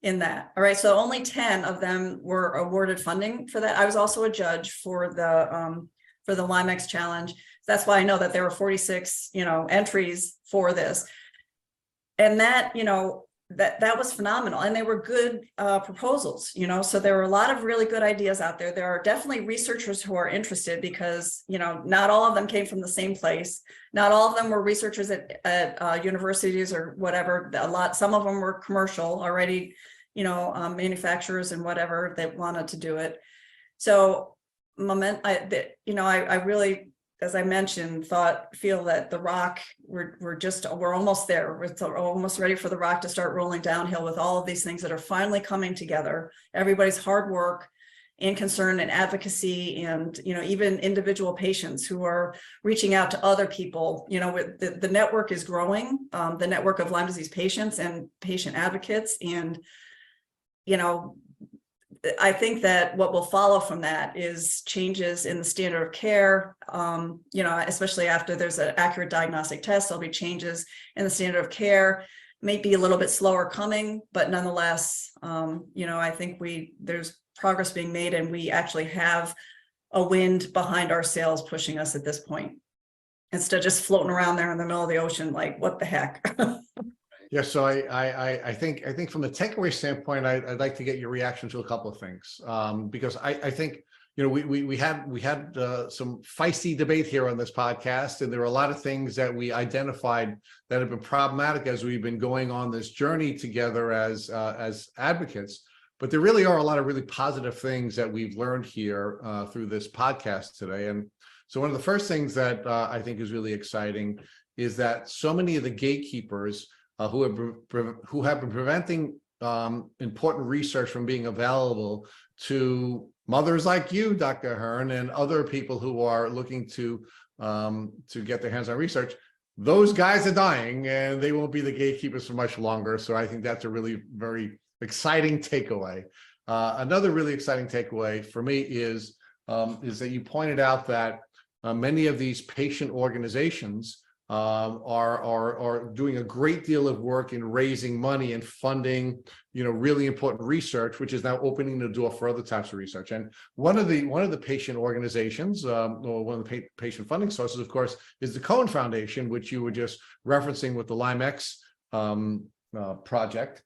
in that. All right. So only 10 of them were awarded funding for that. I was also a judge for the for the LymeX challenge. That's why I know that there were 46, entries for this. And that, that was phenomenal. And they were good proposals, so there were a lot of really good ideas out there. There are definitely researchers who are interested because, not all of them came from the same place. Not all of them were researchers at universities or whatever. Some of them were commercial already, manufacturers and whatever that wanted to do it. So I really, as I mentioned, feel that the rock, we're almost there. We're almost ready for the rock to start rolling downhill with all of these things that are finally coming together. Everybody's hard work and concern and advocacy, and even individual patients who are reaching out to other people. The network is growing, the network of Lyme disease patients and patient advocates, and I think that what will follow from that is changes in the standard of care, especially after there's an accurate diagnostic test. There'll be changes in the standard of care, may be a little bit slower coming, but nonetheless, I think there's progress being made, and we actually have a wind behind our sails pushing us at this point, instead of just floating around there in the middle of the ocean, like, what the heck? Yeah, so I think from the takeaway standpoint, I'd like to get your reaction to a couple of things, because I think we had some feisty debate here on this podcast, and there are a lot of things that we identified that have been problematic as we've been going on this journey together as advocates. But there really are a lot of really positive things that we've learned here through this podcast today. And so one of the first things that I think is really exciting is that so many of the gatekeepers who have been preventing important research from being available to mothers like you, Dr. Ahern, and other people who are looking to get their hands on research, those guys are dying, and they won't be the gatekeepers for much longer. So I think that's a really very exciting takeaway. Another really exciting takeaway for me is that you pointed out that many of these patient organizations are doing a great deal of work in raising money and funding, really important research, which is now opening the door for other types of research. And one of the patient organizations, or one of the patient funding sources, of course, is the Cohen Foundation, which you were just referencing with the LymeX project.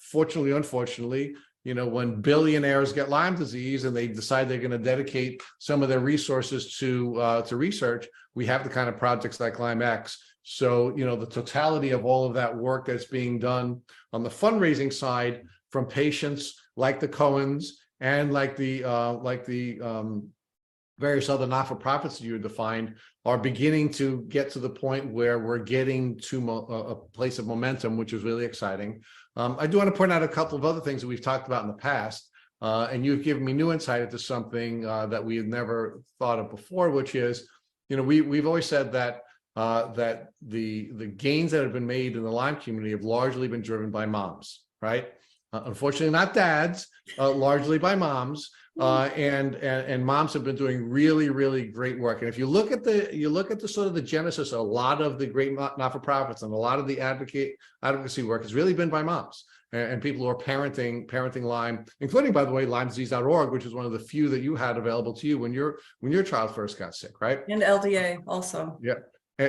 Fortunately, unfortunately, when billionaires get Lyme disease and they decide they're going to dedicate some of their resources to research, we have the kind of projects like LymeX. So, the totality of all of that work that's being done on the fundraising side from patients like the Cohens and like the various other not-for-profits that you defined are beginning to get to the point where we're getting to a place of momentum, which is really exciting. I do want to point out a couple of other things that we've talked about in the past, and you've given me new insight into something that we had never thought of before, which is, we've always said that the gains that have been made in the Lyme community have largely been driven by moms, right? Unfortunately, not dads, largely by moms. And moms have been doing really, really great work. And if you look at the sort of the genesis, a lot of the great not-for-profits and a lot of the advocacy work has really been by moms and people who are parenting Lyme, including, by the way, LymeDisease.org, which is one of the few that you had available to you when your child first got sick, right? And LDA also. Yeah.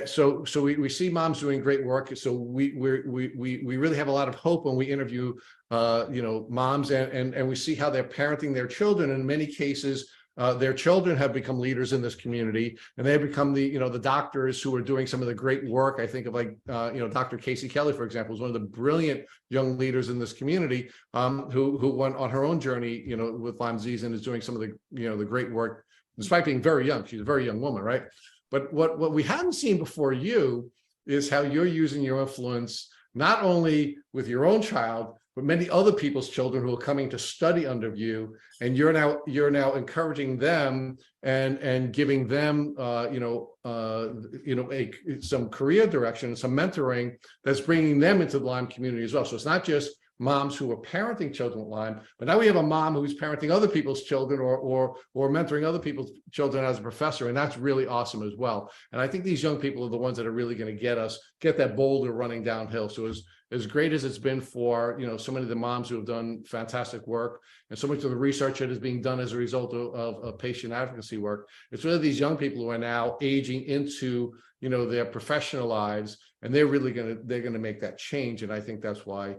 So we see moms doing great work. So we really have a lot of hope when we interview moms and we see how they're parenting their children. In many cases, their children have become leaders in this community, and they've become the doctors who are doing some of the great work. I think of Dr. Casey Kelly, for example, is one of the brilliant young leaders in this community who went on her own journey, with Lyme disease and is doing some of the great work despite being very young. She's a very young woman, right? But what we hadn't seen before you is how you're using your influence, not only with your own child, but many other people's children who are coming to study under you, and you're now encouraging them and giving them some career direction and some mentoring that's bringing them into the Lyme community as well. So it's not just moms who are parenting children with Lyme, but now we have a mom who's parenting other people's children or mentoring other people's children as a professor, and that's really awesome as well. And I think these young people are the ones that are really going to get that boulder running downhill. So as great as it's been for, so many of the moms who have done fantastic work, and so much of the research that is being done as a result of patient advocacy work, it's really these young people who are now aging into, their professional lives, and they're going to make that change. And I think that's why,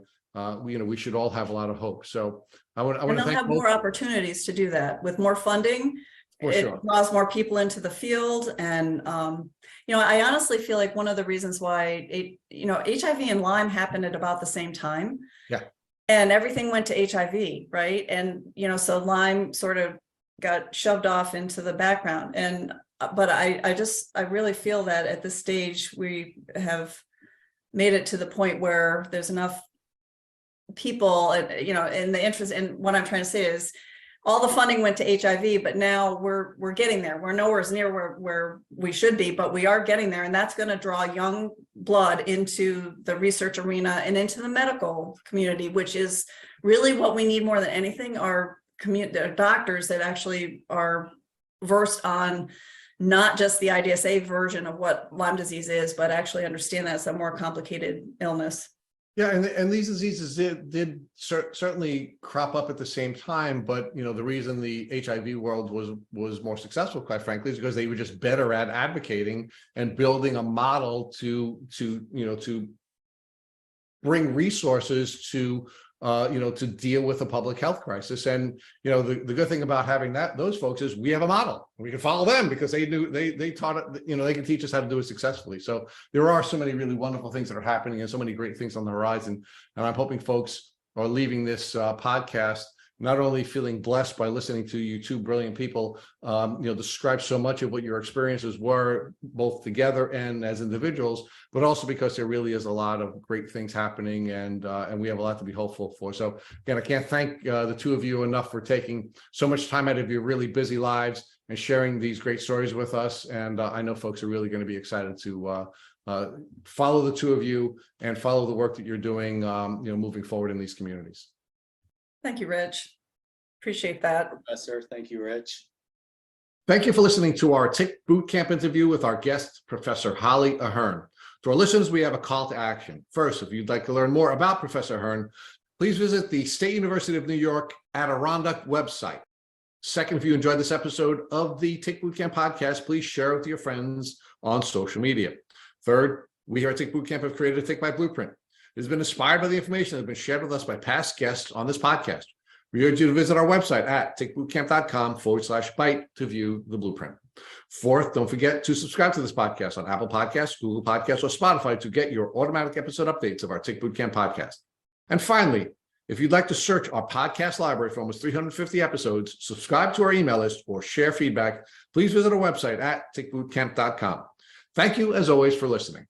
we should all have a lot of hope. So I want to they'll have more opportunities to do that with more funding. It draws more people into the field. And, I honestly feel like one of the reasons why, HIV and Lyme happened at about the same time. Yeah. And everything went to HIV, right? And, so Lyme sort of got shoved off into the background. But I really feel that at this stage, we have made it to the point where there's enough people, in the interest. And what I'm trying to say is, all the funding went to HIV, but now we're getting there. We're nowhere near where we should be, but we are getting there. And that's going to draw young blood into the research arena and into the medical community, which is really what we need more than anything, are doctors that actually are versed on not just the IDSA version of what Lyme disease is, but actually understand that it's a more complicated illness. Yeah, and these diseases did certainly crop up at the same time, but the reason the HIV world was more successful, quite frankly, is because they were just better at advocating and building a model to bring resources to deal with a public health crisis. And the good thing about having those folks is we have a model. We can follow them because they taught it. They can teach us how to do it successfully. So there are so many really wonderful things that are happening and so many great things on the horizon. And I'm hoping folks are leaving this podcast not only feeling blessed by listening to you two brilliant people, describe so much of what your experiences were, both together and as individuals, but also because there really is a lot of great things happening, and we have a lot to be hopeful for. So again, I can't thank the two of you enough for taking so much time out of your really busy lives and sharing these great stories with us. And I know folks are really going to be excited to follow the two of you and follow the work that you're doing, moving forward in these communities. Thank you, Rich. Appreciate that. Professor, thank you, Rich. Thank you for listening to our Tick Bootcamp interview with our guest, Professor Holly Ahern. To our listeners, we have a call to action. First, if you'd like to learn more about Professor Ahern, please visit the State University of New York Adirondack website. Second, if you enjoyed this episode of the Tick Bootcamp podcast, please share it with your friends on social media. Third, we here at Tick Bootcamp have created a Tick Bite Blueprint. It has been inspired by the information that has been shared with us by past guests on this podcast. We urge you to visit our website at tickbootcamp.com/bite to view the blueprint. Fourth, don't forget to subscribe to this podcast on Apple Podcasts, Google Podcasts, or Spotify to get your automatic episode updates of our Tick Bootcamp podcast. And finally, if you'd like to search our podcast library for almost 350 episodes, subscribe to our email list, or share feedback, please visit our website at tickbootcamp.com. Thank you, as always, for listening.